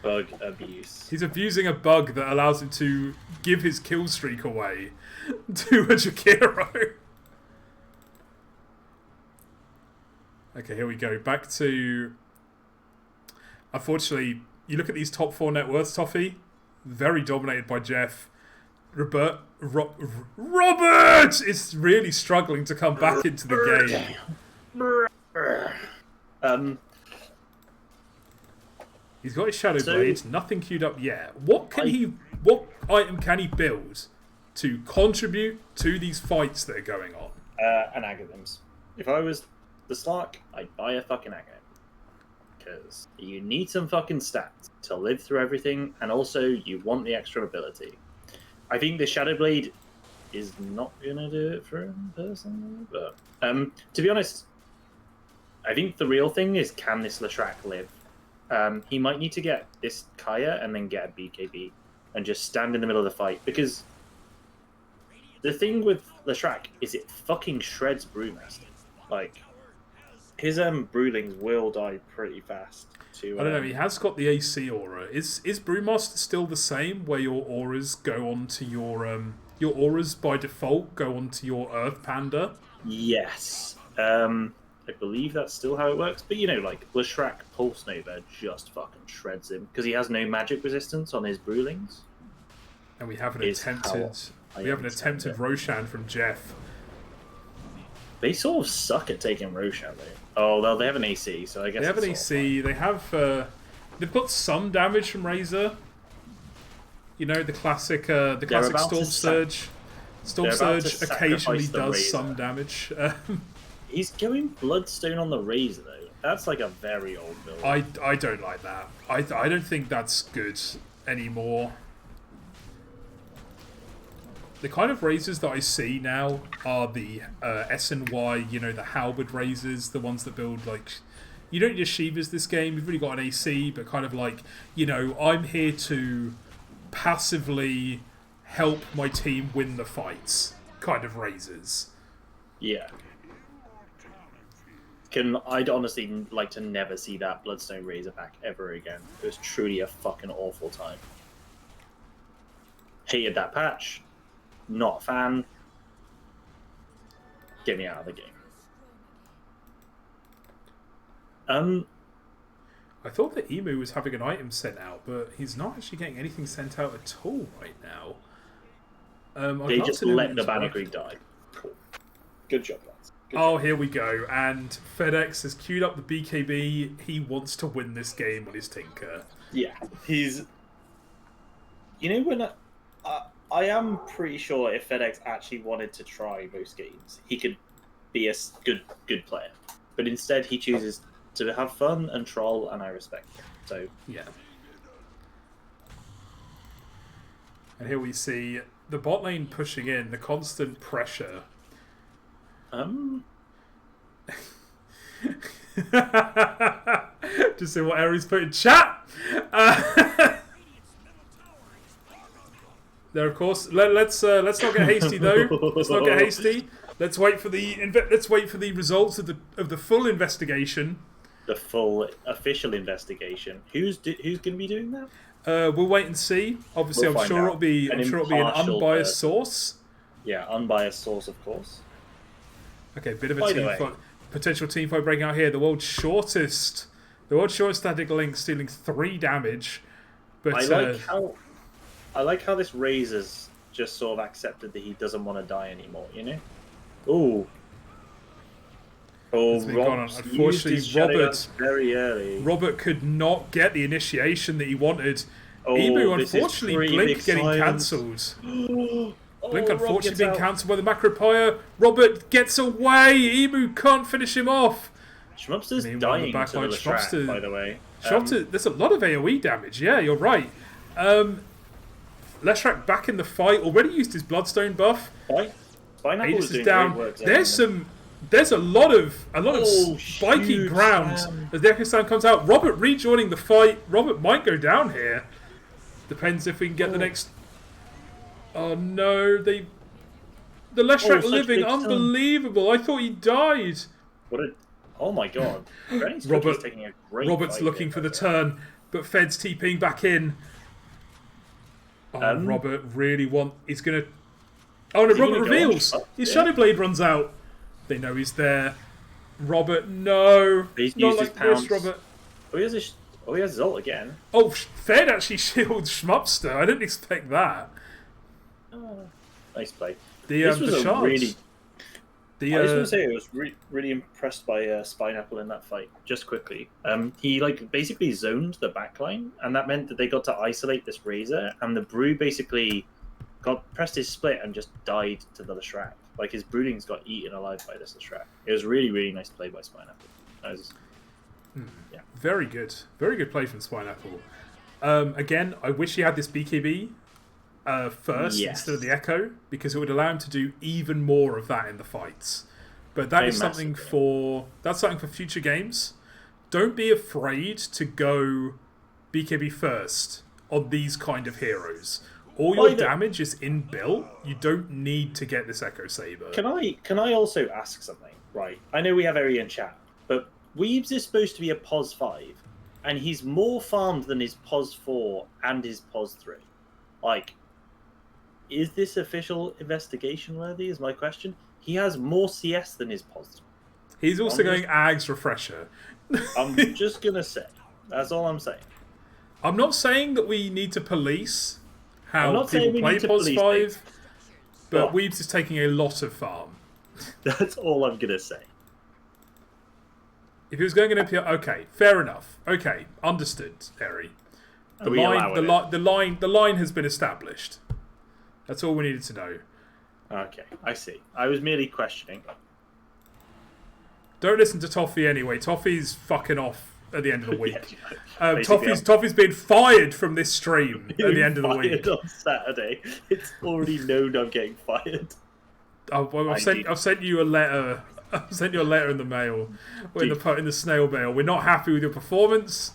Bug abuse. He's abusing a bug that allows him to give his kill streak away to a Jakiro. Okay, here we go. Back to... Unfortunately, you look at these top 4 net worths, Tofeh. Very dominated by Geoff. Robert is really struggling to come back into the game. He's got his Shadow Blade, nothing queued up yet. What item can he build to contribute to these fights that are going on? An Agathims. If I was the Slark, I'd buy a fucking Agathim. Because you need some fucking stats to live through everything, and also you want the extra ability. I think the Shadow Blade is not gonna do it for him personally, but to be honest, I think the real thing is, can this Leshrac live? He might need to get this Kaya and then get a BKB and just stand in the middle of the fight, because the thing with Leshrac is it fucking shreds Brewmaster. Like, his Broodlings will die pretty fast. to. I don't know. He has got the AC aura. Is Brewmaster still the same, where your auras go onto your auras by default go onto your Earth Panda? Yes. I believe that's still how it works. But like Leshrac Pulse Nova just fucking shreds him because he has no magic resistance on his Brewlings. And we have an attempted Roshan from Geoff. They sort of suck at taking Roshan though. Oh well, they have an AC, so I guess They have an AC. They have they've got some damage from Razor. The classic Storm Surge. Storm Surge occasionally does some damage. He's going Bloodstone on the Razor though. That's like a very old build. I don't like that. I don't think that's good anymore. The kind of razors that I see now are the SNY, the halberd razors, the ones that build like... You don't need Shivas this game, you've really got an AC, but kind of like, I'm here to passively help my team win the fights kind of razors. Yeah. I'd honestly like to never see that Bloodstone Razor back ever again. It was truly a fucking awful time. Hated that patch. Not a fan. Get me out of the game. I thought that Emu was having an item sent out, but he's not actually getting anything sent out at all right now. They just let the Banner Creek die. Cool. Good job, lads. Here we go. And FedEx has queued up the BKB. He wants to win this game on his Tinker. Yeah, he's... when I am pretty sure if FedEx actually wanted to try most games, he could be a good player. But instead, he chooses to have fun and troll, and I respect him. So yeah. And here we see the bot lane pushing in, the constant pressure. Just see what Aries put in chat. There, of course. Let's not get hasty though. Let's not get hasty. Let's wait for the results of the full investigation. The full official investigation. Who's going to be doing that? We'll wait and see. Obviously, I'm sure it'll be an unbiased source. Yeah, unbiased source, of course. Okay, bit of a team fight. Potential team fight breaking out here. The world's shortest static link stealing 3 damage. But I like how this Razor's just sort of accepted that he doesn't want to die anymore, Ooh. Oh, unfortunately, Robert could not get the initiation that he wanted. Emu, unfortunately, Blink getting cancelled. Blink, unfortunately, being cancelled by the Macropire. Robert gets away. Emu can't finish him off. Schmupster's dying to the Leshrac, by the way. There's a lot of AoE damage. Yeah, you're right. Leshrac back in the fight. Already used his Bloodstone buff. Spineapple is doing down. Great work There's a lot of spiky ground as the Echo Sound comes out. Robert rejoining the fight. Robert might go down here. Depends if we can get the next. Oh no, the Leshrac living, unbelievable. I thought he died. Oh my god. Robert's looking for the turn, but Fed's TPing back in. Robert really he's gonna. Oh no, Robert reveals! His Shadow Blade runs out. They know he's there. Robert, no. He's not used like his this, Robert. He has his ult again. Oh, Fed actually shields Schmupster. I didn't expect that. Nice play. This was I just want to say I was really impressed by Spineapple in that fight. Just quickly, he basically zoned the backline, and that meant that they got to isolate this Razor, and the Brew basically pressed his split and just died to the Leshrac. His broodings got eaten alive by this Leshrac. It was really, really nice play by Spineapple. Yeah. Very good play from Spineapple. Again, I wish he had this BKB first instead of the Echo, because it would allow him to do even more of that in the fights. But that is something for future games. Don't be afraid to go BKB first on these kind of heroes. All your damage is inbuilt. You don't need to get this Echo Saber. Can I also ask something? Right. I know we have Eri in chat, but Weebs is supposed to be a POS 5. and he's more farmed than his POS 4 and his POS 3. Like, is this official investigation worthy? Is my question. He has more CS than his POS 3. He's also going Ags Refresher. I'm just gonna say. That's all I'm saying. I'm not saying that we need to police I'm how not saying people we play need to POS police 5, things. but But- Weebs is taking a lot of farm. That's all I'm gonna say. If he was going in NPL, okay, fair enough. Okay, understood, Terry. Are we allowing it? The line has been established. That's all we needed to know. Okay, I see. I was merely questioning. Don't listen to Tofeh anyway. Tofeh's fucking off at the end of the week. Basically, Toffee's been fired from this stream at the end of the week. Fired on Saturday. It's already known I'm getting fired. I've sent you a letter. I've sent you a letter in the mail, or in the snail mail. We're not happy with your performance.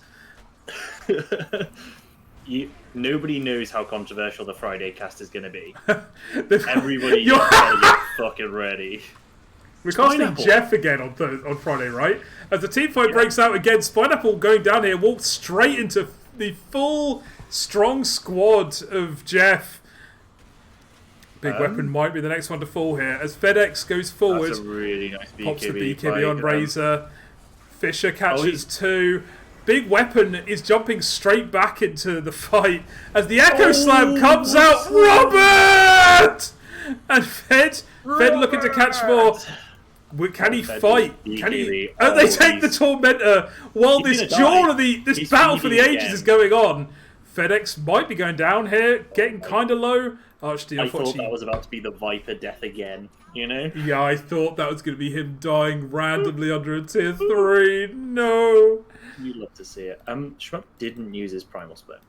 Nobody knows how controversial the Friday cast is going to be. You're Everybody gotta get fucking ready. We're casting Spineapple. Geoff again on Friday, right? As the team fight breaks out again, Spineapple going down here walks straight into the full strong squad of Geoff. BigWeapon might be the next one to fall here as FedEx goes forward. That's a really nice BKB. Pops the BKB on fight. Razor. Fisher catches two. BigWeapon is jumping straight back into the fight as the Echo Slam comes out. Robert! And Fed looking to catch more. Can he Fed fight? with Can he? BKB. Oh, they take the Tormentor while He's this gonna duel die. of this He's battle for the feeding ages again. is going on. FedEx might be going down here, getting kind of low. Archd, I thought that was about to be the Viper death again, you know? Yeah, I thought that was going to be him dying randomly under a tier 3. No. You'd love to see it. Schmuck didn't use his Primal Split.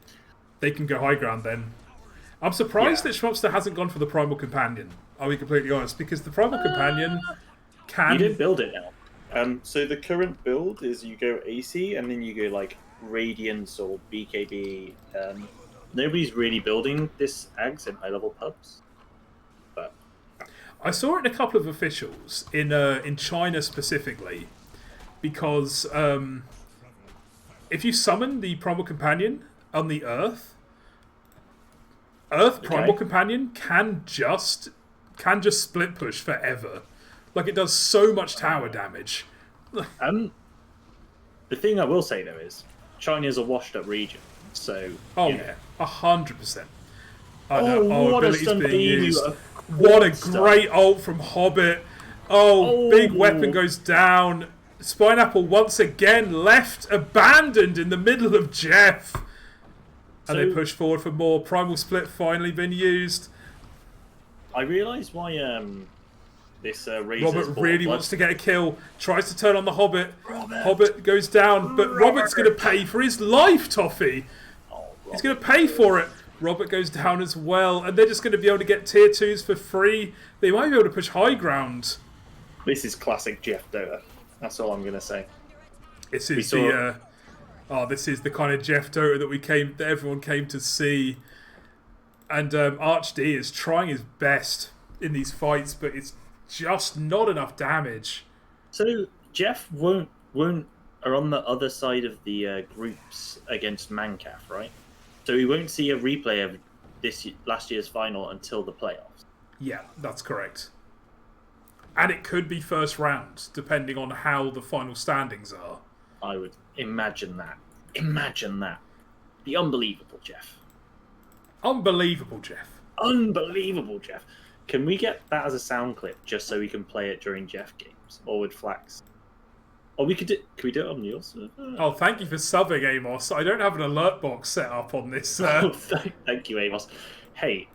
They can go high ground then. I'm surprised that Schmupster hasn't gone for the Primal Companion, I'll be completely honest, because the Primal Companion can... You didn't build it now. So the current build is you go AC and then you go like Radiance or BKB. Nobody's really building this Ags in high level pubs. But I saw it in a couple of officials, in China specifically, because if you summon the Primal Companion on the Earth Primal Companion can just split push forever. Like, it does so much tower damage. the thing I will say though is China's a washed up region, so Oh you know. yeah, 100%. What a abilities stun being beam, used. you What a stun. great ult from hoBBit. Big weapon goes down. Spineapple once again left abandoned in the middle of Geoff. And they push forward for more. Primal Split finally been used. I realise why this Razor's Robert bought really blood. wants to get a kill. Tries to turn on the hoBBit. hoBBit goes down, but Robert's going to pay for his life, Tofeh. He's going to pay for it. Robert goes down as well, and they're just going to be able to get tier 2s for free. They might be able to push high ground. This is classic Geoff Dota. That's all I'm going to say. This is this is the kind of Geoff Dota that everyone came to see. And Archd is trying his best in these fights, but it's just not enough damage. So Geoff are on the other side of the groups against Mancaf, right? So we won't see a replay of last year's final until the playoffs. Yeah, that's correct. And it could be first round, depending on how the final standings are. I would imagine that. Imagine that. The unbelievable Geoff. Unbelievable, Geoff. Unbelievable Geoff. Can we get that as a sound clip just so we can play it during Geoff games or with Flax? Or we could do. Can we do it on yours? Oh, thank you for subbing, Amos. I don't have an alert box set up on this. Oh, thank you, Amos. Hey,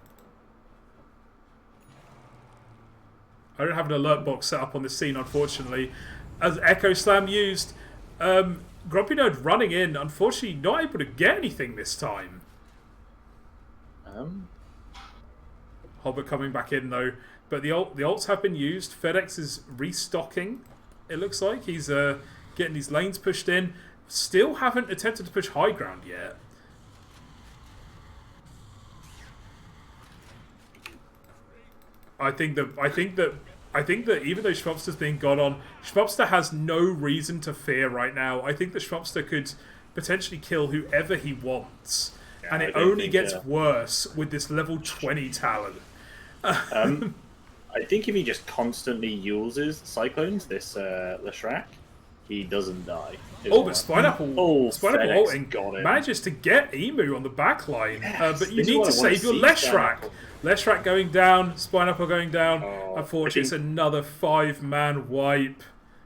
I don't have an alert box set up on this scene, unfortunately. As Echo Slam used, Grumpy Node running in, unfortunately not able to get anything this time. hoBBit coming back in though, but the ults have been used. FedEx is restocking. It looks like he's getting these lanes pushed in. Still haven't attempted to push high ground yet. I think that even though Schmupster's being gone on, Schmupster has no reason to fear right now. I think that Schmupster could potentially kill whoever he wants. Yeah, And I it don't only think, gets worse with this level 20 talent. I think if he just constantly uses Cyclones, this Leshrac, he doesn't die. Oh, but Spineapple FedEx ulting got it. manages to get Emu on the back line. Yes, But you this is need what to I wanna save your see, Leshrac. Spineapple. Leshrac going down, Spineapple going down. Oh, Unfortunately, I it's think- another 5-man wipe.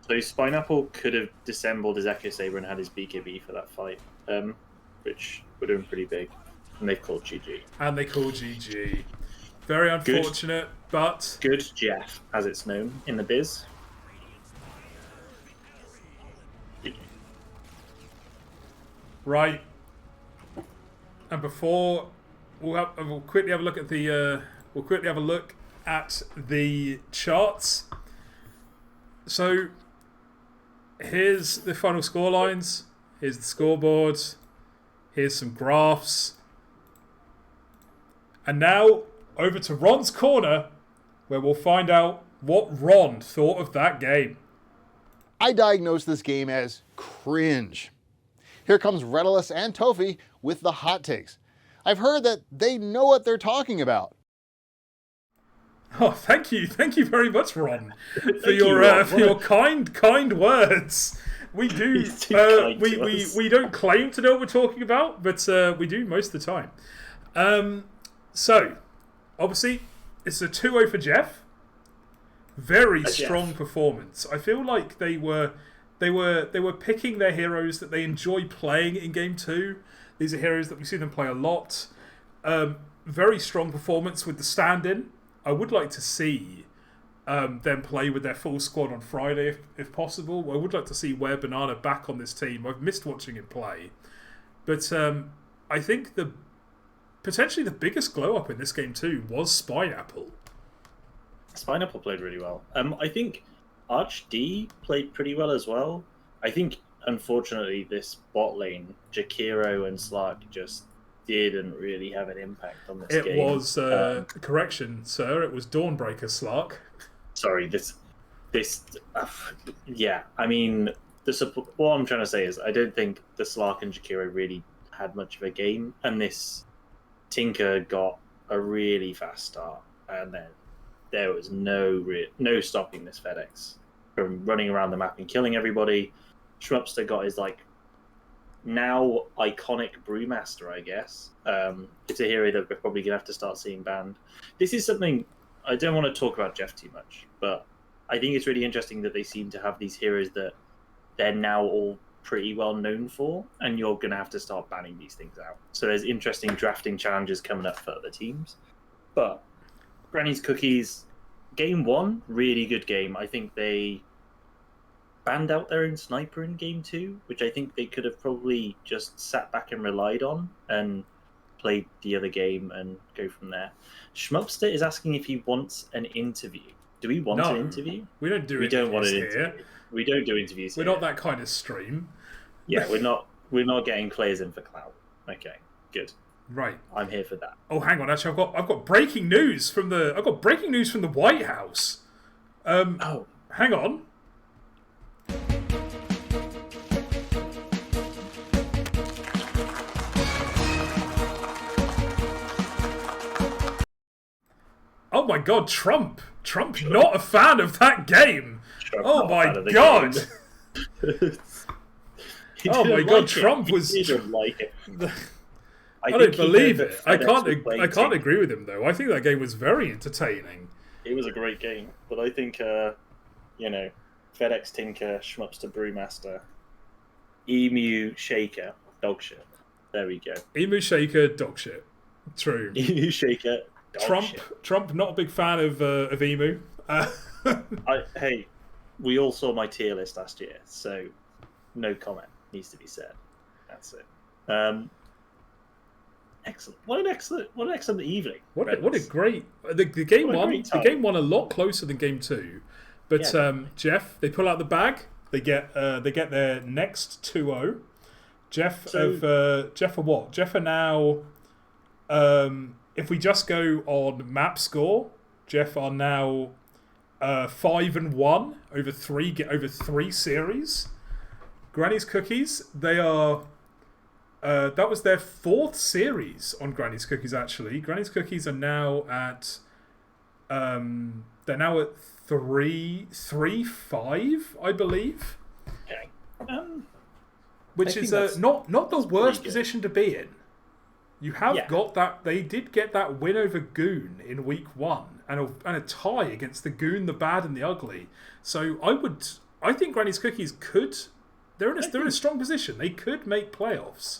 So Spineapple could have dissembled his Echo Saber and had his BKB for that fight, which would have been pretty big. And they've called GG. And they call GG. Very unfortunate, but... Good Geoff, as it's known in the biz. Right. And before we'll quickly have a look at the charts. So here's the final score lines. Here's the scoreboard. Here's some graphs. And now over to Ron's corner, where we'll find out what Ron thought of that game. I diagnosed this game as cringe. Here comes Redalus and Tofeh with the hot takes. I've heard that they know what they're talking about. Oh, thank you very much, Ron, for you, your Ron. for your kind words. We do He's too kind to we us. don't claim to know what we're talking about, but we do most of the time. So obviously it's a 2-0 for Geoff. Very strong performance. I feel like they were picking their heroes that they enjoy playing in game 2. These are heroes that we see them play a lot. Very strong performance with the stand-in. I would like to see them play with their full squad on Friday if possible. I would like to see Ware Banana back on this team. I've missed watching him play. But I think potentially the biggest glow-up in this game too was Spineapple. Spineapple played really well. I think Arch D played pretty well as well. I think, unfortunately, this bot lane, Jakiro and Slark just didn't really have an impact on this game. It was, correction, sir, it was Dawnbreaker Slark. Sorry, yeah, I mean, what I'm trying to say is I don't think the Slark and Jakiro really had much of a game, and this Tinker got a really fast start, and then there was no stopping this FedEx from running around the map and killing everybody. Schmupster got his now iconic Brewmaster, I guess. It's a hero that we're probably gonna have to start seeing banned. This is something I don't want to talk about Geoff too much, but I think it's really interesting that they seem to have these heroes that they're now all pretty well known for, and you're gonna have to start banning these things out. So there's interesting drafting challenges coming up for other teams. But Granny's Cookies, game 1, really good game. I think they banned out their own sniper in game 2, which I think they could have probably just sat back and relied on and played the other game and go from there. Schmupster is asking if he wants an interview. Do we want an interview? We don't do We don't want an interviews here. interview. We don't do interviews We're here. not that kind of stream. Yeah, we're not getting players in for clout. Okay, good. Right. I'm here for that. Oh, hang on. Actually, I've got breaking news from the White House. Hang on. Oh my God, Trump! Trump not a fan of that game. Trump Oh not a my fan of the God! game. He Oh my didn't God, like Trump it. was. He didn't like it. I think don't he believe heard it. that FedEx was I can't waiting. agree with him though. I think that game was very entertaining. It was a great game, but I think FedEx Tinker, Schmupster Brewmaster, Emu Shaker, dog shit. There we go. Emu Shaker, dog shit. True. Emu Shaker, dog shit. Trump, not a big fan of Emu. Hey, we all saw my tier list last year, so no comment needs to be said. That's it. Excellent. What an excellent evening. What a great the game What a one. great The time. game won a lot closer than game 2, but Yeah. Geoff, they pull out the bag. They get their next 2-0. Geoff are what? Geoff are now. If we just go on map score, Geoff are now 5-1 over three series. Granny's Cookies, they are That was their 4th series on Granny's Cookies. Actually, Granny's Cookies are now at they're now at 3-5, I believe. Okay. Which I is think not the worst good. position to be in. You have Yeah. got that. They did get that win over Goon in week 1, and a tie against the Goon, the Bad, and the Ugly. So I think Granny's Cookies could. They're in a strong position. They could make playoffs.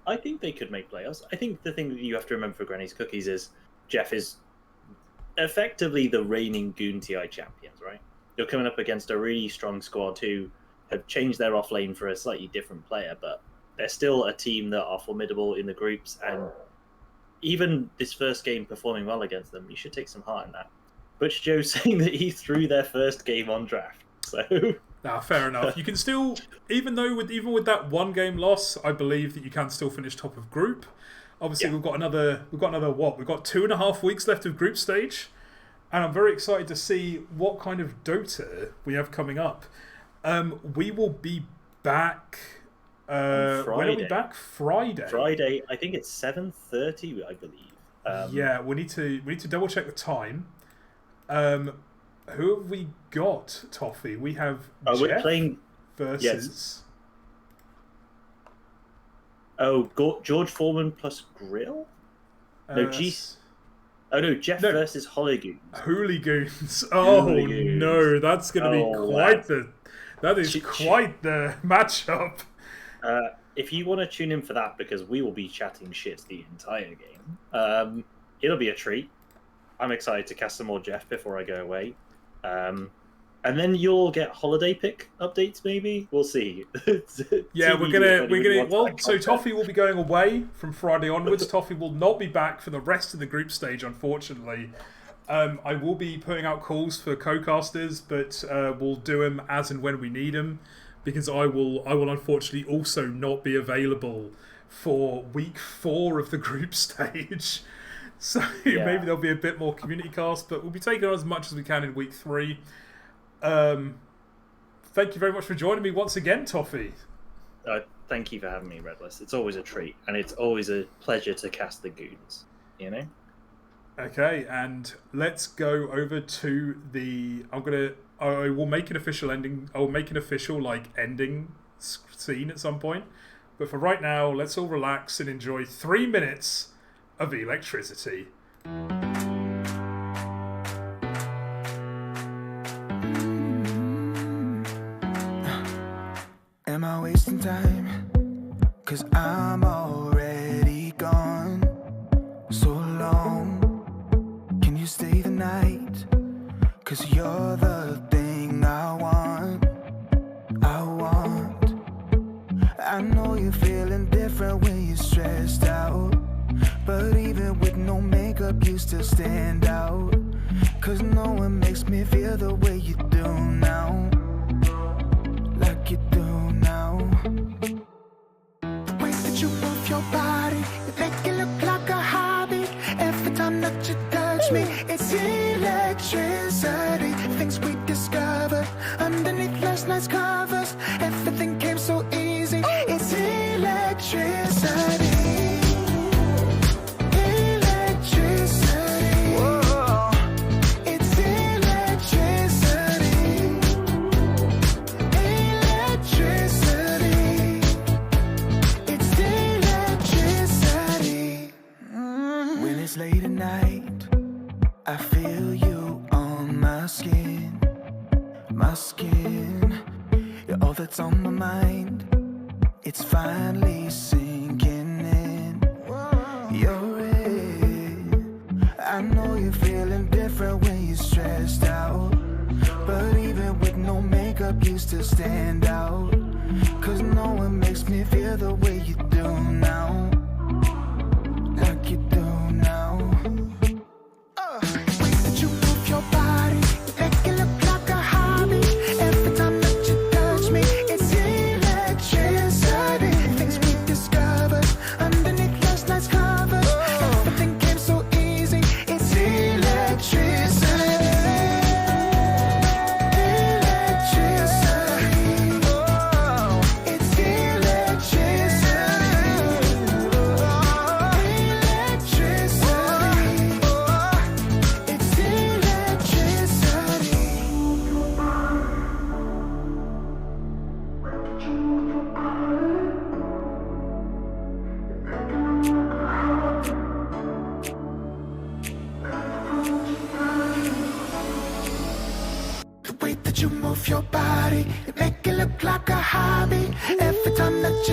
I think they could make playoffs. I think the thing that you have to remember for Granny's Cookies is Geoff is effectively the reigning Goon TI champions, right? You're coming up against a really strong squad who have changed their off lane for a slightly different player, but they're still a team that are formidable in the groups, and even this first game performing well against them, you should take some heart in that. Butch Joe's saying that he threw their first game on draft, so... Nah, fair enough. You can still, even with that 1 game loss, I believe that you can still finish top of group. Obviously, Yeah. we've got another what? We've got 2.5 weeks left of group stage, and I'm very excited to see what kind of Dota we have coming up. We will be back. When are we back? Friday. Friday, I think it's 7:30, I believe. Yeah, we need to double check the time. Who have we got, Tofeh? We have Geoff we're playing versus. Yes. Oh, George Foreman plus Grill? No, Geoff versus Hooligans. Hooligans. Oh Hooligans. no, that's going to be quite Ch- quite the matchup. If you want to tune in for that, because we will be chatting shit the entire game, it'll be a treat. I'm excited to cast some more Geoff before I go away. And then you'll get holiday pick updates, maybe? We'll see. Yeah, we're gonna. So content. Tofeh will be going away from Friday onwards. Tofeh will not be back for the rest of the group stage, unfortunately. I will be putting out calls for co-casters, but we'll do them as and when we need them, because I will unfortunately also not be available for week 4 of the group stage. So maybe there'll be a bit more community cast, but we'll be taking on as much as we can in week 3. Thank you very much for joining me once again, Tofeh. Thank you for having me, Redalus. It's always a treat, and it's always a pleasure to cast the goons, you know? Okay, and let's go over to the... I will make an official ending... I will make an official, ending scene at some point. But for right now, let's all relax and enjoy 3 minutes of electricity. Am I wasting time? 'Cause I'm already gone. So long. Can you stay the night? 'Cause you're the thing I want. I know you're feeling different when you're stressed out, but even with no makeup you still stand out. 'Cause no one makes me feel the way you do now. Like you do now. The way that you move your body, you make it look like a hobby. Every time that you touch me, it's electricity. Things we discovered underneath last night's covers. Everything came so easy. It's electricity. Electricity. Whoa. It's electricity. Electricity. It's electricity. When it's late at night, I feel you on my skin. My skin. You're all that's on my mind. It's finally sinking in. You're it. I know you're feeling different when you're stressed out, but even with no makeup you still stand out. 'Cause no one makes me feel the way you do now. Like you do now. The way that you move your body, you make it look like a hobby. Every time that you touch me, it's electricity. Things we discovered underneath last night's covers. Everything came so easy. It's electricity. Electricity. Oh, it's electricity. move your body, you make it look like a hobby. Every time that